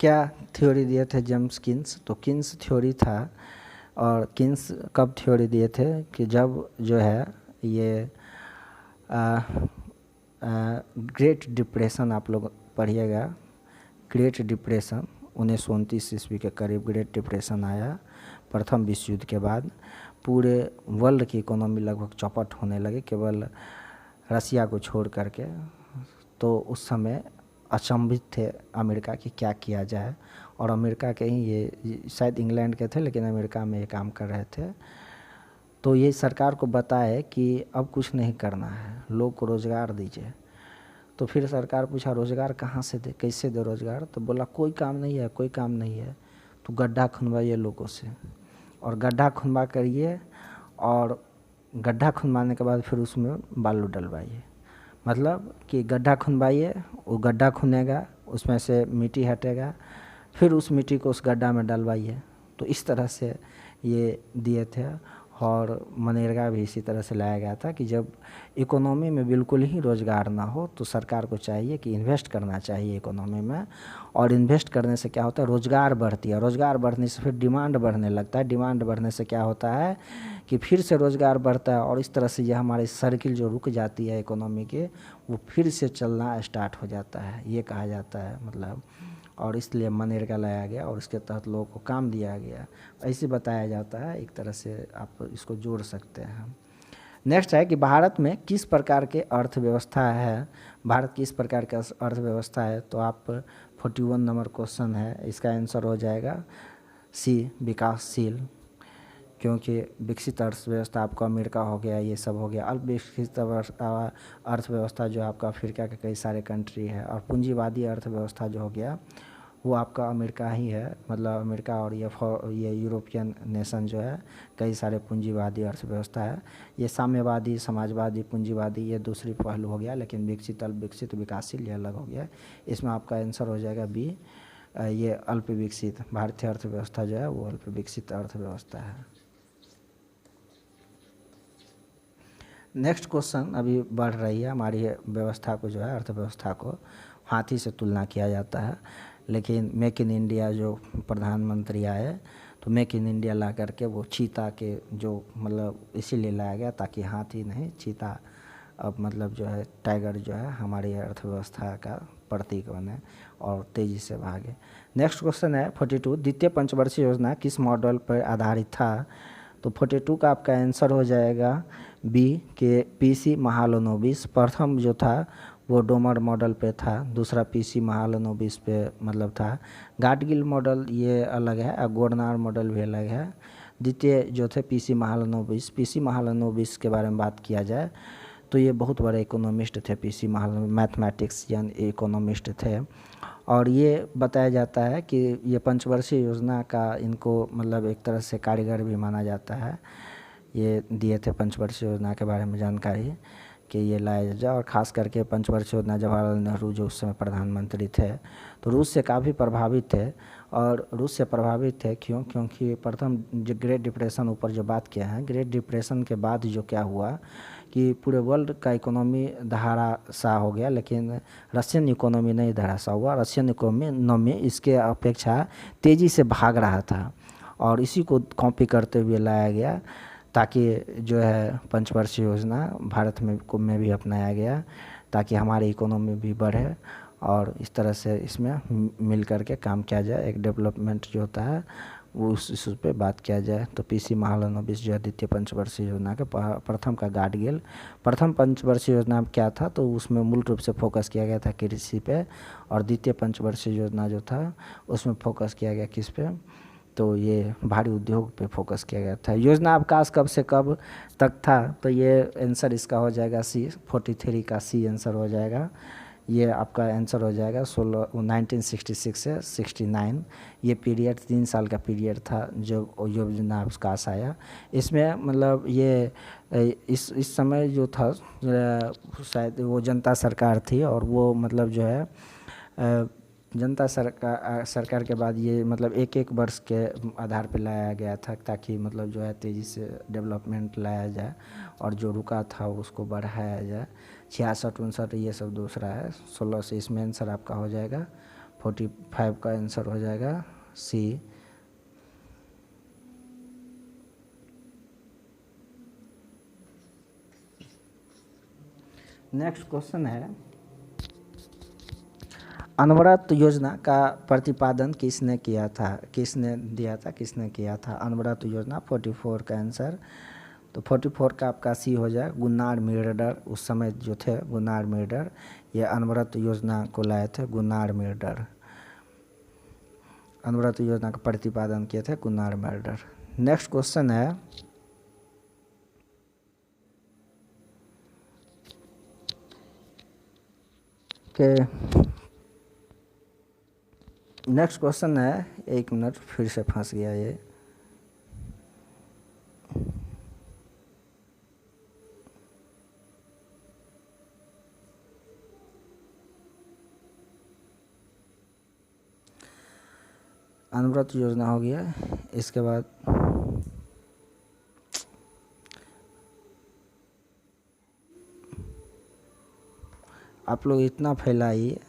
क्या थ्योरी दिए थे जेम्स कीन्स? तो कीन्स थ्योरी था, और कीन्स कब थ्योरी दिए थे कि जब जो है ये ग्रेट डिप्रेशन, आप लोग पढ़िएगा, ग्रेट डिप्रेशन 1929 ईस्वी के करीब ग्रेट डिप्रेशन आया प्रथम विश्व युद्ध के बाद। पूरे वर्ल्ड की इकोनॉमी लगभग चौपट होने लगे केवल रसिया को छोड़ करके। तो उस समय अचंभित थे अमेरिका की क्या किया जाए, और अमेरिका के ही ये शायद इंग्लैंड के थे लेकिन अमेरिका में ये काम कर रहे थे। तो ये सरकार को बताए कि अब कुछ नहीं करना है, लोग को रोज़गार दीजिए। तो फिर सरकार पूछा रोज़गार कहाँ से दे, कैसे दे रोज़गार? तो बोला कोई काम नहीं है, कोई काम नहीं है, तो गड्ढा खुनवाइए लोगों से, और गड्ढा खुनवा करिए, और गड्ढा खुनवाने के बाद फिर उसमें बालू डलवाइए। मतलब कि गड्ढा खुनवाइए, वो गड्ढा खुनेगा, उसमें से मिट्टी हटेगा, फिर उस मिट्टी को उस गड्ढा में डलवाइए। तो इस तरह से ये दिए थे। और मनरेगा भी इसी तरह से लाया गया था कि जब इकोनॉमी में बिल्कुल ही रोज़गार ना हो तो सरकार को चाहिए कि इन्वेस्ट करना चाहिए इकोनॉमी में, और इन्वेस्ट करने से क्या होता है, रोज़गार बढ़ती है, रोज़गार बढ़ने से फिर डिमांड बढ़ने लगता है, डिमांड बढ़ने से क्या होता है कि फिर से रोज़गार बढ़ता है, और इस तरह से ये हमारी सर्किल जो रुक जाती है इकोनॉमी के, वो फिर से चलना स्टार्ट हो जाता है, ये कहा जाता है मतलब। और इसलिए मनरेगा लाया गया और इसके तहत लोगों को काम दिया गया, ऐसे बताया जाता है। एक तरह से आप इसको जोड़ सकते हैं। नेक्स्ट है कि भारत में किस प्रकार के अर्थव्यवस्था है? भारत की इस प्रकार की अर्थव्यवस्था है, तो आप 41 नंबर क्वेश्चन है, इसका आंसर हो जाएगा सी, विकासशील। क्योंकि विकसित अर्थव्यवस्था आपका अमेरिका हो गया, ये सब हो गया। अल्प विकसित अर्थव्यवस्था जो आपका अफ्रीका के कई सारे कंट्री है, और पूंजीवादी अर्थव्यवस्था जो हो गया वो आपका अमेरिका ही है, मतलब अमेरिका और ये यूरोपियन नेशन जो है कई सारे पूंजीवादी अर्थव्यवस्था है। ये साम्यवादी, समाजवादी, पूंजीवादी ये दूसरी पहलू हो गया, लेकिन विकसित, अल्प विकसित, विकासशील ये अलग हो गया। इसमें आपका आंसर हो जाएगा बी, ये अल्प विकसित। भारतीय अर्थव्यवस्था जो है वो अल्प विकसित अर्थव्यवस्था है। नेक्स्ट क्वेश्चन, अभी बढ़ रही है हमारी व्यवस्था को, जो है अर्थव्यवस्था को हाथी से तुलना किया जाता है, लेकिन मेक इन इंडिया जो प्रधानमंत्री आए तो मेक इन इंडिया ला करके वो चीता के जो मतलब इसीलिए लाया गया ताकि हाथी नहीं, चीता अब मतलब जो है टाइगर जो है हमारी अर्थव्यवस्था का प्रतीक बने और तेज़ी से भागे। नेक्स्ट क्वेश्चन है 42, द्वितीय पंचवर्षीय योजना किस मॉडल पर आधारित था? तो 42 का आपका आंसर हो जाएगा बी के पीसी महालनोबिस। प्रथम जो था वो डोमर मॉडल पे था, दूसरा पीसी महालनोबिस पे मतलब था। गाडगिल मॉडल ये अलग है और गोडनार मॉडल भी अलग है। द्वितीय जो थे पीसी महालनोबिस। पीसी महालनोबिस के बारे में बात किया जाए तो ये बहुत बड़े इकोनॉमिस्ट थे, पीसी महालनोबिस मैथमेटिक्सियन इकोनॉमिस्ट थे, और ये बताया जाता है कि ये पंचवर्षीय योजना का इनको मतलब एक तरह से कारीगर भी माना जाता है। ये दिए थे पंचवर्षीय योजना के बारे में जानकारी कि ये लाया जाए, और ख़ास करके पंचवर्षीय योजना जवाहरलाल नेहरू जो उस समय प्रधानमंत्री थे तो रूस से काफ़ी प्रभावित थे। और रूस से प्रभावित थे क्योंकि प्रथम जो ग्रेट डिप्रेशन ऊपर जो बात किया है, ग्रेट डिप्रेशन के बाद जो क्या हुआ कि पूरे वर्ल्ड का इकोनॉमी धराशायी हो गया, लेकिन रशियन इकोनॉमी नहीं धराशायी हुआ। रशियन इकोनॉमी इसके अपेक्षा तेज़ी से भाग रहा था, और इसी को कॉपी करते हुए लाया गया ताकि जो है पंचवर्षीय योजना भारत में भी अपनाया गया ताकि हमारी इकोनॉमी भी बढ़े, और इस तरह से इसमें मिल कर के काम किया जाए, एक डेवलपमेंट जो होता है वो उस पे बात किया जाए तो पीसी महालनोबिस जो है द्वितीय पंचवर्षीय योजना के प्रथम का गार्ड गेल। प्रथम पंचवर्षीय योजना में क्या था, तो उसमें मूल रूप से फोकस किया गया था कृषि पे, और द्वितीय पंचवर्षीय योजना जो था उसमें फोकस किया गया किस पे, तो ये भारी उद्योग पे फोकस किया गया था। योजना अवकाश कब से कब तक था, तो ये आंसर इसका हो जाएगा सी, 43 का सी आंसर हो जाएगा। ये आपका आंसर हो जाएगा 1966 से 69। ये पीरियड 3 साल का पीरियड था जो योजना अवकाश आया। इसमें मतलब ये इस समय जो था शायद वो जनता सरकार थी, और वो मतलब जो है जनता सरकार के बाद ये मतलब एक वर्ष के आधार पे लाया गया था, ताकि मतलब जो है तेज़ी से डेवलपमेंट लाया जाए और जो रुका था उसको बढ़ाया जाए। 66 59 ये सब दूसरा है। 16 से इसमें आंसर आपका हो जाएगा 45 का आंसर हो जाएगा सी। नेक्स्ट क्वेश्चन है, अनवरत योजना का प्रतिपादन किसने किया था, किसने दिया था, किसने किया था अनवरत योजना? 44 का आंसर, तो 44 का आपका सी हो जाए गुन्नार मिर्डर। उस समय जो थे गुन्नार मिर्डर, ये अनवरत योजना को लाए थे गुन्नार मिर्डर। अनवरत योजना का प्रतिपादन किए थे गुन्नार मिर्डर। नेक्स्ट क्वेश्चन है कि नेक्स्ट क्वेश्चन है, 1 मिनट फिर से फंस गया ये। अनवरत योजना हो गया। इसके बाद आप लोग इतना फैलाइए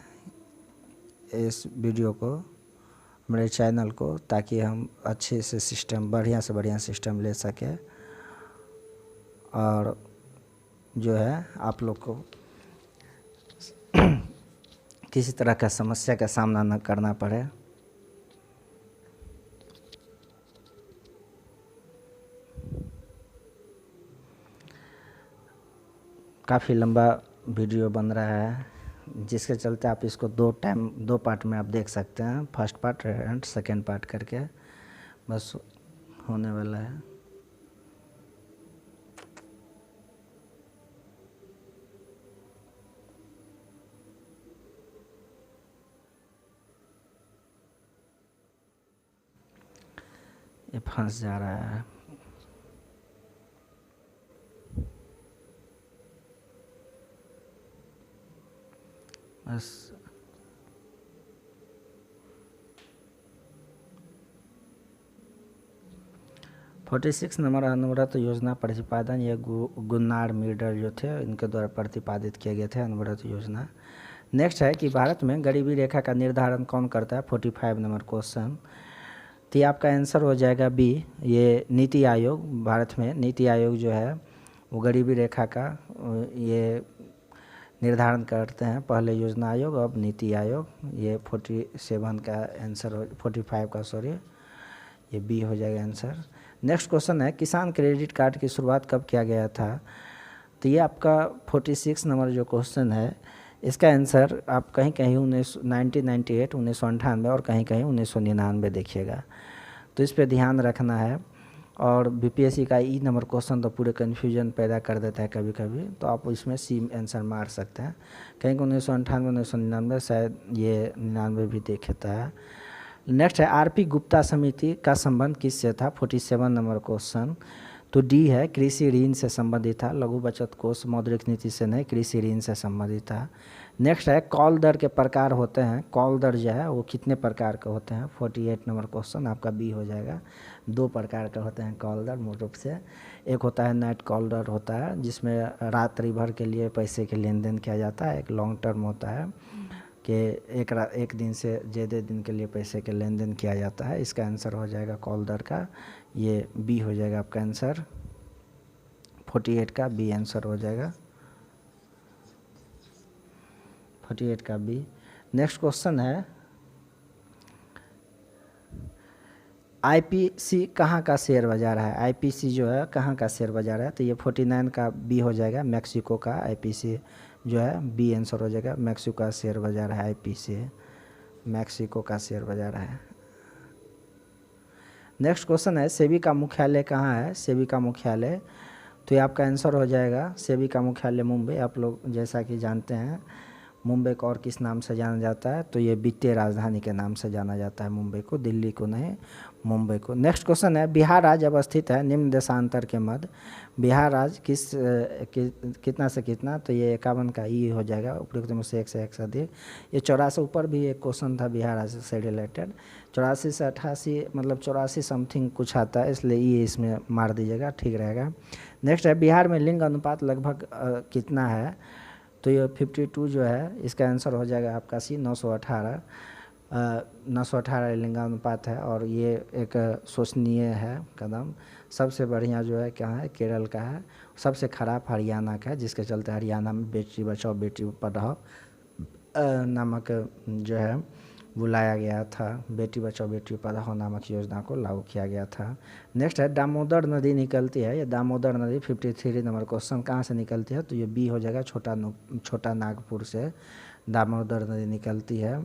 इस वीडियो को, मेरे चैनल को, ताकि हम अच्छे से सिस्टम, बढ़िया से बढ़िया सिस्टम ले सकें, और जो है आप लोग को किसी तरह का समस्या का सामना न करना पड़े। काफ़ी लंबा वीडियो बन रहा है, जिसके चलते आप इसको 2 पार्ट में आप देख सकते हैं, first part and second part करके, बस होने वाला है। ये फंस जा रहा है। बस 46 नंबर अनवरत योजना प्रतिपादन, ये गुन्नार मिर्डर जो थे इनके द्वारा प्रतिपादित किए गए थे अनवरत योजना। नेक्स्ट है कि भारत में गरीबी रेखा का निर्धारण कौन करता है? 45 नंबर क्वेश्चन, तो ये आपका आंसर हो जाएगा बी, ये नीति आयोग। भारत में नीति आयोग जो है वो गरीबी रेखा का ये निर्धारण करते हैं, पहले योजना आयोग अब नीति आयोग। ये 47 का आंसर, 45 का सॉरी, ये बी हो जाएगा आंसर। नेक्स्ट क्वेश्चन है, किसान क्रेडिट कार्ड की शुरुआत कब किया गया था? तो ये आपका 46 नंबर जो क्वेश्चन है, इसका आंसर आप कहीं कहीं 1998 और कहीं कहीं 1999 देखिएगा, तो इस पे ध्यान रखना है। और बीपीएससी का ई नंबर क्वेश्चन तो पूरे कन्फ्यूजन पैदा कर देता है कभी कभी, तो आप इसमें सी आंसर मार सकते हैं। कहीं 1998 1999, शायद ये 99 भी देखता है। नेक्स्ट है, आरपी गुप्ता समिति का संबंध किससे था? 47 नंबर क्वेश्चन, तो डी है कृषि ऋण से संबंधित था। लघु बचत कोष मौद्रिक नीति से नहीं, कृषि ऋण से संबंधित था। नेक्स्ट है, कॉल दर के प्रकार होते हैं, कॉल दर जो है वो कितने प्रकार के होते हैं? 48 नंबर क्वेश्चन आपका बी हो जाएगा। 2 प्रकार के होते हैं कॉल दर मूल रूप से। एक होता है नेट कॉल दर होता है, जिसमें रात्रि भर के लिए पैसे के लेन देन किया जाता है। एक लॉन्ग टर्म होता है कि एक दिन से ज़्यादा दिन के लिए पैसे के लेन देन किया जाता है। इसका आंसर हो जाएगा कॉल दर का, ये बी हो जाएगा आपका आंसर। 48 का बी आंसर हो जाएगा, 48 का बी। नेक्स्ट क्वेश्चन है, आईपीसी कहाँ का शेयर बाज़ार है, आईपीसी जो है कहाँ का शेयर बाज़ार है, तो ये 49 का बी हो जाएगा, मैक्सिको का आईपीसी जो है बी आंसर हो जाएगा। मैक्सिको का शेयर बाज़ार है आईपीसी, मैक्सिको का शेयर बाज़ार है। नेक्स्ट क्वेश्चन है सेबी का मुख्यालय कहाँ है, सेबी का मुख्यालय, तो ये आपका आंसर हो जाएगा सेबी का मुख्यालय मुंबई। आप लोग जैसा कि जानते हैं मुंबई को और किस नाम से जाना जाता है, तो ये वित्तीय राजधानी के नाम से जाना जाता है मुंबई को, दिल्ली को नहीं, मुंबई को। नेक्स्ट क्वेश्चन है बिहार राज्य अवस्थित है निम्न देशांतर के मध्य, बिहार राज्य कितना से कितना, तो ये 51 का ई हो जाएगा, उपयुक्त में से 1 से 1 से अधिक। ये 84 ऊपर भी एक क्वेश्चन था बिहार राज्य से रिलेटेड, 84 से 88 मतलब 84 समथिंग कुछ आता है, इसलिए ये इसमें मार दीजिएगा, ठीक रहेगा। नेक्स्ट है बिहार में लिंग अनुपात लगभग कितना है, तो ये 52 जो है इसका आंसर हो जाएगा आपका सी, 918 918 लिंगानुपात है, और ये एक शोचनीय है कदम। सबसे बढ़िया जो है क्या है, केरल का है, सबसे ख़राब हरियाणा का है, जिसके चलते हरियाणा में बेटी बचाओ बेटी पढ़ाओ नामक जो है बुलाया गया था, बेटी बचाओ बेटी पढ़ाओ नामक योजना को लागू किया गया था। नेक्स्ट है दामोदर नदी निकलती है, ये दामोदर नदी 53 नंबर क्वेश्चन कहाँ से निकलती है, तो ये बी हो जाएगा, छोटा नागपुर से दामोदर नदी निकलती है।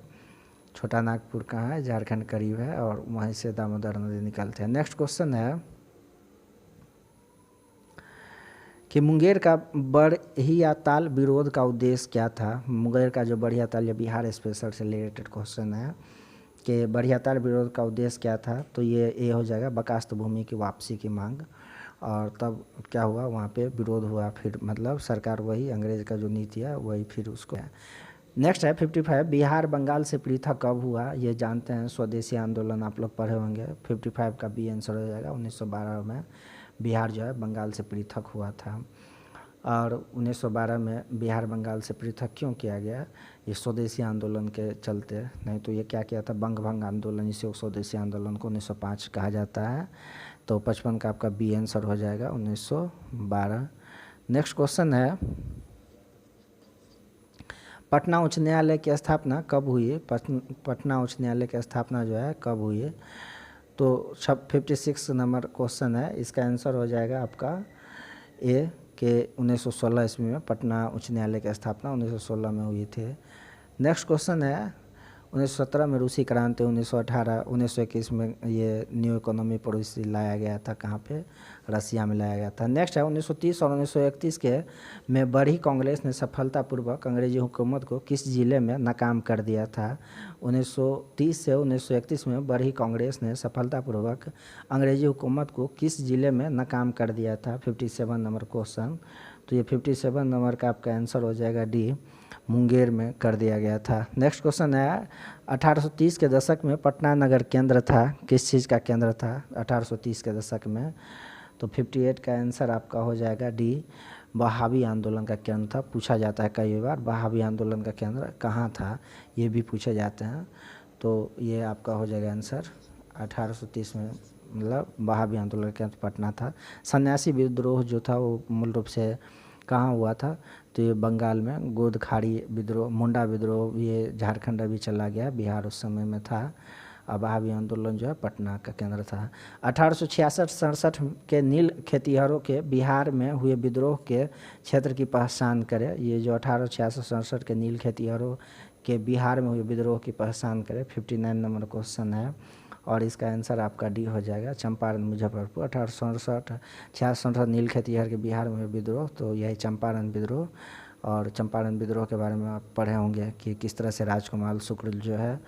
छोटा नागपुर कहाँ है, झारखंड करीब है, और वहीं से दामोदर नदी निकलते हैं। नेक्स्ट क्वेश्चन है कि मुंगेर का बढ़िया ताल विरोध का उद्देश्य क्या था। मुंगेर का जो बढ़िया ताल, ये बिहार स्पेशल से रिलेटेड क्वेश्चन है कि बढ़िया ताल विरोध का उद्देश्य क्या था, तो ये हो जाएगा बकास्त भूमि की वापसी की मांग, और तब क्या हुआ वहाँ पे विरोध हुआ, फिर मतलब सरकार वही अंग्रेज का जो नीति है वही फिर उसको। नेक्स्ट है 55 बिहार बंगाल से पृथक कब हुआ, ये जानते हैं स्वदेशी आंदोलन आप लोग पढ़े होंगे। 55 का बी आंसर हो जाएगा, 1912 में बिहार जो है बंगाल से पृथक हुआ था। और 1912 में बिहार बंगाल से पृथक क्यों किया गया, ये स्वदेशी आंदोलन के चलते, नहीं तो ये क्या किया था बंग भंग आंदोलन, इसे स्वदेशी आंदोलन को 1905 कहा जाता है। तो 55 का आपका बी आंसर हो जाएगा 1912। नेक्स्ट क्वेश्चन है पटना उच्च न्यायालय की स्थापना कब हुई, पटना उच्च न्यायालय की स्थापना जो है कब हुई, तो 56 नंबर क्वेश्चन है, इसका आंसर हो जाएगा आपका ए के 1916 ईस्वी में पटना उच्च न्यायालय की स्थापना 1916 में हुई थी। नेक्स्ट क्वेश्चन है 1917 में रूसी क्रांति, 1918 1921 में ये न्यू इकोनॉमी पॉलिसी लाया गया था, कहाँ पे, रसिया में लाया गया था। नेक्स्ट है 1930 और 1931 के में बड़ी कांग्रेस ने सफलतापूर्वक अंग्रेजी हुकूमत को किस जिले में नाकाम कर दिया था। 1930 से 1931 में बड़ी कांग्रेस ने सफलतापूर्वक अंग्रेजी हुकूमत को किस जिले में नाकाम कर दिया था, 57 नंबर क्वेश्चन, तो ये 57 नंबर का आपका आंसर हो जाएगा डी, मुंगेर में कर दिया गया था। नेक्स्ट क्वेश्चन है 1830 के दशक में पटना नगर केंद्र था, किस चीज़ का केंद्र था 1830 के दशक में, तो 58 का आंसर आपका हो जाएगा डी, वहाबी आंदोलन का केंद्र था। पूछा जाता है कई बार वहाबी आंदोलन का केंद्र कहाँ था, ये भी पूछे जाते हैं, तो ये आपका हो जाएगा आंसर 1830 में, मतलब वहाबी आंदोलन का केंद्र पटना था। सन्यासी विद्रोह जो था वो मूल रूप से कहाँ हुआ था, तो ये बंगाल में गोदखाड़ी विद्रोह, मुंडा विद्रोह, ये झारखंड अभी चला गया, बिहार उस समय में था। अब वहाबी आंदोलन जो है पटना का केंद्र था। 1866-67 के नील खेतिहरों के बिहार में हुए विद्रोह के क्षेत्र की पहचान करें, ये जो 1866-67 के नील खेतिहरों के बिहार में हुए विद्रोह की पहचान करें, 59 नंबर क्वेश्चन है, और इसका आंसर आपका डी हो जाएगा, चंपारण मुजफ्फरपुर। 1867-66 नील खेतिहर के बिहार में विद्रोह, तो यही चंपारण विद्रोह। और चंपारण विद्रोह के बारे में आप पढ़े होंगे कि किस तरह से राजकुमार शुक्ल जो है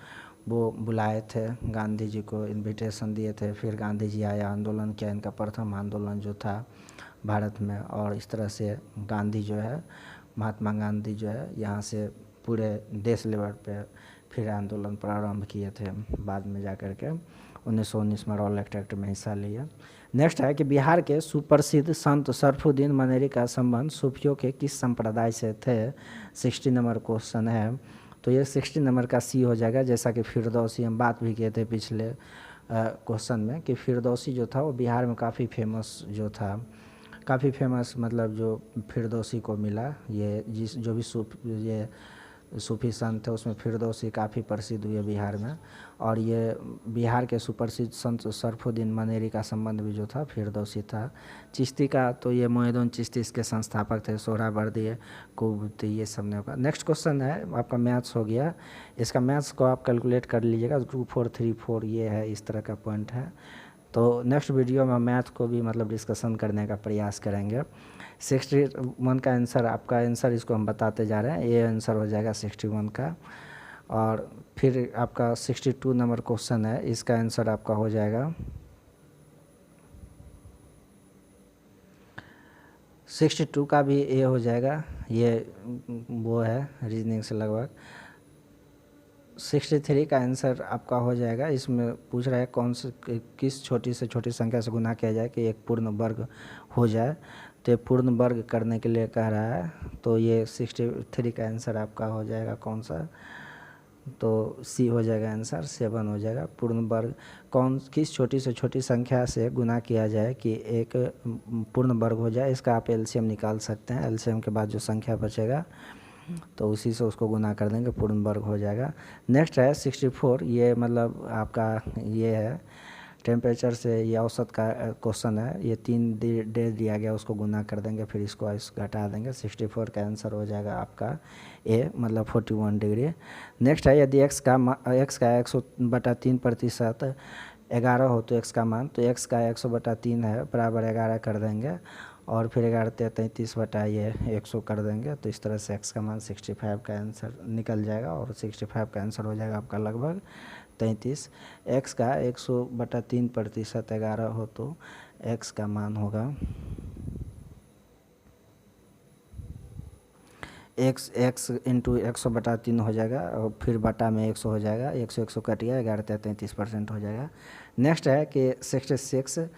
वो बुलाए थे, गांधी जी को इनविटेशन दिए थे, फिर गांधी जी आए, आंदोलन किया, इनका प्रथम आंदोलन जो था भारत में, और इस तरह से गांधी जो है, महात्मा गांधी जो है यहाँ से पूरे देश लेवल पे फिर आंदोलन प्रारंभ किए थे, बाद में जा कर के 1919 में रॉल एक्ट में हिस्सा लिया। नेक्स्ट है कि बिहार के सुप्रसिद्ध संत सरफुद्दीन मनेरी का संबंध सूफियों के किस संप्रदाय से थे, 60 नंबर क्वेश्चन है, तो ये 60 नंबर का सी हो जाएगा। जैसा कि फिरदौसी हम बात भी किए थे पिछले क्वेश्चन में कि फिरदौसी जो था वो बिहार में काफ़ी फेमस जो था, काफ़ी फेमस मतलब जो फिरदौसी को मिला, ये जिस जो भी ये सूफी संत थे, उसमें फिरदौसी काफ़ी प्रसिद्ध हुए बिहार में। और ये बिहार के सुप्रसिद्ध संत शरफुद्दीन मनेरी का संबंध भी जो था फिरदौसी था। चिश्ती का तो ये मोहिउद्दीन चिश्ती इसके संस्थापक थे, सोहरावर्दी कुतुबुद्दीन ये सब ने होगा। नेक्स्ट क्वेश्चन है आपका मैथ्स हो गया, इसका मैथ्स को आप कैलकुलेट कर लीजिएगा, 2 4 3 4 ये है, इस तरह का पॉइंट है। तो नेक्स्ट वीडियो में मैथ को भी मतलब डिस्कशन करने का प्रयास करेंगे। 61 का आंसर, आपका आंसर इसको हम बताते जा रहे हैं, ये आंसर हो जाएगा 61 का। और फिर आपका 62 नंबर क्वेश्चन है, इसका आंसर आपका हो जाएगा 62 का भी ये हो जाएगा, ये वो है रीजनिंग से लगभग। 63 का आंसर आपका हो जाएगा, इसमें पूछ रहा है कौन से किस छोटी से छोटी संख्या से गुना किया जाए कि एक पूर्ण वर्ग हो जाए। तो ये पूर्ण वर्ग करने के लिए कह रहा है, तो ये 63 का आंसर आपका हो जाएगा कौन सा, तो सी हो जाएगा आंसर, 7 हो जाएगा। पूर्ण वर्ग किस छोटी से छोटी संख्या से गुना किया जाए कि एक पूर्ण वर्ग हो जाए, इसका आप एलसीएम निकाल सकते हैं। एलसीएम के बाद जो संख्या बचेगा तो उसी से उसको गुना कर देंगे, पूर्ण वर्ग हो जाएगा। नेक्स्ट है 64, ये मतलब आपका ये है टेम्परेचर से, ये औसत का क्वेश्चन है। ये 3 डे दिया गया, उसको गुना कर देंगे, फिर इसको घटा देंगे। 64 का आंसर हो जाएगा आपका ए, मतलब 41 डिग्री। नेक्स्ट है यदि x का 100/3% 11 हो तो x का मान, तो x का 100/3 है बराबर 11 कर देंगे, और फिर 11 33 बटा ये 100 कर देंगे, तो इस तरह से x का मान 65 का आंसर निकल जाएगा। और 65 का आंसर हो जाएगा आपका लगभग 33। x का 100/3% 11 हो तो x का मान होगा x इंटू 100/3 हो जाएगा, और फिर बटा में 100 हो जाएगा, 100 कट गया, 11 33% हो जाएगा। नेक्स्ट है कि 66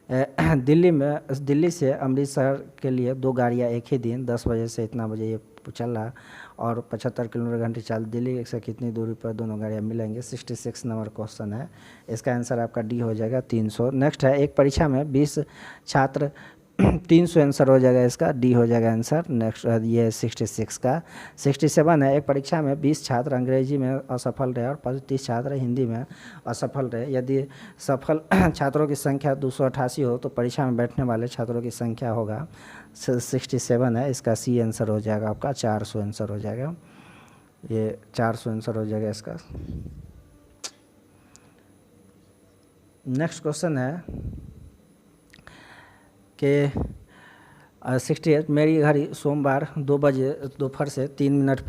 दिल्ली से अमृतसर के लिए 2 गाड़ियाँ एक ही दिन 10 बजे से इतना बजे ये चल रहा, और 75 किलोमीटर घंटे चाल दिल्ली से कितनी दूरी पर दोनों गाड़ियाँ मिलेंगे। 66 नंबर क्वेश्चन है, इसका आंसर आपका डी हो जाएगा 300। नेक्स्ट है एक परीक्षा में 20 छात्र 300 आंसर हो जाएगा, इसका डी हो जाएगा आंसर। नेक्स्ट ये 66 का। 67 है एक परीक्षा में 20 छात्र अंग्रेजी में असफल रहे और 35 छात्र हिंदी में असफल रहे। यदि सफल छात्रों की संख्या 288 हो तो परीक्षा में बैठने वाले छात्रों की संख्या होगा 67 है, इसका सी आंसर हो जाएगा आपका 400 आंसर हो जाएगा, ये 400 आंसर हो जाएगा इसका। नेक्स्ट क्वेश्चन है कि 68 मेरी घड़ी सोमवार 2 बजे दोपहर से 3 मिनट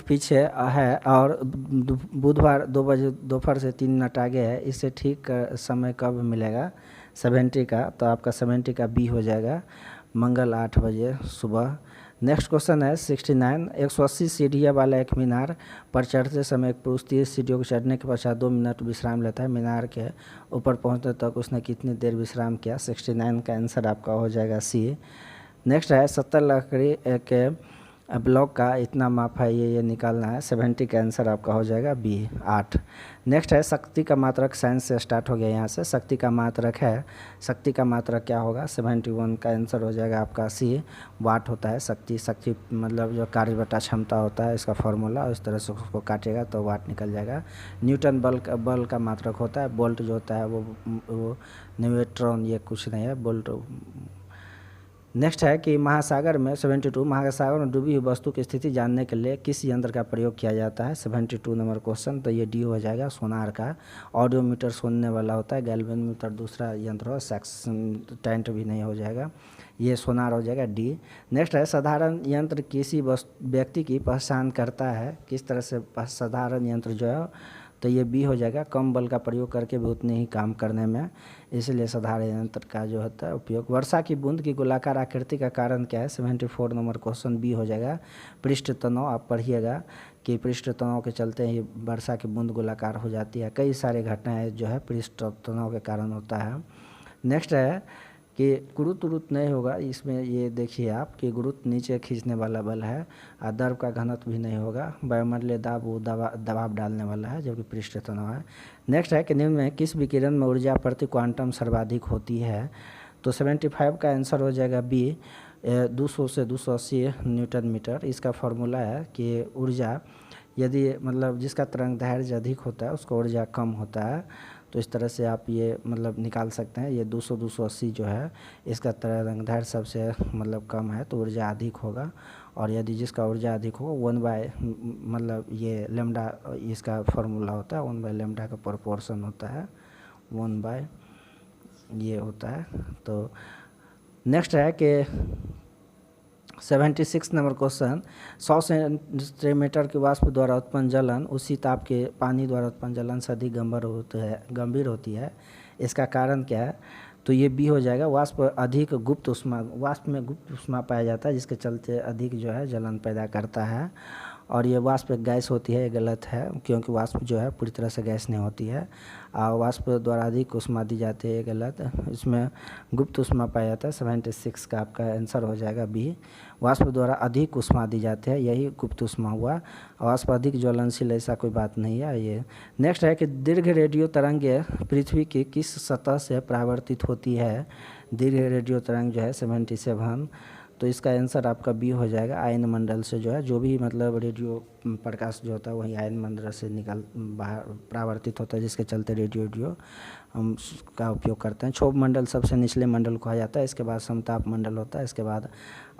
पीछे है, और बुधवार 2 बजे दोपहर से 3 मिनट आगे है, इससे ठीक समय कब मिलेगा 70 का, तो आपका 70 का बी हो जाएगा, मंगल 8 बजे सुबह। नेक्स्ट क्वेश्चन है 69 180 सीढ़ियाँ वाला एक मीनार पर चढ़ते समय एक पुरुष 30 सीढ़ियों को चढ़ने के पश्चात 2 मिनट विश्राम लेता है, मीनार के ऊपर पहुंचने तक उसने कितनी देर विश्राम किया। 69 का आंसर आपका हो जाएगा सी। नेक्स्ट है 70 लकड़ी के ब्लॉक का इतना माप है, ये निकालना है। 70 का आंसर आपका हो जाएगा बी 8। नेक्स्ट है शक्ति का मात्रक, साइंस से स्टार्ट हो गया यहाँ से। शक्ति का मात्रक है, शक्ति का मात्रक क्या होगा 71 का आंसर हो जाएगा आपका सी, वाट होता है शक्ति। शक्ति मतलब जो कार्य बटा क्षमता होता है, इसका फॉर्मूला इस तरह से उसको काटेगा तो वाट निकल जाएगा। न्यूटन बल का मात्रक होता है, बोल्ट जो होता है वो न्यूट्रॉन, ये कुछ नहीं है बोल्ट। नेक्स्ट है कि महासागर में 72 महासागर में डूबी हुई वस्तु की स्थिति जानने के लिए किस यंत्र का प्रयोग किया जाता है। 72 नंबर क्वेश्चन, तो ये डी हो जाएगा सोनार का। ऑडियोमीटर सुनने वाला होता है, गैल्वेनोमीटर दूसरा यंत्र हो, टेंट भी नहीं हो जाएगा, ये सोनार हो जाएगा डी। नेक्स्ट है साधारण यंत्र किसी व्यक्ति की पहचान करता है, किस तरह से साधारण यंत्र जो है, तो ये बी हो जाएगा, कम बल का प्रयोग करके भी उतने ही काम करने में, इसलिए साधारण यंत्र का जो होता है उपयोग। वर्षा की बूंद की गोलाकार आकृति का कारण क्या है। 74 नंबर क्वेश्चन बी हो जाएगा, पृष्ठ तनाव। आप पढ़िएगा कि पृष्ठ तनाव के चलते ही वर्षा की बूंद गोलाकार हो जाती है, कई सारे घटनाएं जो है पृष्ठ तनाव के कारण होता है। नेक्स्ट है कि गुरुत्व नहीं होगा, इसमें ये देखिए आप कि गुरुत्व नीचे खींचने वाला बल है, और द्रव का घनत्व भी नहीं होगा, वायुमंडलीय दाब वो दबाव डालने वाला है, जबकि पृष्ठ तनाव है। नेक्स्ट है कि निम्न में किस विकिरण में ऊर्जा प्रति क्वांटम सर्वाधिक होती है, तो 75 का आंसर हो जाएगा बी, 200 से 280 न्यूटन मीटर। इसका फार्मूला है कि ऊर्जा यदि मतलब जिसका तरंग दैर्ध्य अधिक होता है उसका ऊर्जा कम होता है। तो इस तरह से आप ये मतलब निकाल सकते हैं। ये 200-280 जो है इसका तरंग दैर्ध्य सबसे मतलब कम है तो ऊर्जा अधिक होगा। और यदि जिसका ऊर्जा अधिक हो 1 बाय मतलब ये लेमडा इसका फार्मूला होता है, 1 बाय लेमडा का प्रोपोर्शन होता है 1 बाय ये होता है। तो नेक्स्ट है कि 76 नंबर क्वेश्चन, 100 सेंटीमीटर के वाष्प द्वारा उत्पन्न जलन उसी ताप के पानी द्वारा उत्पन्न जलन से अधिक गंभीर होती है। इसका कारण क्या है? तो ये बी हो जाएगा। वाष्प अधिक गुप्त उष्मा, वाष्प में गुप्त उष्मा पाया जाता है जिसके चलते अधिक जो है जलन पैदा करता है। और ये वाष्प एक गैस होती है, ये गलत है क्योंकि वाष्प जो है पूरी तरह से गैस नहीं होती है। वाष्प द्वारा अधिक उष्मा दी जाती है, ये गलत। इसमें गुप्त उष्मा पाया जाता है। 76 का आपका आंसर हो जाएगा बी। वाष्प द्वारा अधिक उष्मा दी जाती है, यही गुप्त उष्मा हुआ। वाष्प अधिक ज्वलनशील ऐसा कोई बात नहीं है ये। नेक्स्ट है कि दीर्घ रेडियो तरंगें पृथ्वी की किस सतह से परावर्तित होती है? दीर्घ रेडियो तरंग जो है 77, तो इसका आंसर आपका बी हो जाएगा। आयन मंडल से जो है, जो भी मतलब रेडियो प्रकाश जो होता है वही आयन मंडल से बाहर परावर्तित होता है जिसके चलते रेडियो हम का उपयोग करते हैं। क्षोभ मंडल सबसे निचले मंडल कहा जाता है, इसके बाद समताप मंडल होता है, इसके बाद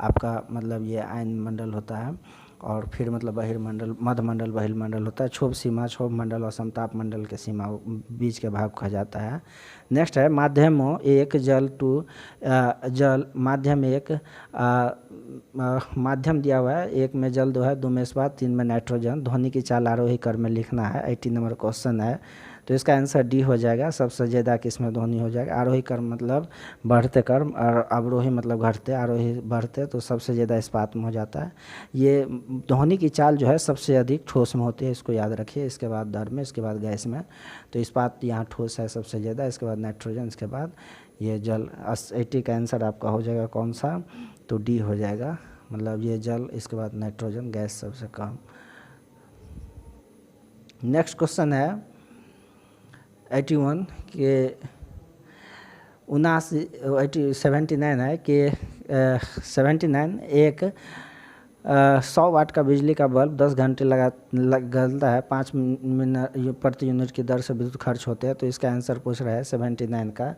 आपका मतलब ये आयन मंडल होता है और फिर मतलब बहिर्मंडल, मध्य मंडल, बहिर्मंडल होता है। क्षोभ सीमा, क्षोभ मंडल और समताप मंडल के सीमा बीच के भाग कहा जाता है। नेक्स्ट है माध्यमों एक जल माध्यम एक माध्यम दिया हुआ है। एक में जल 2 है, 2 में इस्पात, 3 में नाइट्रोजन। ध्वनि की चाल आरोही क्रम में लिखना है। 80 नंबर क्वेश्चन है तो इसका आंसर डी हो जाएगा। सबसे ज़्यादा किसमें ध्वनि हो जाएगा? आरोही क्रम मतलब बढ़ते क्रम और अवरोही मतलब घटते, आरोही बढ़ते, तो सबसे ज़्यादा इस्पात में हो जाता है। ये ध्वनि की चाल जो है सबसे अधिक ठोस में होती है, इसको याद रखिए। इसके बाद द्रव में, इसके बाद गैस में। तो इस्पात यहाँ ठोस है सबसे ज़्यादा, इसके बाद नाइट्रोजन, इसके बाद ये जल। 80 का आंसर आपका हो जाएगा कौन सा? तो डी हो जाएगा, मतलब ये जल, इसके बाद नाइट्रोजन, गैस सबसे कम। नेक्स्ट क्वेश्चन है 81 के 79 है कि 79 एक 100 वाट का बिजली का बल्ब 10 घंटे जलता है, 5 मिनट प्रति यूनिट की दर से विद्युत खर्च होते हैं। तो इसका आंसर पूछ रहा है 79 का।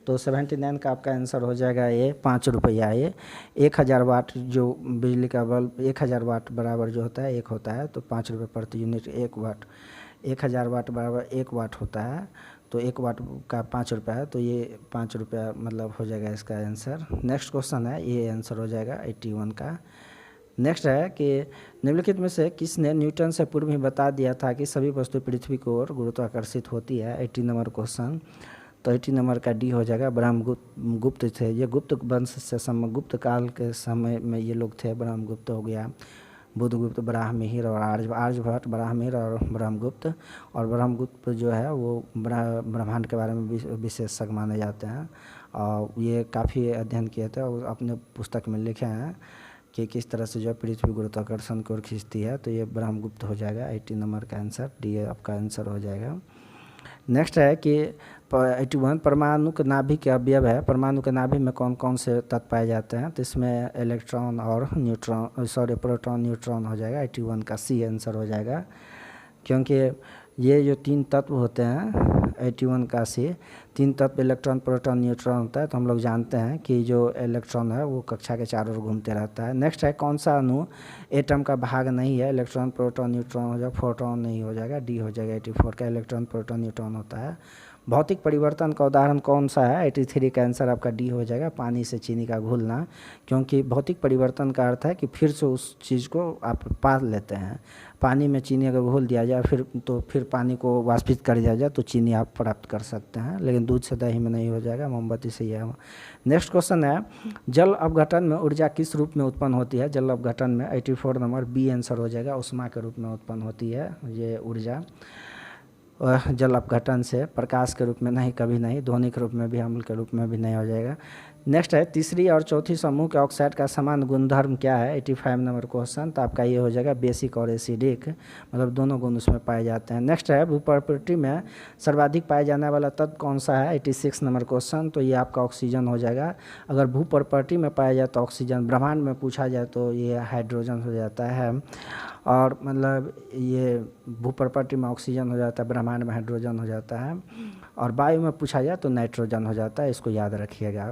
तो 79 का आपका आंसर हो जाएगा ये 5 रुपया। ये 1000 वाट जो बिजली का बल्ब 1000 वाट बराबर जो होता है 1 होता है, तो 5 रुपये प्रति यूनिट 1 वाट। 1000 वाट बराबर 1 वाट होता है, तो 1 वाट का 5 रुपया है, तो ये 5 रुपया मतलब हो जाएगा इसका आंसर। नेक्स्ट क्वेश्चन है, ये आंसर हो जाएगा 81 का। नेक्स्ट है कि निम्नलिखित में से किसने न्यूटन से पूर्व ही बता दिया था कि सभी वस्तु पृथ्वी की ओर गुरुत्वाकर्षित होती है? 80 नंबर क्वेश्चन। तो 80 नंबर का डी हो जाएगा। ब्रह्मगुप्त थे, ये गुप्त वंश से गुप्त काल के समय में ये लोग थे। ब्रह्मगुप्त हो गया, बुधगुप्त, बराहमिहिर और आर्यभट्ट, बराहमिहिर और ब्रह्मगुप्त। और ब्रह्मगुप्त जो है वो ब्रह्मांड के बारे में विशेषज्ञ माने जाते हैं और ये काफ़ी अध्ययन किए थे और अपने पुस्तक में लिखे हैं कि किस तरह से जो है पृथ्वी गुरुत्वाकर्षण की ओर खींचती है। तो ये ब्रह्मगुप्त हो जाएगा। 80 नंबर का आंसर डी आपका आंसर हो जाएगा। नेक्स्ट है कि 81 परमाणु के नाभि के अवयव है। परमाणु के नाभि में कौन कौन से तत्व पाए जाते हैं? तो इसमें इलेक्ट्रॉन और प्रोटॉन, न्यूट्रॉन हो जाएगा। 81 का सी आंसर हो जाएगा, क्योंकि ये जो 3 तत्व होते हैं 81 का सी, 3 तत्व इलेक्ट्रॉन, प्रोटॉन, न्यूट्रॉन होता है। तो हम लोग जानते हैं कि जो इलेक्ट्रॉन है वो कक्षा के चारों ओर घूमते रहता है। नेक्स्ट है कौन सा अणु एटम का भाग नहीं है? इलेक्ट्रॉन, प्रोटॉन, न्यूट्रॉन हो जाएगा, फोटोन नहीं हो जाएगा, डी हो जाएगा। 84 का इलेक्ट्रॉन, प्रोटॉन, न्यूट्रॉन होता है। भौतिक परिवर्तन का उदाहरण कौन सा है? 83 का आंसर आपका डी हो जाएगा, पानी से चीनी का घुलना। क्योंकि भौतिक परिवर्तन का अर्थ है कि फिर से उस चीज़ को आप पा लेते हैं। पानी में चीनी अगर घोल दिया जाए फिर पानी को वाष्पित कर दिया जाए तो चीनी आप प्राप्त कर सकते हैं, लेकिन दूध से दही में नहीं हो जाएगा, मोमबत्ती से ही है। नेक्स्ट क्वेश्चन है जल अपघटन में ऊर्जा किस रूप में उत्पन्न होती है? जल अपघटन में 84 नंबर बी आंसर हो जाएगा, उष्मा के रूप में उत्पन्न होती है ये ऊर्जा। जल अपघटन से प्रकाश के रूप में नहीं, कभी नहीं, ध्वनि के रूप में भी, अम्ल के रूप में भी नहीं हो जाएगा। नेक्स्ट है तीसरी और चौथी समूह के ऑक्साइड का समान गुणधर्म क्या है, 85 नंबर क्वेश्चन। तो आपका ये हो जाएगा बेसिक और एसिडिक, मतलब दोनों गुण उसमें पाए जाते हैं। नेक्स्ट है भू प्रॉपर्टी में सर्वाधिक पाया जाने वाला तत्व कौन सा है, 86 नंबर क्वेश्चन। तो ये आपका ऑक्सीजन हो जाएगा। अगर भू प्रॉपर्टी में पाया जाए तो ऑक्सीजन, ब्रह्मांड में पूछा जाए तो ये हाइड्रोजन हो जाता है। और मतलब ये भू प्रॉपर्टी में ऑक्सीजन हो जाता है, ब्रह्मांड में हाइड्रोजन हो जाता है, और वायु में पूछा जाए तो नाइट्रोजन हो जाता है। इसको याद रखिएगा,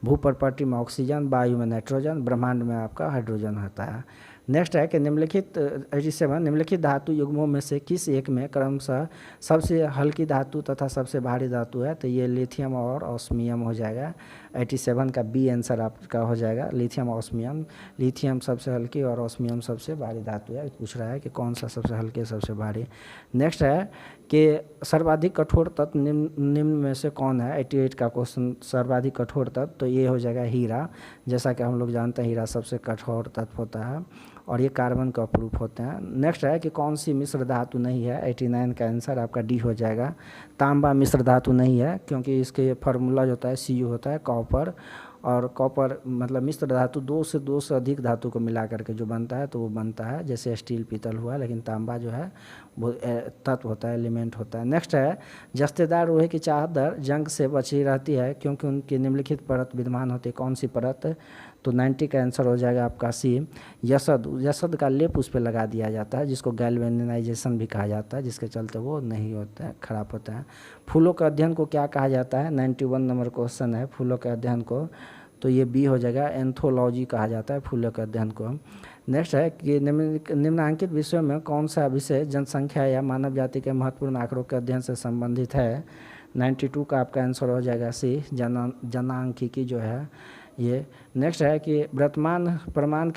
भू प्रॉपर्टी में ऑक्सीजन, वायु में नाइट्रोजन, ब्रह्मांड में आपका हाइड्रोजन होता है। नेक्स्ट है कि निम्नलिखित 87 निम्नलिखित धातु युग्मों में से किस एक में क्रमशः सबसे हल्की धातु तथा सबसे भारी धातु है। तो ये लिथियम और ऑस्मियम हो जाएगा। 87 का बी आंसर आपका हो जाएगा, लिथियम ऑस्मियम। लिथियम सबसे हल्की और ऑस्मियम सबसे भारी धातु है। पूछ रहा है कि कौन सा सबसे हल्की सबसे भारी। नेक्स्ट है कि सर्वाधिक कठोर तत्व निम्न में से कौन है, 88 का क्वेश्चन। सर्वाधिक कठोर तत्व तो ये हो जाएगा हीरा। जैसा कि हम लोग जानते हैं हीरा सबसे कठोर तत्व होता है और ये कार्बन का प्रूफ होते हैं। नेक्स्ट है कि कौन सी मिश्र धातु नहीं है, 89 का आंसर आपका डी हो जाएगा। तांबा मिश्र धातु नहीं है, क्योंकि इसके फार्मूला जो होता है Cu होता है कॉपर, और कॉपर मतलब मिश्र धातु दो से अधिक धातु को मिला करके जो बनता है तो वो बनता है, जैसे स्टील पीतल हुआ। लेकिन तांबा जो है वो तत्व होता है, एलिमेंट होता है। नेक्स्ट है जस्तेदार लोहे की चादर जंग से बची रहती है क्योंकि उनकी निम्नलिखित परत विद्यमान होती है। कौन सी परत, तो 90 का आंसर हो जाएगा आपका सी, यशद का लेप उस पर लगा दिया जाता है, जिसको गैल्वेनाइजेशन भी कहा जाता है, जिसके चलते वो नहीं होता है, खराब होता है। फूलों के अध्ययन को क्या कहा जाता है, 91 नंबर क्वेश्चन है फूलों के अध्ययन को। तो ये बी हो जाएगा, एंथोलॉजी कहा जाता है फूलों के अध्ययन को। नेक्स्ट है कि निम्नांकित विषयों में कौन सा विषय जनसंख्या या मानव जाति के महत्वपूर्ण आंकड़ों के अध्ययन से संबंधित है। 92 का आपका आंसर हो जाएगा सी, जनांकिकी जो है ये। नेक्स्ट है कि वर्तमान प्रमाण